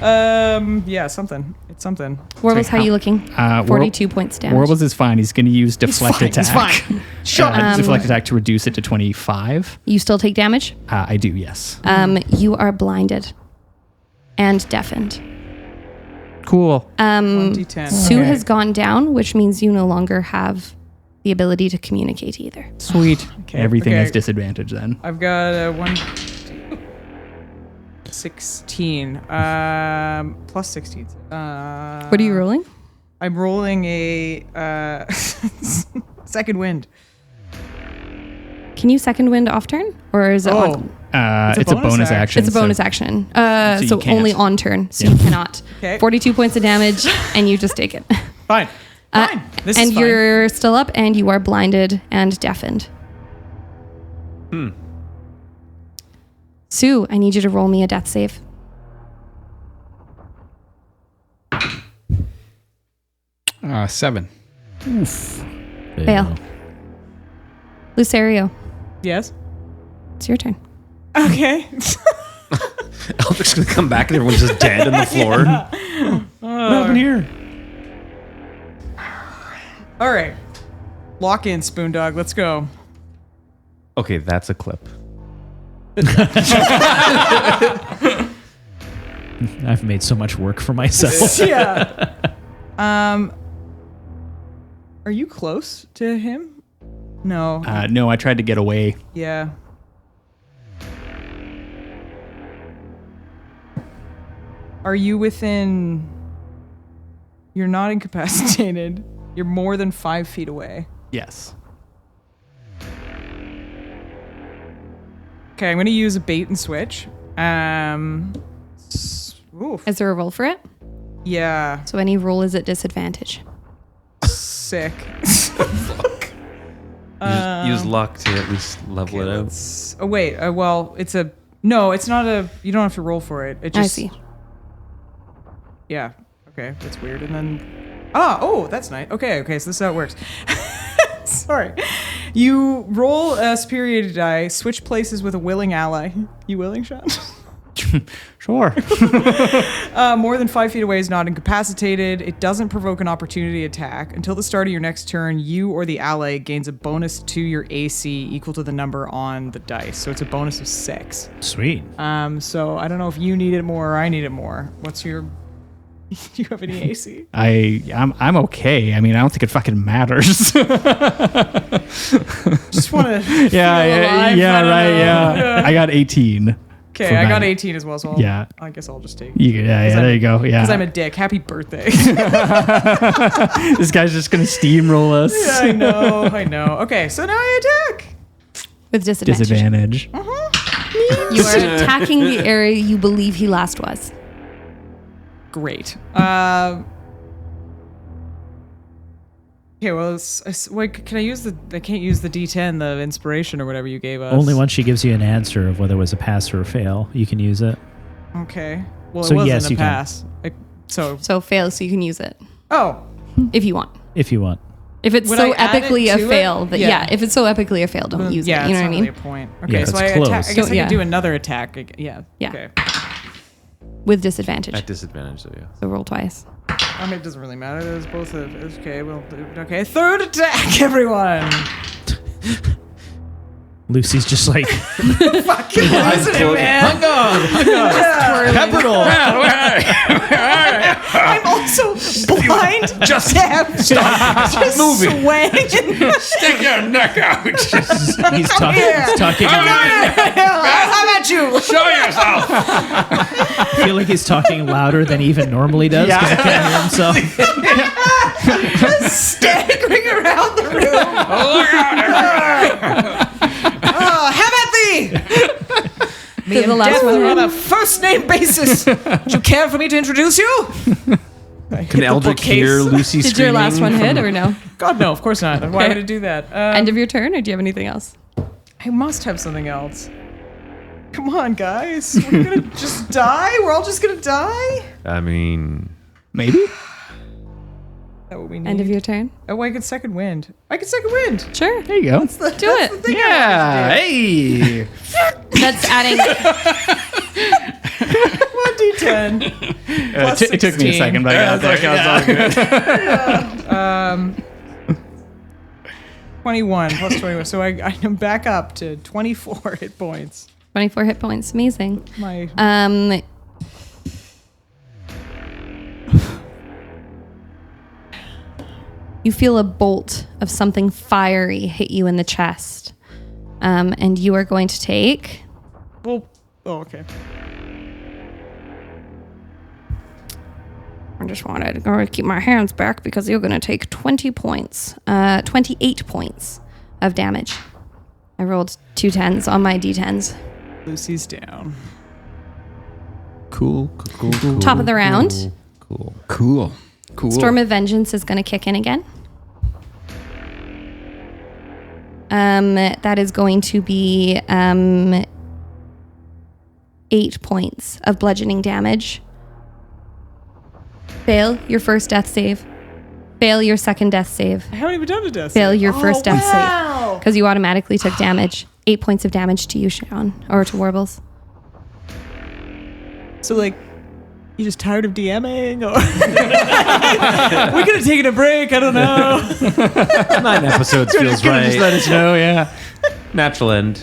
Yeah, something. It's something. Warbles, how you looking? 42 Warbles- points damage. Warbles is fine. He's going to use deflect fine, attack. he's fine. Shut up. Deflect attack to reduce it to 25. You still take damage? I do, yes. You are blinded and deafened. Cool. 1d10. Sue Okay. has gone down, which means you no longer have the ability to communicate either. Sweet. Okay, Everything okay. is disadvantage then. I've got a 16. Plus 16. What are you rolling? I'm rolling a second wind. Can you second wind off turn? Or is it on? It's a bonus action. It's a bonus action. you So can't. only on turn. So you cannot. Okay. 42 points of damage, and you just take it. Fine. Fine. This and is fine. you're still up, and you are blinded and deafened. Sue, I need you to roll me a death save. Seven. Fail. Lucerio, Yes. it's your turn. Okay. Eldric's gonna come back and everyone's just dead on the floor. What happened here? All right. Lock in, Spoondog. Let's go. Okay, that's a clip. I've made so much work for myself. Yeah. Are you close to him? No. No, I tried to get away. Yeah. Are you within... You're not incapacitated. You're more than 5 feet away. Yes. Okay, I'm going to use a bait and switch. Oof. Is there a roll for it? Yeah. So any roll is at disadvantage. Sick. Fuck. Use luck to at least level it out. Oh wait, well, it's a no. It's not a. You don't have to roll for it. It just. I see. Yeah. Okay, that's weird. And then, oh, that's nice. Okay, so this is how it works. Sorry. You roll a superiority die, switch places with a willing ally. You willing, Sean? Sure. More than 5 feet away is not incapacitated. It doesn't provoke an opportunity attack. Until the start of your next turn, you or the ally gains a bonus to your AC equal to the number on the dice. So it's a bonus of 6. Sweet. So I don't know if you need it more or I need it more. What's your... Do you have any AC? I'm okay. I mean, I don't think it fucking matters. Just want to Yeah. I got 18. Okay, for I got that. 18 as well, so I guess I'll just take it. There you go. Yeah. Because I'm a dick. Happy birthday. This guy's just going to steamroll us. Yeah, I know. Okay, so now I attack. With disadvantage. You are attacking the area you believe he last was. Great. Okay, well, wait, can I use I can't use the D10, the inspiration or whatever you gave us. Only once she gives you an answer of whether it was a pass or a fail, you can use it. Okay. Well, So it wasn't yes, a you can. pass. So fail, so you can use it Oh. if you want. If you want. If it's Would so I add it epically a to it? fail, that Yeah. if it's so epically a fail, don't use it. You know what I mean? Really a point. Okay, Yeah, so it's I close. attack. I guess So, I yeah. can do another attack. Yeah. Yeah. Okay. With disadvantage. At disadvantage, though, yeah. So roll twice. I mean, it doesn't really matter. There's both of. Okay, well, okay. Third attack, everyone. Lucy's just like, Fucking losing it, man. capital. I'm also blind. Just deaf. Just moving. Swaying. Stick your neck out. He's talking. How about you? Show yourself. I feel like he's talking louder than he even normally does because he can't hear himself. Staggering around the room. Look out, How about thee? Me Did the and last Death one are on hit? a first name basis. Would you care for me to introduce you? Can Eldric hear Lucy Did screaming? your last one hit or no? God, no, of course not. Why Okay. would it do that? End of your turn, or do you have anything else? I must have something else. Come on, guys. We're gonna just die? We're all just gonna die? I mean, Maybe? Is that what we need? End of your turn. Oh, I can second wind. I can second wind. Sure. There you go. Do it. Yeah. Hey. That's adding. 1d10. Plus It took me a 16. second, but I got there. 21 plus 21. So I'm back up to 24 hit points. 24 hit points. Amazing. My You feel a bolt of something fiery hit you in the chest. And you are going to take. okay. I just wanted to keep my hands back because you're going to take 20 points. 28 points of damage. I rolled 2 10s on my d10s. Lucy's down. cool. Top of the round. Cool. Storm of Vengeance is going to kick in again. That is going to be 8 points of bludgeoning damage. Fail your first death save. Fail your second death save. I haven't even done a death Fail save. your first death save. Wow. Because you automatically took damage. 8 points of damage to you, Sharon. Or to Warbles. So, like, you just tired of DMing? Or we could have taken a break. I don't know. 9 episodes feels Just right. let us know, yeah. Natural end.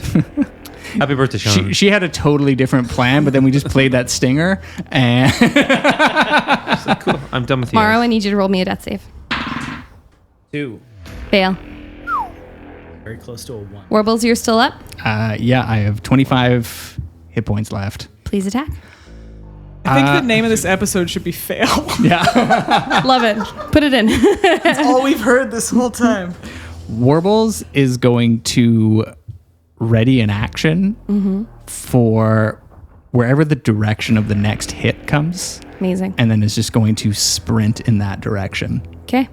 Happy birthday, Sean. She had a totally different plan, but then we just played that stinger, and Cool. I'm done with you. Mawrow, I need you to roll me a death save. 2. Fail. Very close to a 1. Warbles, you're still up. yeah, I have 25 hit points left. Please attack. I think the name of this episode should be Fail. Love it. Put it in. That's all we've heard this whole time. Warbles is going to ready an action for wherever the direction of the next hit comes, Amazing. and then is just going to sprint in that direction. Okay.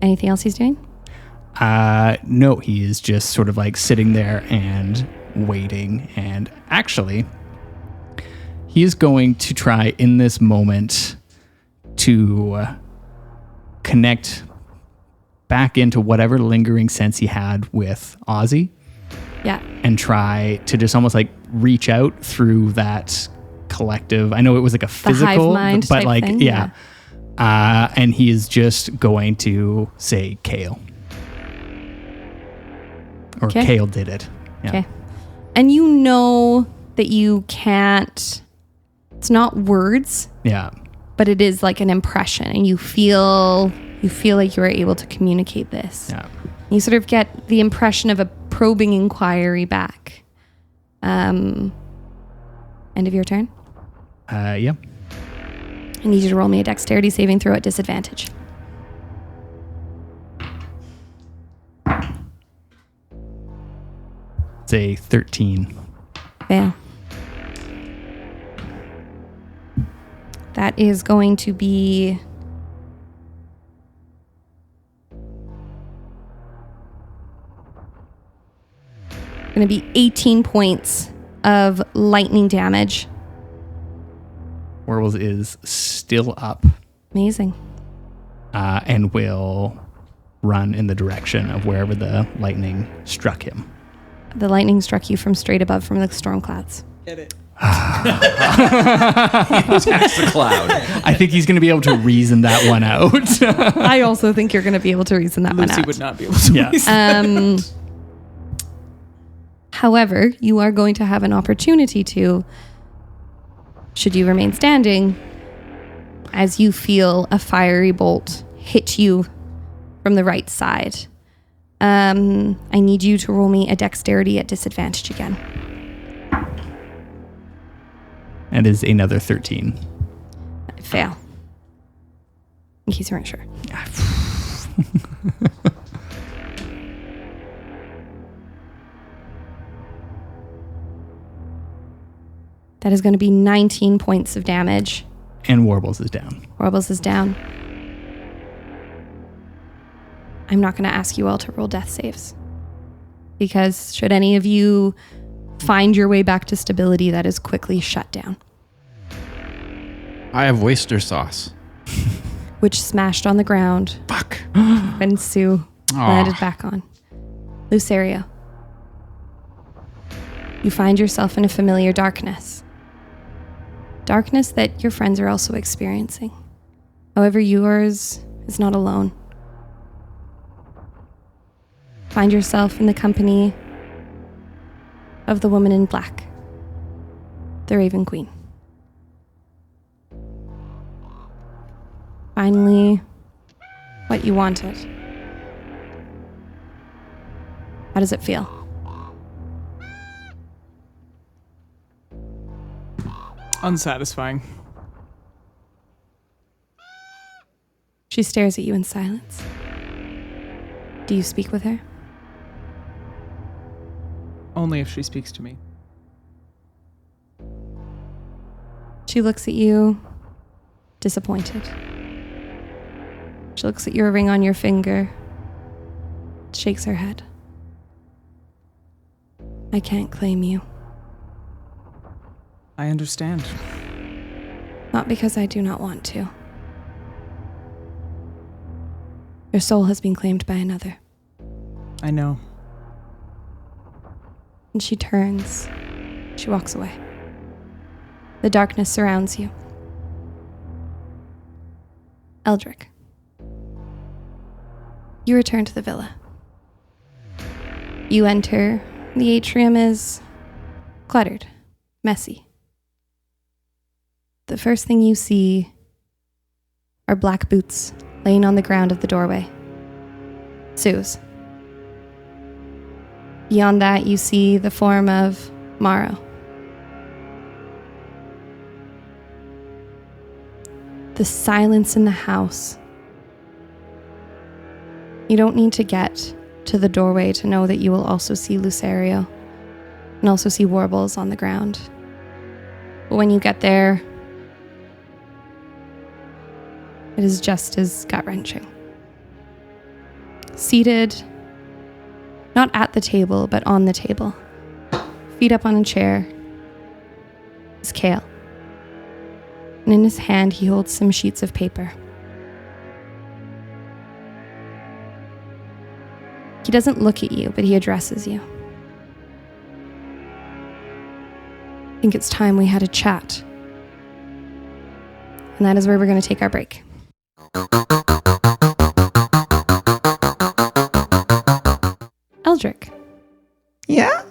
Anything else he's doing? No, he is just sort of like sitting there and waiting. And actually, he is going to try in this moment to connect back into whatever lingering sense he had with Ozzy. Yeah. And try to just almost like reach out through that collective. I know it was like a physical, hive mind but type like, thing, yeah. And he is just going to say Kale. Or Okay. Kale did it. Yeah. Okay. And you know that you can't, it's not words, Yeah. but it is like an impression, and you feel like you are able to communicate this. Yeah. You sort of get the impression of a probing inquiry back. End of your turn. Yeah. I need you to roll me a dexterity saving throw at disadvantage. It's a 13. Fail. That is going to be going to be 18 points of lightning damage. Warbles is still up Amazing. and will run in the direction of wherever the lightning struck him. The lightning struck you from straight above from the storm clouds. Get it. Tax the cloud. I think he's going to be able to reason that one out. I also think you're going to be able to reason that one Lucy out. would not be able to. Yeah. However, you are going to have an opportunity to, should you remain standing, as you feel a fiery bolt hit you from the right side. I need you to roll me a dexterity at disadvantage again. And is another 13. Fail. In case you weren't sure. That is going to be 19 points of damage. And Warbles is down. Warbles is down. I'm not going to ask you all to roll death saves. Because should any of you find your way back to stability, that is quickly shut down. I have oyster sauce. Which smashed on the ground Fuck. when Sue landed back on. Lucerio. You find yourself in a familiar darkness. Darkness that your friends are also experiencing. However, yours is not alone. Find yourself in the company of the woman in black, the Raven Queen. Finally, what you wanted. How does it feel? Unsatisfying. She stares at you in silence. Do you speak with her? Only if she speaks to me. She looks at you, disappointed. She looks at your ring on your finger, shakes her head. I can't claim you. I understand. Not because I do not want to. Your soul has been claimed by another. I know. And she turns. She walks away. The darkness surrounds you. Eldric. You return to the villa. You enter. The atrium is cluttered, messy. The first thing you see are black boots laying on the ground of the doorway. Sue's. Beyond that, you see the form of Mawrow. The silence in the house. You don't need to get to the doorway to know that you will also see Lucerio and also see Warbles on the ground. But when you get there, it is just as gut-wrenching. Seated, not at the table, but on the table. Feet up on a chair, is Kale. And in his hand, he holds some sheets of paper. He doesn't look at you, but he addresses you. I think it's time we had a chat. And that is where we're going to take our break. Eldric. Yeah?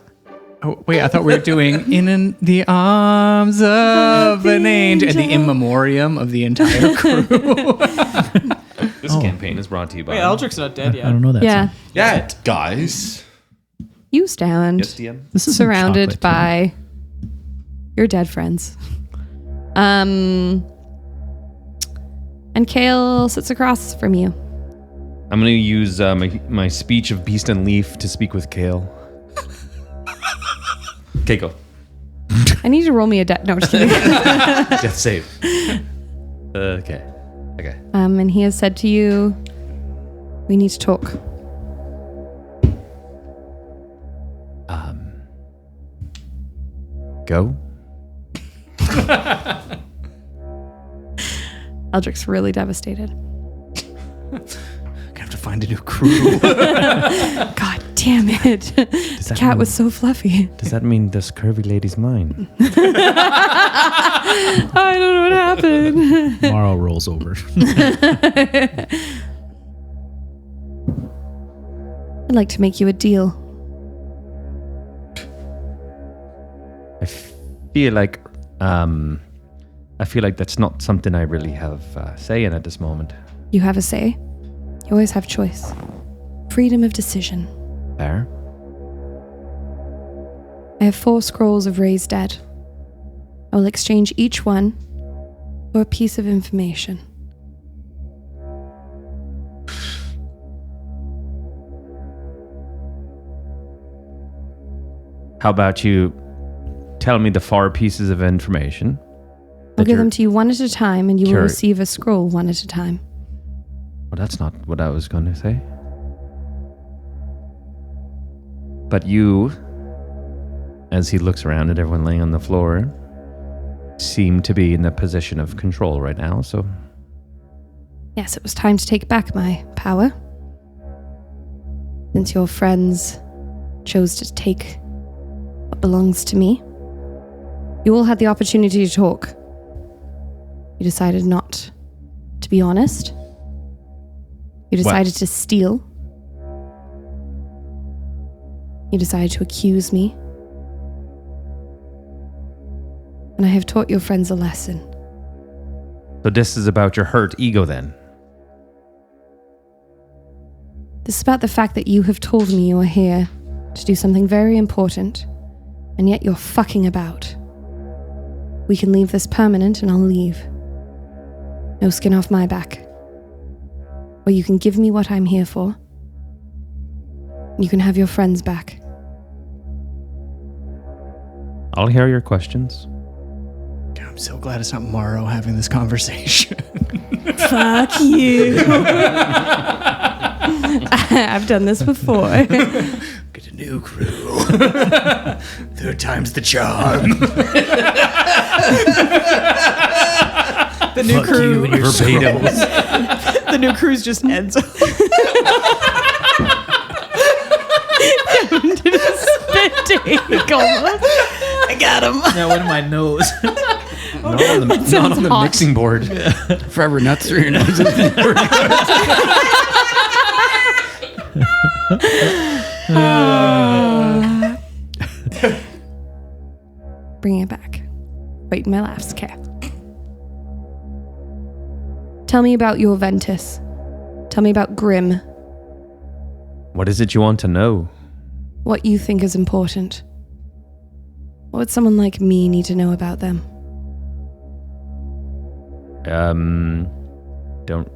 Oh, wait, I thought we were doing the arms of an angel and the in memoriam of the entire crew. This campaign is brought to you by... Wait, Eldric's not dead yet. I don't know that. Yeah. song. Yeah, guys. You stand Yes, DM? This is some surrounded chocolate, by your dead friends. And Kale sits across from you. I'm going to use my speech of Beast and Leaf to speak with Kale. Okay, go. I need you to roll me a death. No, just kidding. Death save. Okay. And he has said to you, we need to talk. Go. Eldric's really devastated. Gonna have to find a new crew. God damn it. The cat was so fluffy. Does that mean this curvy lady's mine? I don't know what happened. Mawrow rolls over. I'd like to make you a deal. I feel like that's not something I really have say in at this moment. You have a say. You always have choice. Freedom of decision. Fair. I have 4 scrolls of Ray's dead. I will exchange each one for a piece of information. How about you tell me the 4 pieces of information? I'll give them to you one at a time, and you will Sure. receive a scroll one at a time. Well, that's not what I was going to say. But you, as he looks around at everyone laying on the floor, seem to be in the position of control right now, so... Yes, it was time to take back my power. Since your friends chose to take what belongs to me, you all had the opportunity to talk. You decided not to be honest. You decided to steal. You decided to accuse me. And I have taught your friends a lesson. So this is about your hurt ego then? This is about the fact that you have told me you are here to do something very important, and yet you're fucking about. We can leave this permanent and I'll leave. No skin off my back. Or you can give me what I'm here for. You can have your friends back. I'll hear your questions. God, I'm so glad it's not Mawrow having this conversation. Fuck you. I've done this before. Get a new crew. 3rd time's the charm. The new crew. Verbatim. The new crew's just Enzo. I got him. Now in my nose. Not on the hot. mixing board. Forever nuts through your nose. Bring it back. Wait, my laughs. Okay. Tell me about your Ventus. Tell me about Grimm. What is it you want to know? What you think is important. What would someone like me need to know about them? Don't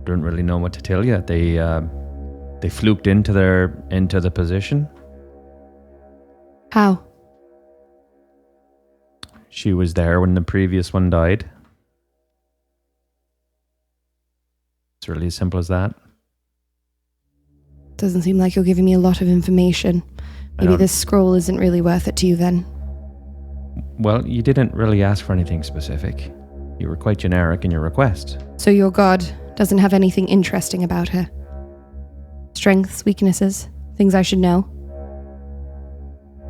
really know what to tell you. They fluked into the position. How? She was there when the previous one died. It's really as simple as that. Doesn't seem like you're giving me a lot of information. Maybe this scroll isn't really worth it to you then. Well, you didn't really ask for anything specific. You were quite generic in your request. So your god doesn't have anything interesting about her? Strengths, weaknesses, things I should know?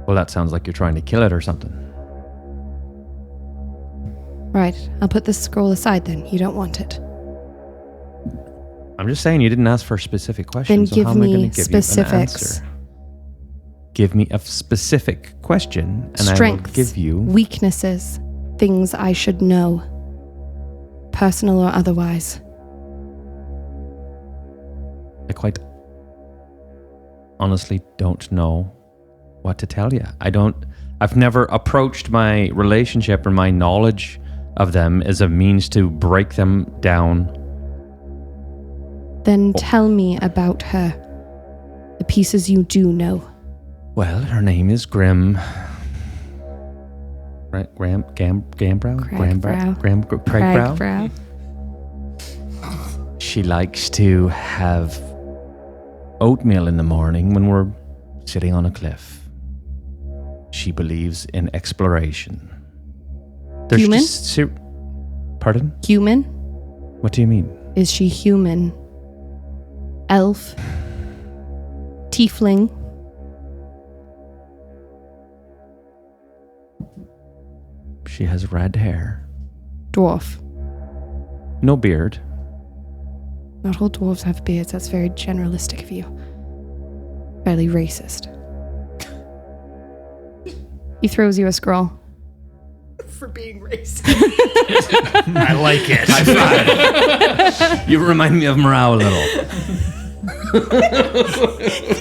Well, that sounds like you're trying to kill it or something. Right, I'll put this scroll aside then. You don't want it. I'm just saying you didn't ask for a specific question. Then so give how am I me going to give you an specifics. answer? Give me a specific question, and Strengths, I will give you weaknesses, things I should know. Personal or otherwise. I quite honestly don't know what to tell you. I've never approached my relationship or my knowledge of them as a means to break them down. Then tell me about her. The pieces you do know. Well, her name is Grim. Right, Craigbrow? Craigbrow. She likes to have oatmeal in the morning when we're sitting on a cliff. She believes in exploration. Human? Pardon? Human? What do you mean? Is she human? Elf? Tiefling? She has red hair. Dwarf? No beard. Not all dwarves have beards. That's very generalistic of you. Fairly racist. He throws you a scroll. For being racist. I like it. High five. You remind me of Mawrow a little.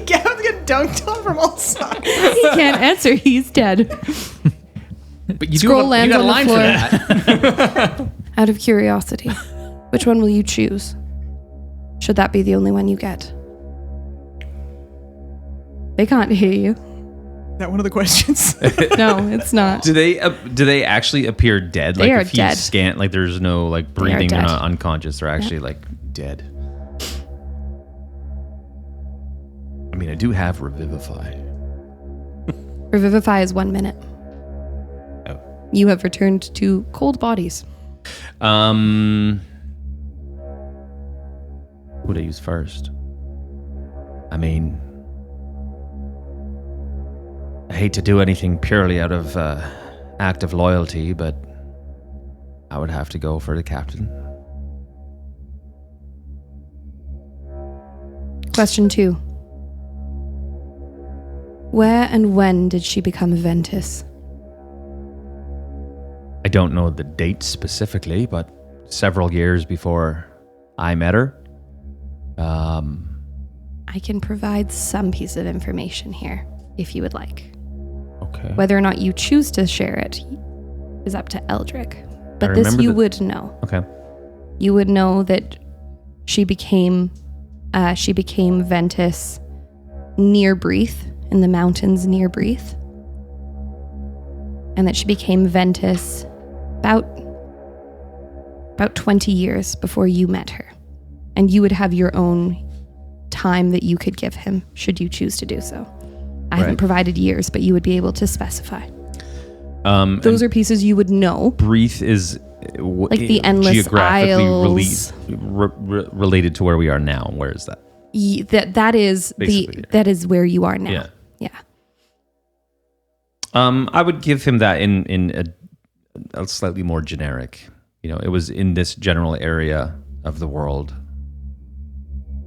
Gavin's getting dunked on from all sides. He can't answer. He's dead. But you Scroll you lands got a on the line for that. Out of curiosity, which one will you choose? Should that be the only one you get? They can't hear you. Is that one of the questions? No, it's not. Do they actually appear dead? They Like are if you dead. scan, like there's no like breathing, they're dead. not unconscious. They're actually like dead. I mean, I do have Revivify. Revivify is 1 minute. Oh. You have returned to cold bodies. Who'd I use first? I mean, I hate to do anything purely out of act of loyalty, but I would have to go for the captain. Question 2. Where and when did she become Ventus? I don't know the date specifically, but several years before I met her. I can provide some piece of information here, if you would like. Okay. Whether or not you choose to share it is up to Eldric. But this remember you the- would know. Okay. You would know that she became Ventus near Breath, in the mountains near Breath. And that she became Ventus about 20 years before you met her. And you would have your own time that you could give him, should you choose to do so. I haven't Right. provided years, but you would be able to specify. Those Those are pieces you would know. Breath is Like the endless geographically isles. related to where we are now. Where is that? That is Basically, that is where you are now. Yeah. Yeah. I would give him that in a slightly more generic. You know, it was in this general area of the world.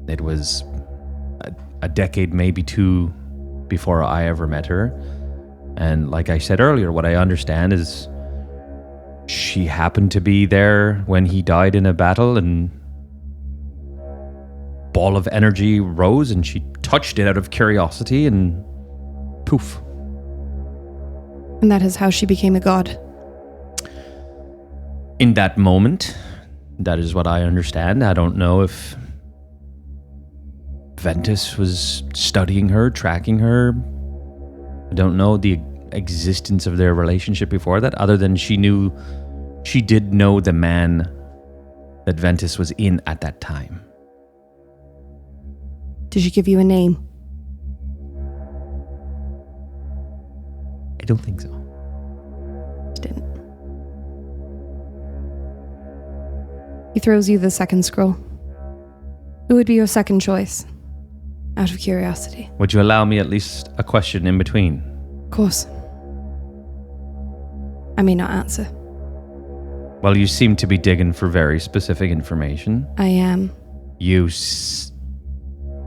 It was a decade, maybe two, before I ever met her. And like I said earlier, what I understand is she happened to be there when he died in a battle, and ball of energy rose, and she touched it out of curiosity, and poof. And that is how she became a god. In that moment, that is what I understand. I don't know if Ventus was studying her, tracking her. I don't know the existence of their relationship before that, other than she did know the man that Ventus was in at that time. Did she give you a name? I don't think so. She didn't. He throws you the second scroll. Who would be your second choice? Out of curiosity. Would you allow me at least a question in between? Of course. I may not answer. Well, you seem to be digging for very specific information. I am. You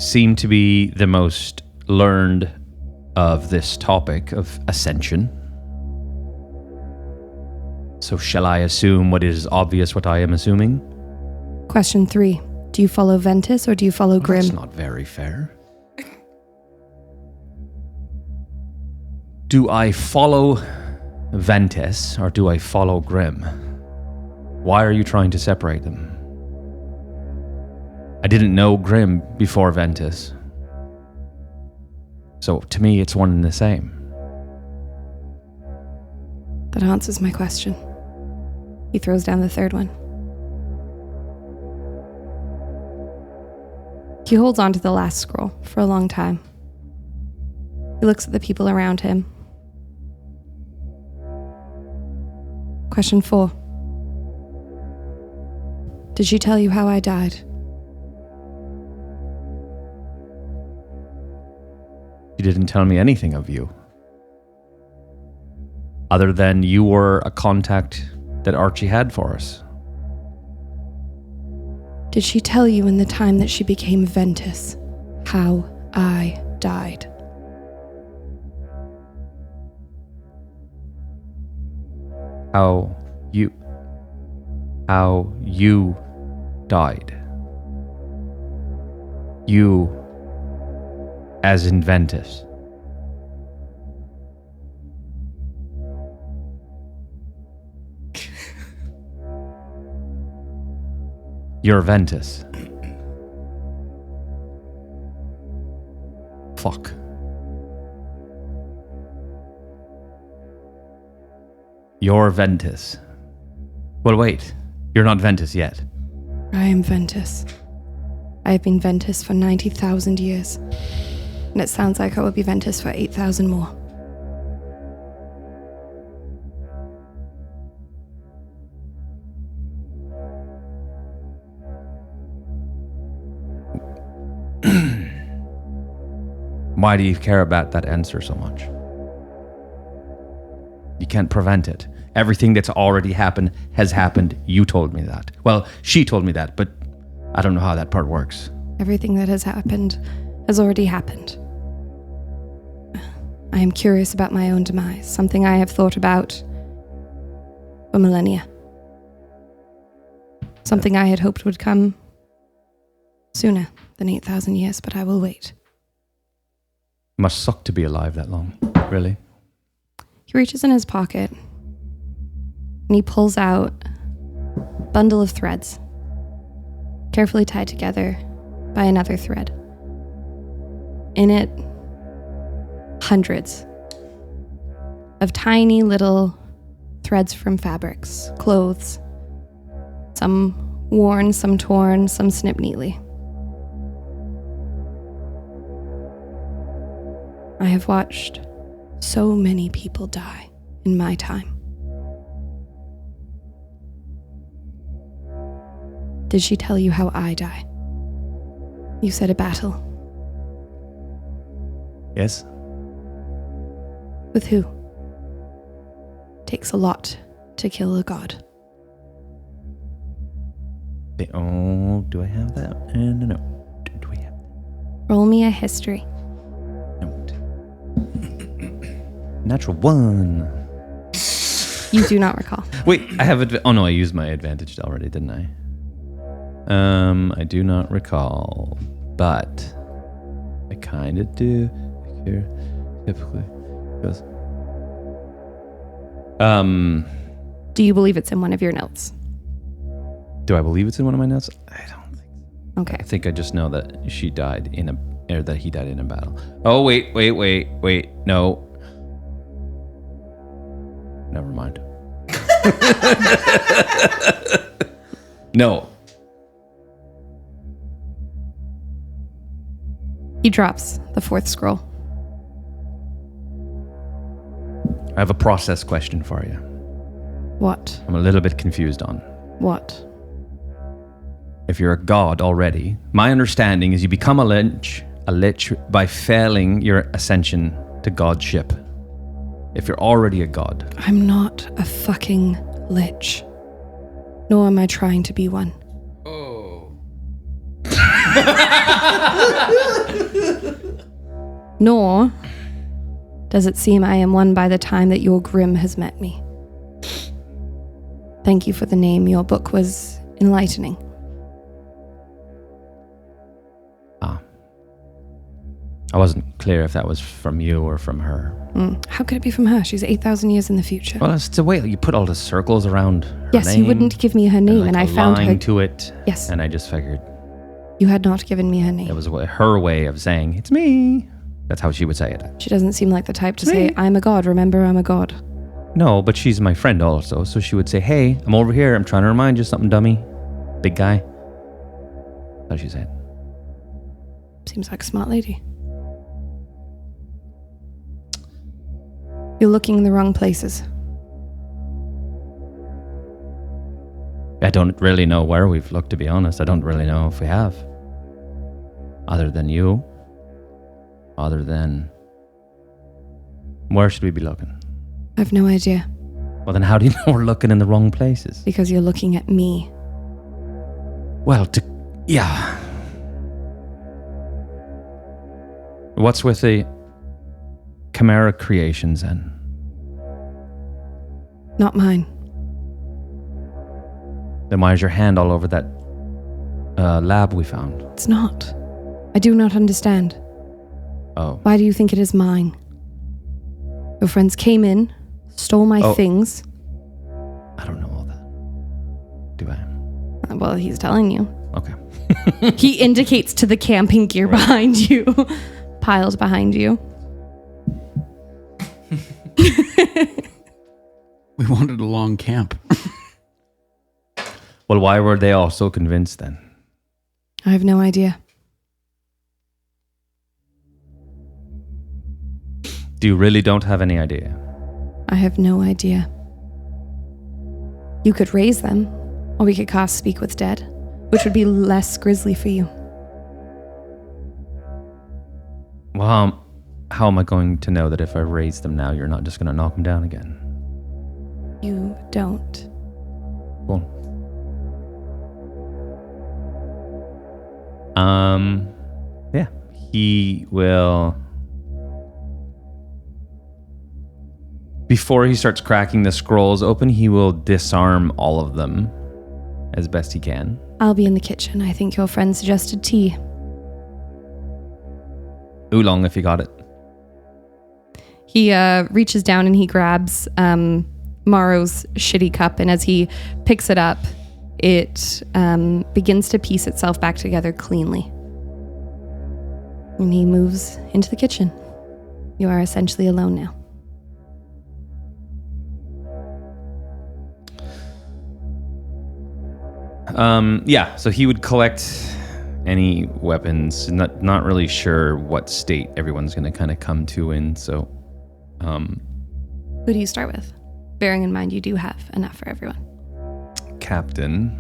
seem to be the most learned of this topic of ascension. So shall I assume what is obvious what I am assuming? Question 3. Do you follow Ventus or do you follow Grim? That's not very fair. Do I follow Ventus or do I follow Grim? Why are you trying to separate them? I didn't know Grim before Ventus. So to me, it's one and the same. That answers my question. He throws down the third one. He holds on to the last scroll for a long time. He looks at the people around him. Question 4. Did she tell you how I died? She didn't tell me anything of you. Other than you were a contact that Archie had for us. Did she tell you in the time that she became Ventus how I died? How you died. You as in Ventus. You're Ventus. Fuck. You're Ventus. Well, wait. You're not Ventus yet. I am Ventus. I have been Ventus for 90,000 years. And it sounds like I will be Ventus for 8,000 more. Why do you care about that answer so much? You can't prevent it. Everything that's already happened has happened. You told me that. Well, she told me that, but I don't know how that part works. Everything that has happened has already happened. I am curious about my own demise, something I have thought about for millennia. Something I had hoped would come sooner than 8,000 years, but I will wait. Must suck to be alive that long. Really? He reaches in his pocket and he pulls out a bundle of threads, carefully tied together by another thread. In it, hundreds of tiny little threads from fabrics, clothes, some worn, some torn, some snipped neatly. I have watched so many people die in my time. Did she tell you how I die? You said a battle. Yes? With who? Takes a lot to kill a god. Oh, do I have that? No. Do we have that? Roll me a history. No. Natural 1. You do not recall. Wait, I have oh no, I used my advantage already, didn't I? I do not recall, but I kind of do. Here, typically, goes. Do you believe it's in one of your notes? Do I believe it's in one of my notes? I don't think so. Okay. I think I just know that she died or that he died in a battle. Oh wait, no. Never mind. No. He drops the fourth scroll. I have a process question for you. What? I'm a little bit confused on. What? If you're a god already, my understanding is you become a lich by failing your ascension to godship. If you're already a god. I'm not a fucking lich. Nor am I trying to be one. Oh. Nor does it seem I am one by the time that your Grim has met me. Thank you for the name. Your book was enlightening. I wasn't clear if that was from you or from her. How could it be from her? She's 8,000 years in the future. Well, it's the way you put all the circles around her Yes, name. you wouldn't give me her name, and I found her. To it. Yes. And I just figured You had not given me her name. it was her way of saying, it's me. That's how she would say it. She doesn't seem like the type to say, I'm a god, remember I'm a god. No, but she's my friend also. So she would say, hey, I'm over here. I'm trying to remind you something, dummy. Big guy. That's how she said. Seems like a smart lady. You're looking in the wrong places. I don't really know where we've looked, to be honest. I don't really know if we have. Other than you. Other than... Where should we be looking? I have no idea. Well, then how do you know we're looking in the wrong places? Because you're looking at me. Well, yeah. What's with the Chimera creations then? Not mine. Then why is your hand all over that lab we found? It's not. I do not understand. Oh. Why do you think it is mine? Your friends came in, stole my things. I don't know all that. Do I? Well, he's telling you. Okay. He indicates to the camping gear behind you. Piled behind you. We wanted a long camp. Well, why were they all so convinced then? I have no idea. You really don't have any idea? I have no idea. You could raise them, or we could cast Speak with Dead, which would be less grisly for you. Well, how am I going to know that if I raise them now, you're not just going to knock them down again? You don't. Cool. Yeah. He will... Before he starts cracking the scrolls open, he will disarm all of them as best he can. I'll be in the kitchen. I think your friend suggested tea. Oolong, if you got it. He reaches down and he grabs Mawrow's shitty cup, and as he picks it up, it begins to piece itself back together cleanly. And he moves into the kitchen. You are essentially alone now. Yeah, so he would collect any weapons. Not really sure what state everyone's going to kind of come to in, so... Who do you start with? Bearing in mind you do have enough for everyone. Captain.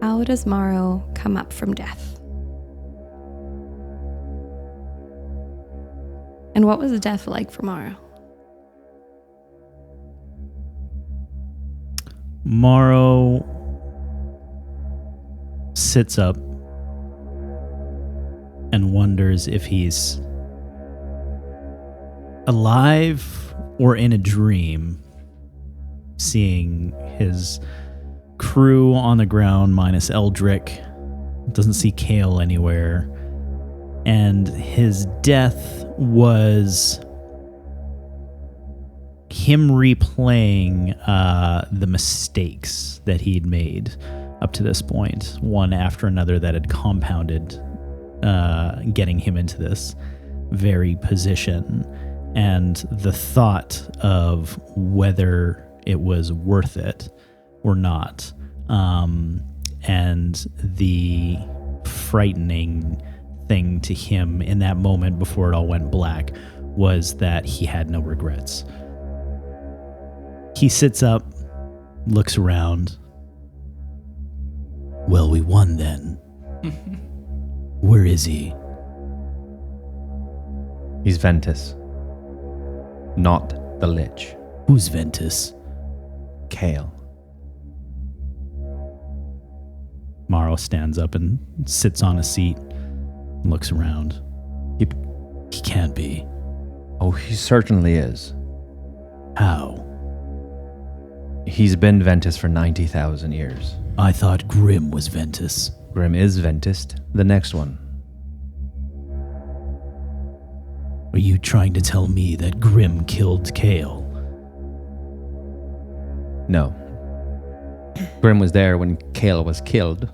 How does Mawrow come up from death? And what was death like for Mawrow? Mawrow sits up and wonders if he's alive or in a dream, seeing his crew on the ground minus Eldric. Doesn't see Kale anywhere. And his death was him replaying the mistakes that he'd made up to this point, one after another, that had compounded, getting him into this very position. And the thought of whether it was worth it or not, and the frightening thing to him in that moment before it all went black was that he had no regrets. He sits up, looks around. Well, we won then. Where is he? He's Ventus, not the Lich. Who's Ventus? Kale. Mawrow stands up and sits on a seat and looks around. He can't be. Oh, he certainly is. How? He's been Ventus for 90,000 years. I thought Grim was Ventus. Grim is Ventus, the next one. Are you trying to tell me that Grim killed Kale? No. Grim was there when Kale was killed.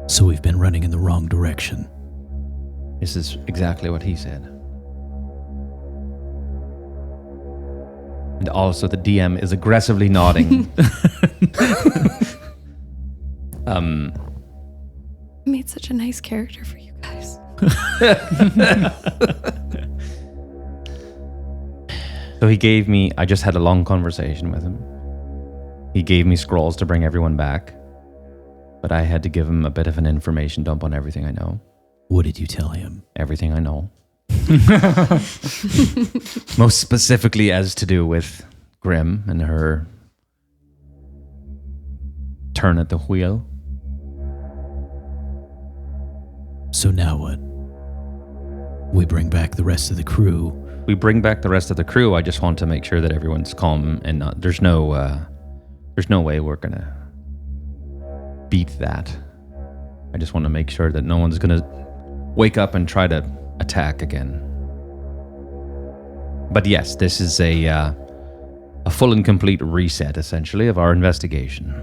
So we've been running in the wrong direction. This is exactly what he said. And also the DM is aggressively nodding. I made such a nice character for you guys. So he gave me, I just had a long conversation with him. He gave me scrolls to bring everyone back. But I had to give him a bit of an information dump on everything I know. What did you tell him? Everything I know. Most specifically as to do with Grim and her turn at the wheel. So now what? We bring back the rest of the crew. We bring back the rest of the crew. I just want to make sure that everyone's calm and not, there's no way we're gonna beat that. I just want to make sure that no one's gonna wake up and try to attack again. But yes, this is a full and complete reset, essentially, of our investigation.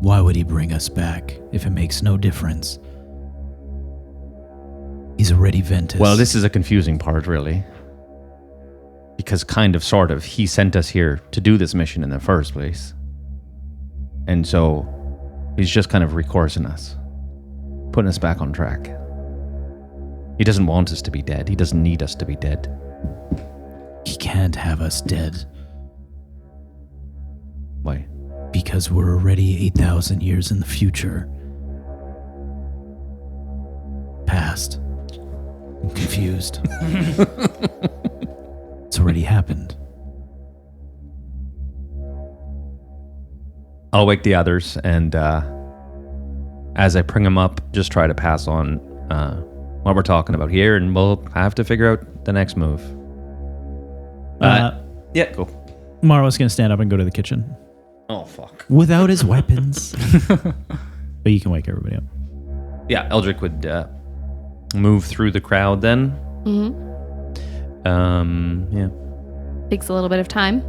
Why would he bring us back if it makes no difference? He's already Ventus. Well, this is a confusing part, really. Because kind of, sort of, he sent us here to do this mission in the first place. And so, he's just kind of recoursing us. Putting us back on track. He doesn't want us to be dead. He doesn't need us to be dead. He can't have us dead. Why? Because we're already 8,000 years in the future. Past. I'm confused. It's already happened. I'll wake the others, and as I bring them up, just try to pass on what we're talking about here, and we'll have to figure out the next move. Yeah, go. Mawrow's going to stand up and go to the kitchen. Oh, fuck. Without his weapons. But you can wake everybody up. Yeah, Eldric would move through the crowd then. Yeah. Takes a little bit of time.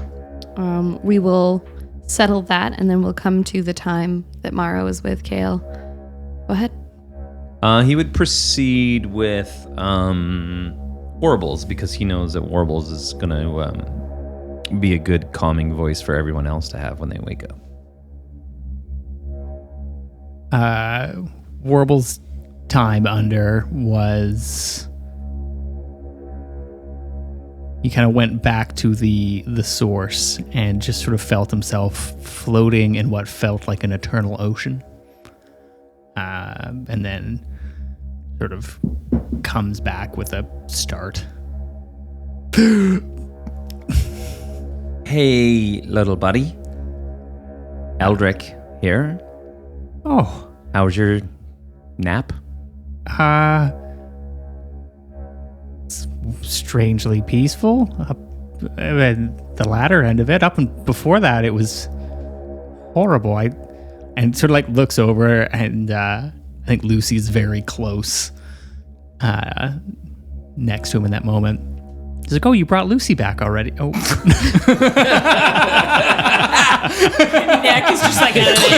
We will settle that, and then we'll come to the time that Mawrow is with Kale. Go ahead. He would proceed with Warbles, because he knows that Warbles is going to be a good calming voice for everyone else to have when they wake up. Warbles' time under was... He kind of went back to the source and just sort of felt himself floating in what felt like an eternal ocean. And then sort of comes back with a start. Hey, little buddy. Eldric here. Oh. How was your nap? Strangely peaceful. The latter end of it. Up and before that, it was horrible. And sort of like looks over, and I think Lucy's very close next to him in that moment. He's like, "Oh, you brought Lucy back already." Oh. Neck is just like at an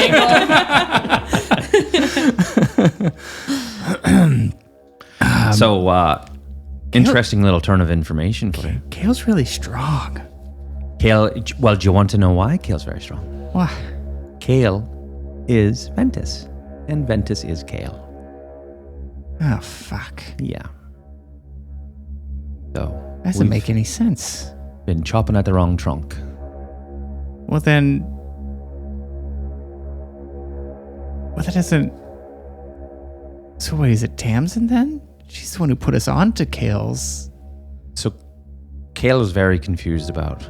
angle. So, interesting little turn of information for you. Kale's really strong. Kale, well, do you want to know why Kale's very strong? Why? Kale is Ventus, and Ventus is Kale. Oh, fuck. Yeah. So, Doesn't we've make any sense. been chopping at the wrong trunk. Well, then... Well, that doesn't... So what, is it Tamsin then? She's the one who put us on to Kale's... So, Kale is very confused about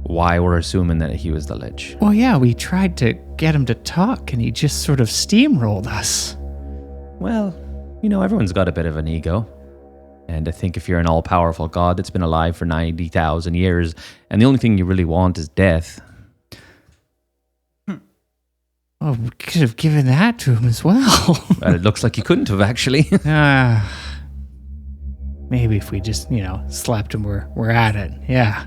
why we're assuming that he was the Lich. Well, yeah, we tried to get him to talk, and he just sort of steamrolled us. Well, you know, everyone's got a bit of an ego. And I think if you're an all-powerful god that's been alive for 90,000 years, and the only thing you really want is death... Oh, we could have given that to him as well. Well, it looks like you couldn't have, actually. Maybe if we just, slapped him where we're at it. Yeah.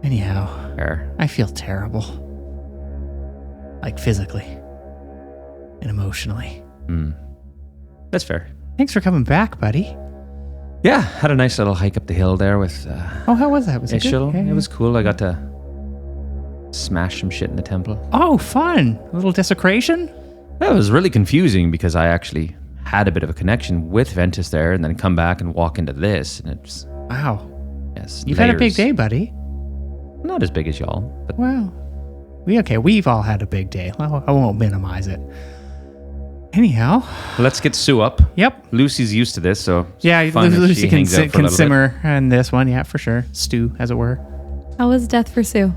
Anyhow, Fair. I feel terrible. Like physically and emotionally. That's fair. Thanks for coming back, buddy. Yeah, had a nice little hike up the hill there with Oh, how was that? Was it good? Ishil. Yeah, It was cool. I got to smash some shit in the temple. Oh, fun. A little desecration? That was really confusing because I actually had a bit of a connection with Ventus there and then come back and walk into this. And it's, Wow. yes. You've had a big layers. day, buddy. Not as big as y'all, but Well, we've all had a big day. Well, I won't minimize it. Anyhow, let's get Sue up. yep. Lucy's used to this, so it's Yeah, fun if Lucy she can, hangs out for a can little bit. simmer in this one. Yeah, for sure. Stew, as it were. How was death for Sue?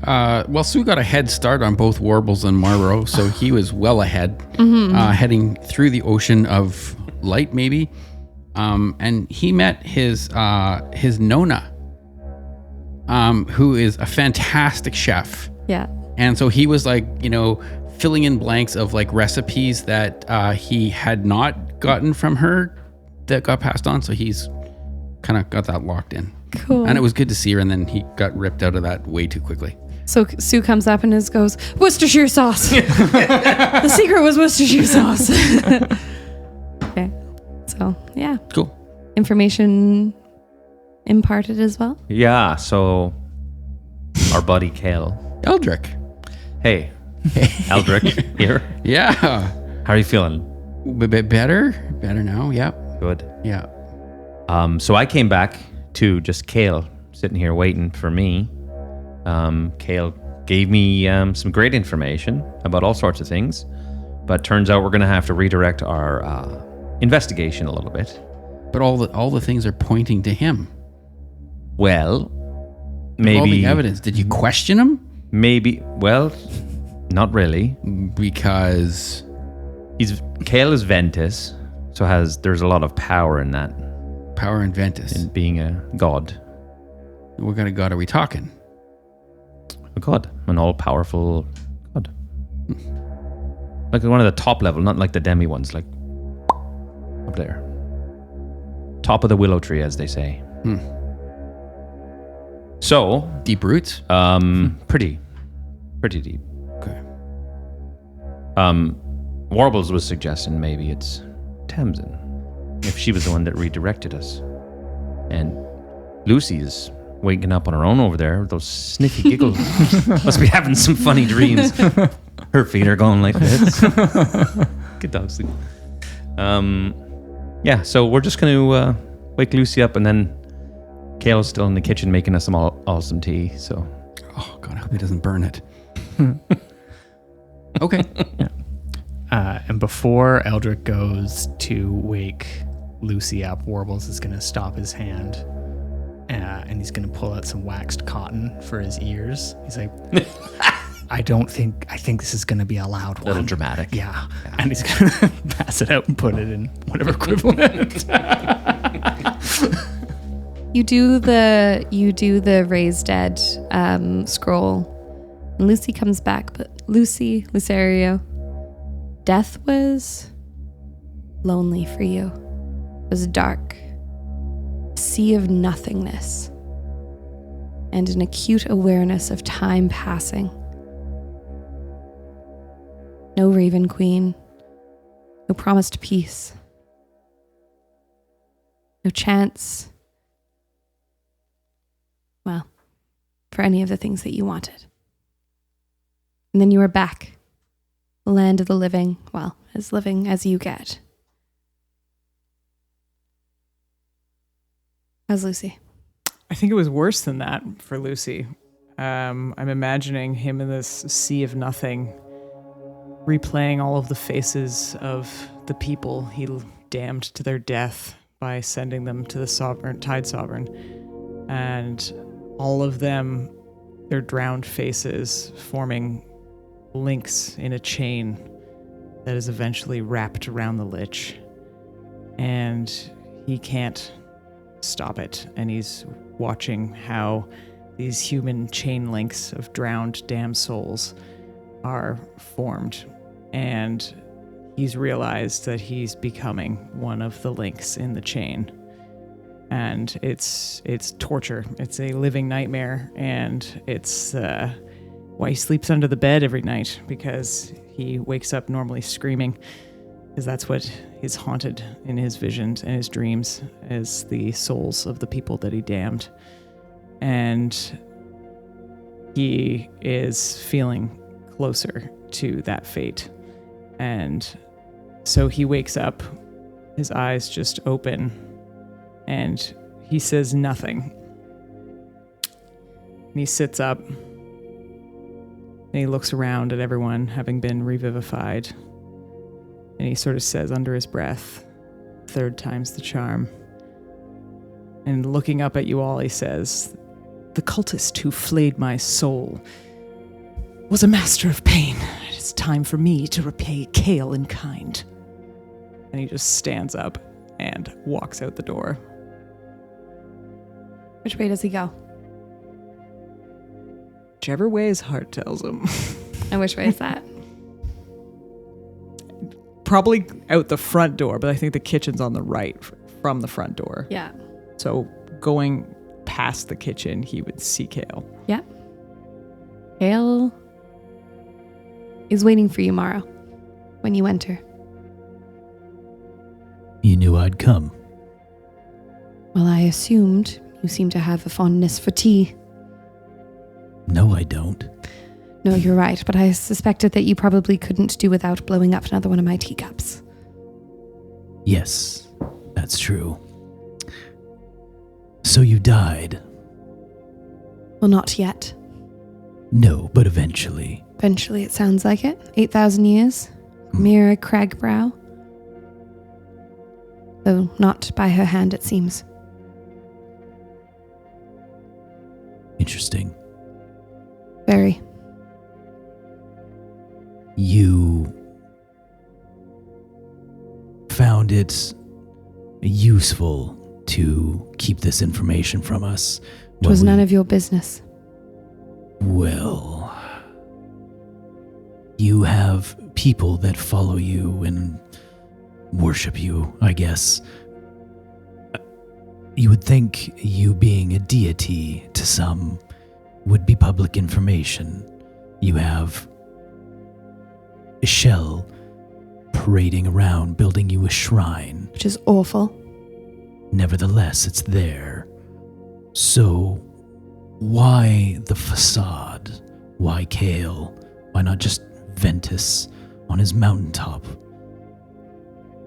Well, Sue got a head start on both Warbles and Mawrow, so he was well ahead, heading through the ocean of light, maybe. And he met his Nona, who is a fantastic chef. Yeah. And so he was like, filling in blanks of like recipes that he had not gotten from her that got passed on. So he's kind of got that locked in. Cool. And it was good to see her. And then he got ripped out of that way too quickly. So Sue comes up and goes, Worcestershire sauce. The secret was Worcestershire sauce. Okay. So, yeah. Cool. Information imparted as well. Yeah, so our buddy Kale. Eldric. Hey, Eldric here. Yeah. How are you feeling? Better now. Yeah. Good. Yeah. So I came back to just Kale sitting here waiting for me. Kale gave me some great information about all sorts of things, but turns out we're going to have to redirect our investigation a little bit. But all the things are pointing to him. Well, All maybe the evidence. Did you question him? Maybe. Well, not really. Because Kale is Ventus, so there's a lot of power in that, power and Ventus. in being a god. What kind of god are we talking? A god, an all-powerful god. Like one of the top level, not like the demi ones, like up there. Top of the willow tree, as they say. So, Deep roots? pretty deep. Okay. Warbles was suggesting maybe it's Tamsin, if she was the one that redirected us. And Lucy's waking up on her own over there with those sniffy giggles. Must be having some funny dreams. Her feet are going like this. Good dog sleep. Yeah, so we're just going to wake Lucy up, and then Kale's still in the kitchen making us some awesome tea. So, Oh, God, I hope he doesn't burn it. Okay. And before Eldric goes to wake Lucy up, Warbles is going to stop his hand, and he's going to pull out some waxed cotton for his ears. He's like, I think this is going to be a loud one. a little dramatic. Yeah. And he's going to pass it out and put it in whatever equivalent. You do the raised dead scroll. And Lucy comes back, but Lucerio, death was lonely for you. It was dark, a sea of nothingness, and an acute awareness of time passing. No Raven Queen, no promised peace, no chance well, for any of the things that you wanted. And then you were back. The land of the living, well, as living as you get. How's Lucy? I think it was worse than that for Lucy. I'm imagining him in this sea of nothing, replaying all of the faces of the people he damned to their death by sending them to the Tide Sovereign. And all of them, their drowned faces, forming links in a chain that is eventually wrapped around the Lich. And he can't stop it. And he's watching how these human chain links of drowned damned souls are formed. And he's realized that he's becoming one of the links in the chain. And it's torture. It's a living nightmare. And it's why he sleeps under the bed every night, because he wakes up normally screaming, because that's what is haunted in his visions and his dreams, as the souls of the people that he damned. And he is feeling closer to that fate. And so he wakes up, his eyes just open, and he says nothing. And he sits up, and he looks around at everyone having been revivified. And he sort of says under his breath, 3rd time's the charm. And looking up at you all, he says, "The cultist who flayed my soul was a master of pain. It is time for me to repay Kale in kind." And he just stands up and walks out the door. Which way does he go? Whichever way his heart tells him. And which way is that? Probably out the front door, but I think the kitchen's on the right from the front door. Yeah. So going past the kitchen, he would see Kale. Yeah. Kale is waiting for you, Mawrow, when you enter. You knew I'd come. Well, I assumed you seem to have a fondness for tea. No, I don't. No, you're right, but I suspected that you probably couldn't do without blowing up another one of my teacups. Yes, that's true. So you died? Well, not yet. No, but eventually. Eventually, it sounds like it. 8,000 years. Mere Cragbrow. Though not by her hand, it seems. Interesting. Very. You found it useful to keep this information from us. It was none of your business. Well, you have people that follow you and worship you, I guess. You would think you being a deity to some would be public information. You have a shell parading around, building you a shrine. Which is awful. Nevertheless, it's there. So, why the facade? Why Kale? Why not just Ventus on his mountaintop?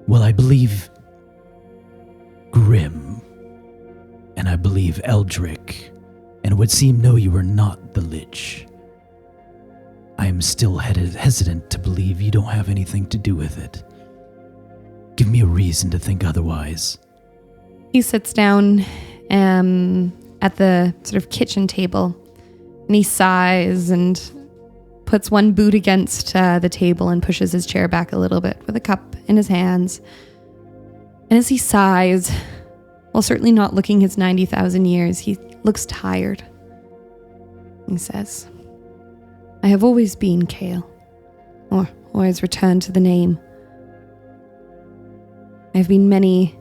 Well, I believe Grim, and I believe Eldric, and it would seem no, you are not the Lich. I am still hesitant to believe you don't have anything to do with it. Give me a reason to think otherwise. He sits down at the sort of kitchen table, and he sighs and puts one boot against the table and pushes his chair back a little bit with a cup in his hands. And as he sighs, while certainly not looking his 90,000 years, he looks tired. He says, "I have always been Kale, or always returned to the name. I have been many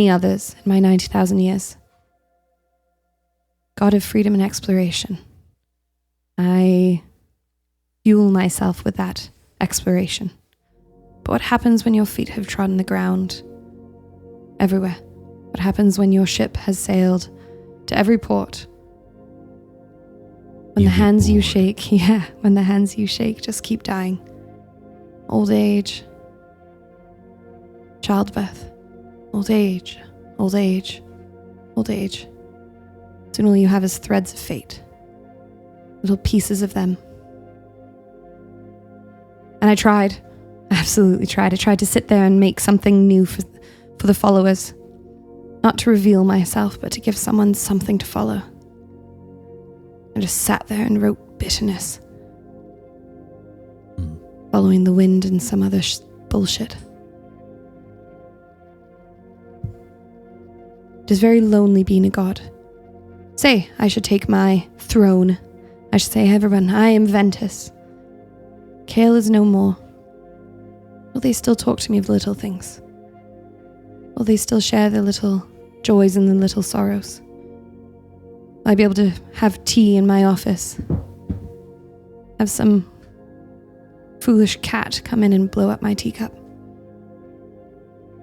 others in my 90,000 years. God of freedom and exploration. I fuel myself with that exploration. But what happens when your feet have trodden the ground everywhere? What happens when your ship has sailed to every port. When You the get hands you bored. shake, when the hands you shake just keep dying. Old age, childbirth, old age, old age, old age. Soon all you have is threads of fate, little pieces of them. And I tried, absolutely tried. I tried to sit there and make something new for the followers. Not to reveal myself, but to give someone something to follow. I just sat there and wrote bitterness. Following the wind and some other bullshit. It is very lonely being a god. Say, I should take my throne. I should say, everyone, I am Ventus. Kale is no more. Will they still talk to me of little things? Will they still share their little joys and the little sorrows? Will I be able to have tea in my office? Have some foolish cat come in and blow up my teacup?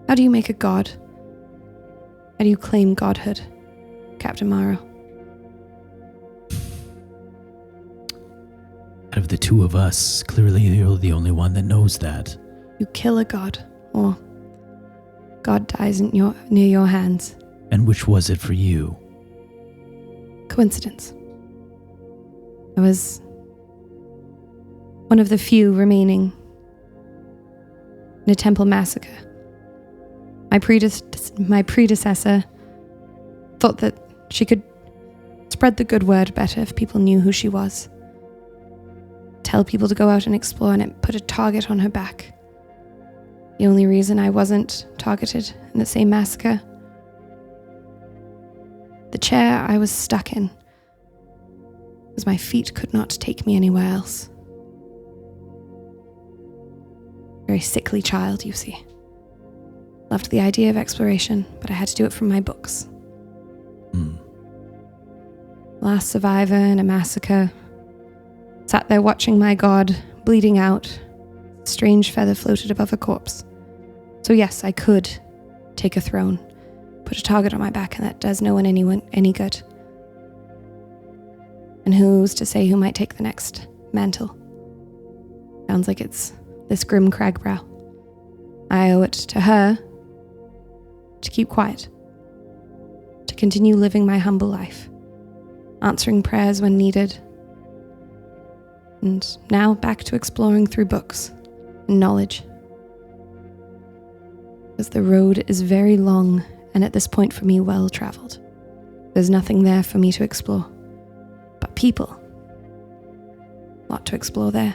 How do you make a god? How do you claim godhood, Captain Mawrow? Out of the two of us, clearly you're the only one that knows that. You kill a god, or God dies near your hands. And which was it for you? Coincidence. I was one of the few remaining in a temple massacre. My predecessor thought that she could spread the good word better if people knew who she was. Tell people to go out and explore, and it put a target on her back. The only reason I wasn't targeted in the same massacre, the chair I was stuck in, because my feet could not take me anywhere else. Very sickly child, you see. Loved the idea of exploration, but I had to do it from my books. Last survivor in a massacre. Sat there watching my god bleeding out. A strange feather floated above a corpse. So yes, I could take a throne, put a target on my back, and that does no one any good. And who's to say who might take the next mantle? Sounds like it's this grim Cragbrow. I owe it to her to keep quiet, to continue living my humble life, answering prayers when needed, and now back to exploring through books and knowledge. Because the road is very long, and at this point for me well traveled. There's nothing there for me to explore. But people, a lot to explore there.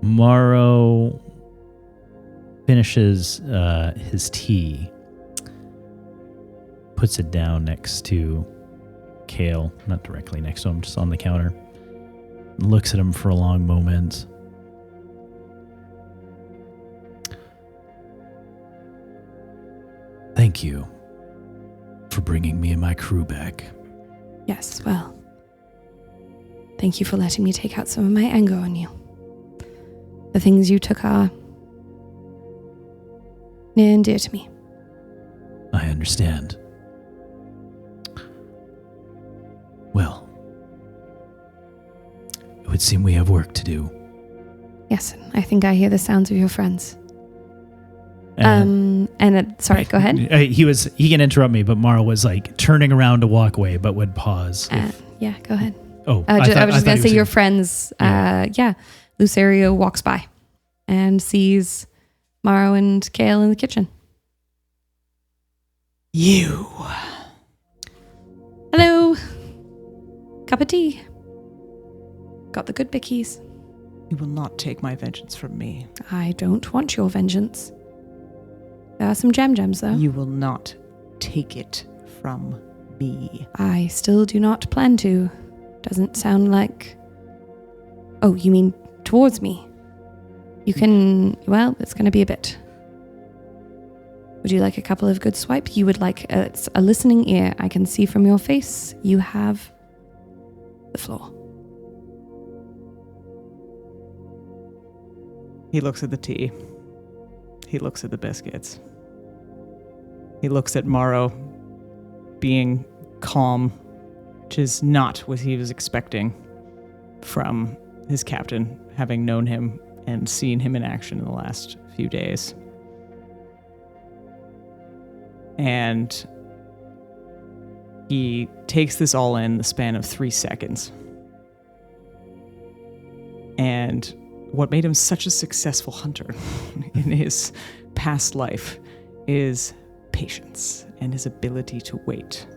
Mawrow finishes his tea, puts it down next to Kale, not directly next to him, just on the counter, looks at him for a long moment. Thank you for bringing me and my crew back. Yes, well, thank you for letting me take out some of my anger on you. The things you took are near and dear to me. I understand. Well, it would seem we have work to do. Yes, I think I hear the sounds of your friends. Sorry, go ahead. He can interrupt me, but Mawrow was like turning around to walk away, but would pause. Yeah, go ahead. Oh, I was just going to say he your was friends. Lucerio walks by and sees Mawrow and Kale in the kitchen. You. Hello. Cup of tea. Got the good bickies. You will not take my vengeance from me. I don't want your vengeance. There are some jam-jams, though. You will not take it from me. I still do not plan to. Doesn't sound like... Oh, you mean towards me? You can... Well, it's going to be a bit. Would you like a couple of good swipes? You would like a listening ear. I can see from your face you have the floor. He looks at the tea. he looks at the biscuits. He looks at Mawrow being calm, which is not what he was expecting from his captain, having known him and seen him in action in the last few days. And he takes this all in the span of 3 seconds. And what made him such a successful hunter in his past life is patience and his ability to wait.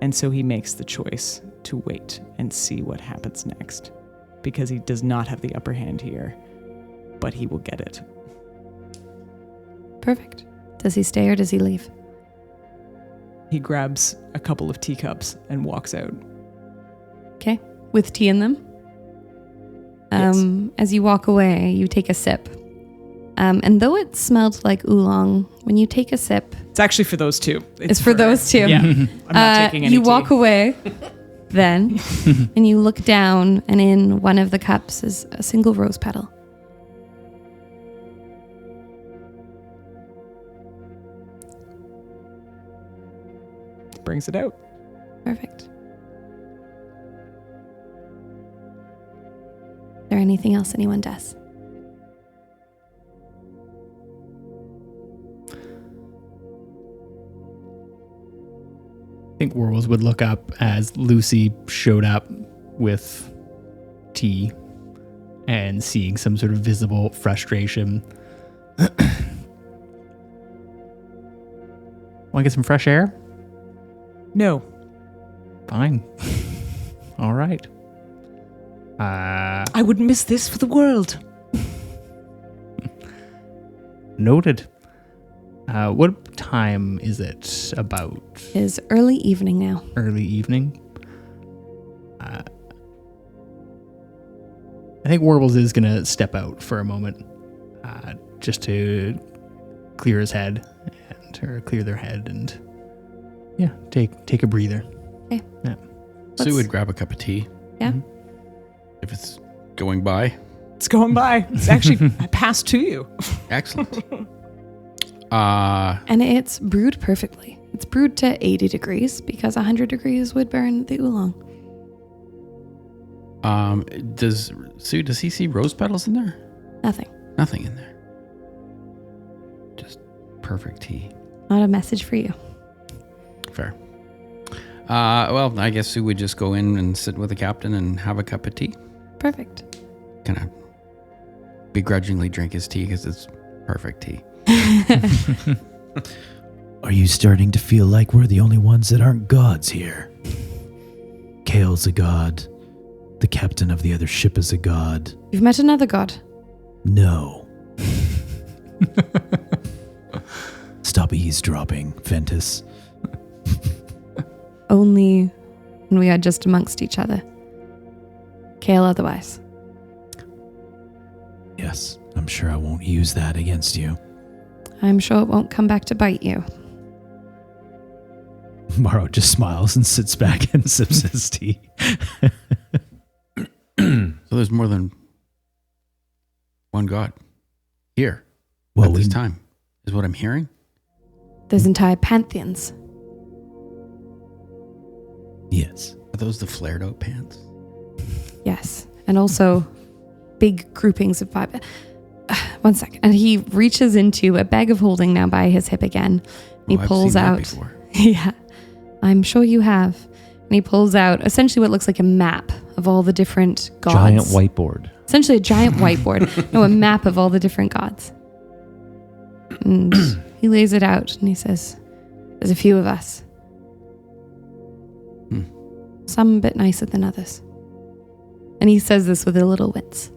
And so he makes the choice to wait and see what happens next, because he does not have the upper hand here, but he will get it. Perfect. Does he stay or does he leave? He grabs a couple of teacups and walks out. Okay. With tea in them? Yes. As you walk away, you take a sip. And though it smelled like oolong, when you take a sip, It's actually for those two. it's for those two. Yeah. I'm not taking any You tea. walk away then, and you look down, and in one of the cups is a single rose petal. Brings it out. Perfect. Is there anything else anyone does? I think Warbles would look up as Lucy showed up with tea and seeing some sort of visible frustration. Want to get some fresh air? No. Fine. All right. I wouldn't miss this for the world. Noted. What time is it about? It is early evening now. Early evening? I think Warbles is going to step out for a moment just to clear his head or clear their head and take a breather. Okay. Yeah. Sue would grab a cup of tea Yeah. if it's going by. It's going by. It's actually passed to you. Excellent. And it's brewed perfectly. It's brewed to 80 degrees because 100 degrees would burn the oolong. Does he see rose petals in there? Nothing. Nothing in there. Just perfect tea. Not a message for you. Fair. Well, I guess Sue would just go in and sit with the captain and have a cup of tea. Perfect. Kind of begrudgingly drink his tea because it's perfect tea. Are you starting to feel like we're the only ones that aren't gods here? Kale's a god. The captain of the other ship is a god. You've met another god. No. Stop eavesdropping, Ventus. Only when we are just amongst each other. Kale otherwise. Yes, I'm sure I won't use that against you. I'm sure it won't come back to bite you. Mawrow just smiles and sits back and sips his tea. So there's more than one god here Well, at this time, is what I'm hearing. There's entire pantheons. Yes. Are those the flared out pants? Yes. And also big groupings of five. One second. And he reaches into a bag of holding now by his hip again. He I've pulls seen that out. before. Yeah. I'm sure you have. And he pulls out essentially what looks like a map of all the different gods. Giant whiteboard. Essentially a giant whiteboard. No, a map of all the different gods. And he lays it out and he says, there's a few of us. Some a bit nicer than others. And he says this with a little wince.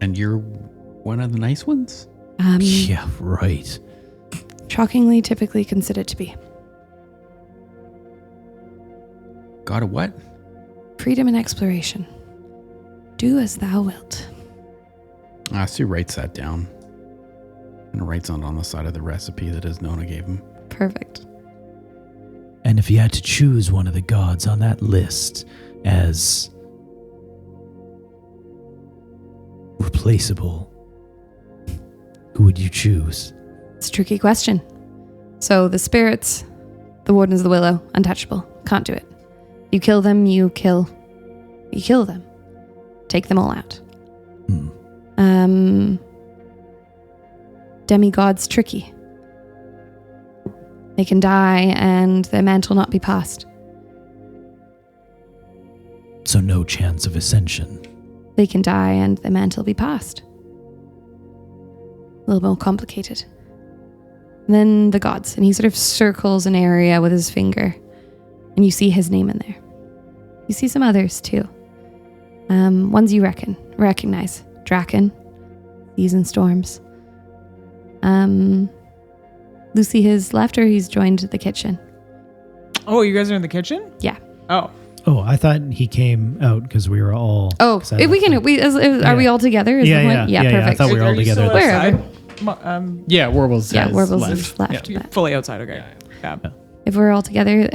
And you're one of the nice ones? Yeah, right. Shockingly typically considered to be. God of what? Freedom and exploration. Do as thou wilt. Sue writes that down. And writes on the side of the recipe that his Nona gave him. Perfect. And if you had to choose one of the gods on that list as replaceable, who did you choose? It's a tricky question. So the spirits, the Wardens of the Willow, untouchable. Can't do it. You kill them, you kill them. Take them all out. Demigods, tricky. They can die and their mantle not be passed. So no chance of ascension. They can die and their mantle be passed. A little more complicated. And then the gods, and he sort of circles an area with his finger, and you see his name in there. You see some others too. Ones you recognize. Draken, Seas and Storms. Lucy has left, or he's joined the kitchen. Oh, you guys are in the kitchen? Yeah. Oh. Oh, I thought he came out because we were all. Oh, if we can. Are we all together? Is the point? Yeah, perfect. I thought we were all together. Where are we? Yeah, Warbles. Yeah, has Warbles left. is left. You're but fully outside, okay. Yeah. if we're all together,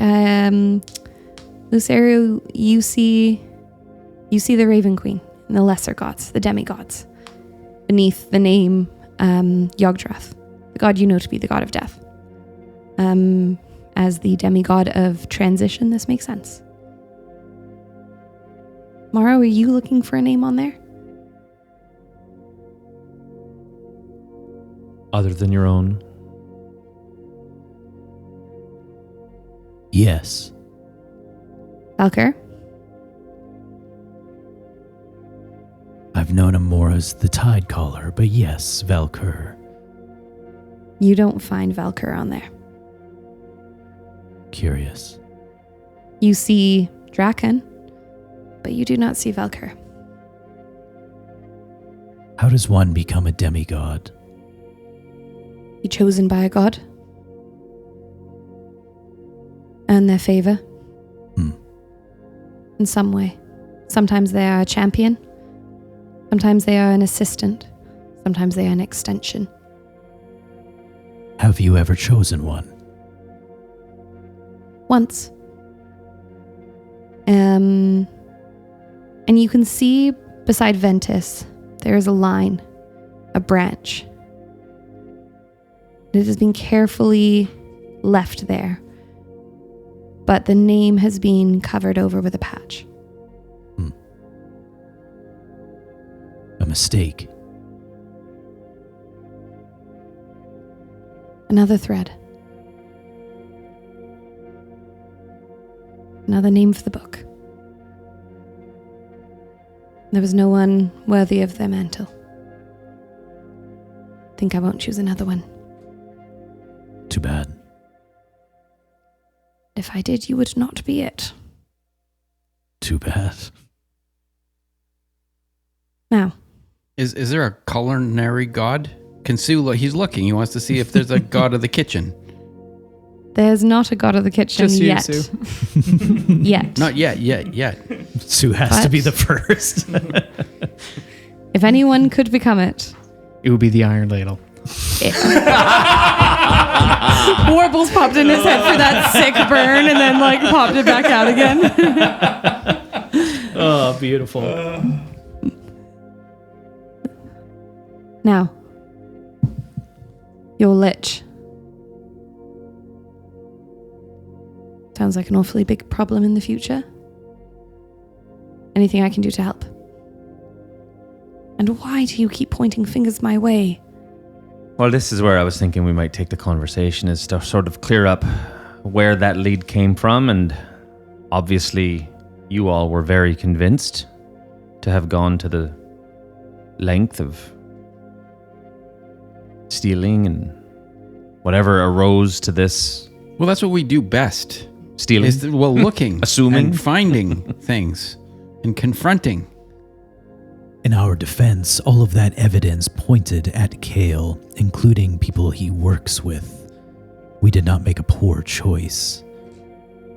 Lucerio, you see the Raven Queen and the lesser gods, the demigods, beneath the name Yogdrath, the god you know to be the god of death. As the demigod of transition, this makes sense. Mawrow, are you looking for a name on there? Other than your own? Yes. Valkyr? I've known him more as the Tide Caller, but yes, Valkyr. You don't find Valkyr on there. Curious. You see Draken, but you do not see Valkyr. How does one become a demigod? Be chosen by a god. Earn their favor. In some way. Sometimes they are a champion. Sometimes they are an assistant. Sometimes they are an extension. Have you ever chosen one? Once. And you can see beside Ventus, there is a line, a branch. It has been carefully left there, but the name has been covered over with a patch. A mistake. Another thread. Another name for the book. There was no one worthy of their mantle. Think I won't choose another one. Too bad. If I did, you would not be it. Too bad. Now. Is there a culinary god? Can Sue look? He's looking. He wants to see if there's a god of the kitchen. There's not a god of the kitchen Just you, yet. Sue. Yet. Not yet. Sue has to be the first. If anyone could become it. It would be the Iron Ladle. Warbles popped in his head for that sick burn and then popped it back out again. Oh, beautiful. Now, your lich. Sounds like an awfully big problem in the future. Anything I can do to help? And why do you keep pointing fingers my way? Well, this is where I was thinking we might take the conversation, is to sort of clear up where that lead came from. And obviously, you all were very convinced to have gone to the length of stealing and whatever arose to this. Well, that's what we do best. Stealing? Looking. Assuming. And finding things. And confronting. In our defense, all of that evidence pointed at Kale, including people he works with. We did not make a poor choice.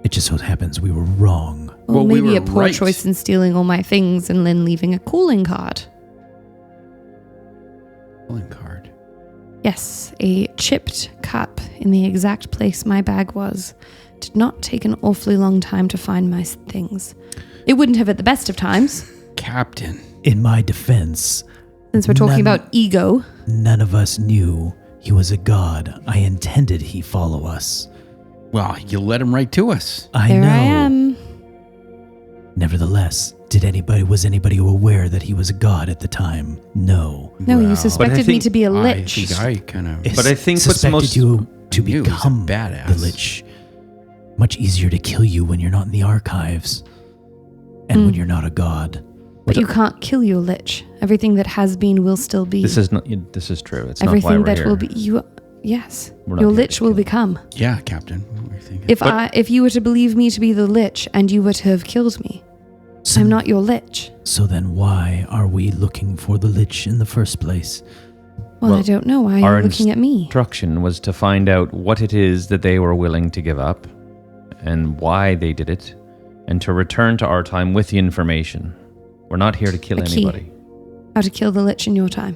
It just so happens we were wrong. Well, we maybe were a poor right. choice in stealing all my things and then leaving a calling card. Calling card. Yes, a chipped cup in the exact place my bag was. Did not take an awfully long time to find my things. It wouldn't have at the best of times. Captain. In my defense, Since we're talking about ego. None of us knew he was a god. I intended he follow us. Well, you led him right to us. I There know. I am. Nevertheless, was anybody aware that he was a god at the time? No. No, you But I suspected me think- to be a I lich. think I kind of... But I think what's suspected most- you to I knew he was a become badass. the lich. Much easier to kill you when you're not in the archives, and when you're not a god. But you can't kill your lich. Everything that has been will still be. This is not. This is true. It's not why Everything we're that here. will be. Yes. We're not Your here lich to will kill. become. Yeah, Captain. What were you thinking? If you were to believe me to be the lich and you were to have killed me, I'm not your lich. So then why are we looking for the lich in the first place? Well, I Well, don't know why our you're looking at me. Instruction was to find out what it is that they were willing to give up, and why they did it, and to return to our time with the information. We're not here to kill A key. anybody. How to kill the lich in your time.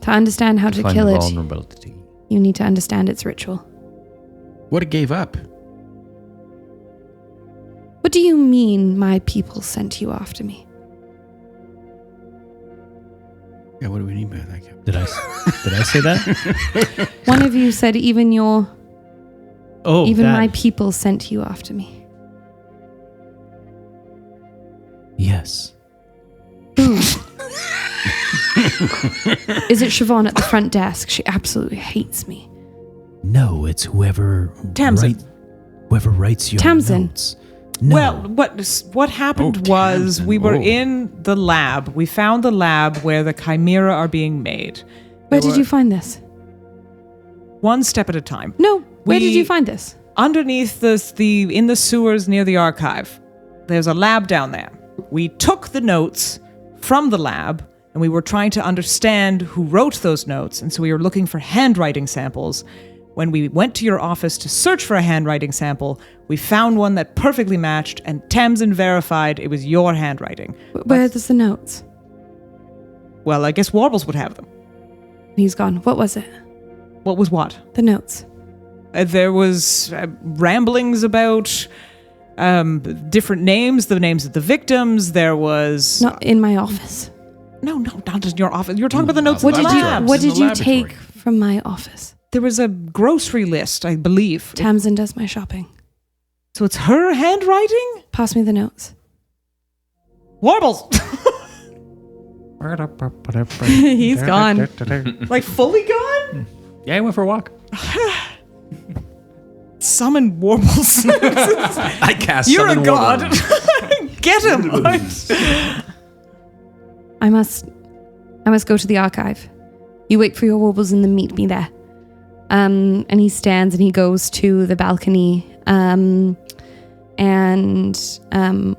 To understand how to find kill the it, vulnerability. you need to understand its ritual. What it gave up? What do you mean my people sent you after me? Yeah, what do we mean by that, Captain? Did I say that? One of you said even That- my people sent you after me. Yes. Is it Siobhan at the front desk? She absolutely hates me. No, it's whoever Tamsin. writes your Tamsin. notes. No. Well, what happened was Tamsin. we were Oh. in the lab. We found the lab where the chimera are being made. Where There did you were- find this? One step at a time. No, where did We- you find this? Underneath in the sewers near the archive, there's a lab down there. We took the notes from the lab and we were trying to understand who wrote those notes, and so we were looking for handwriting samples. When we went to your office to search for a handwriting sample, we found one that perfectly matched, and Tamsin verified it was your handwriting. Where's the notes? Well, I guess Warbles would have them. He's gone. What was it? What was what? The notes. There was ramblings about different names, the names of the victims. There was Not in my office. no, not in your office. You're talking about the notes What in the did you lab. What in did the you take laboratory. from my office? There was a grocery list, I believe. Tamsin does my shopping. So it's her handwriting? Pass me the notes. Warbles! He's gone. Like fully gone? Yeah, I went for a walk. Summon Warbles. I cast You're a summon god. Warbles. Get him! I must go to the archive. You wait for your warbles and then meet me there. And he stands and he goes to the balcony. And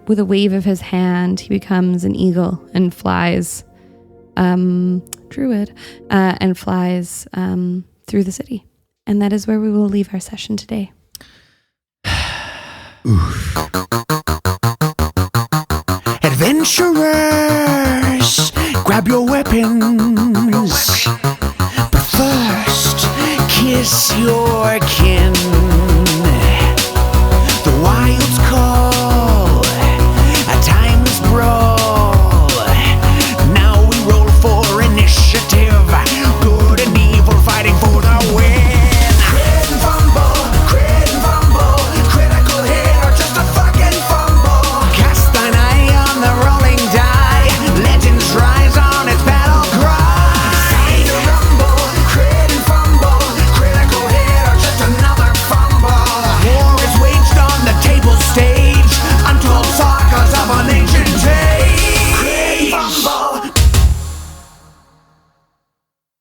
with a wave of his hand, he becomes an eagle and flies, druid, and flies through the city. And that is where we will leave our session today. Adventurers, grab your weapons. But first, kiss your kin. The wild's call.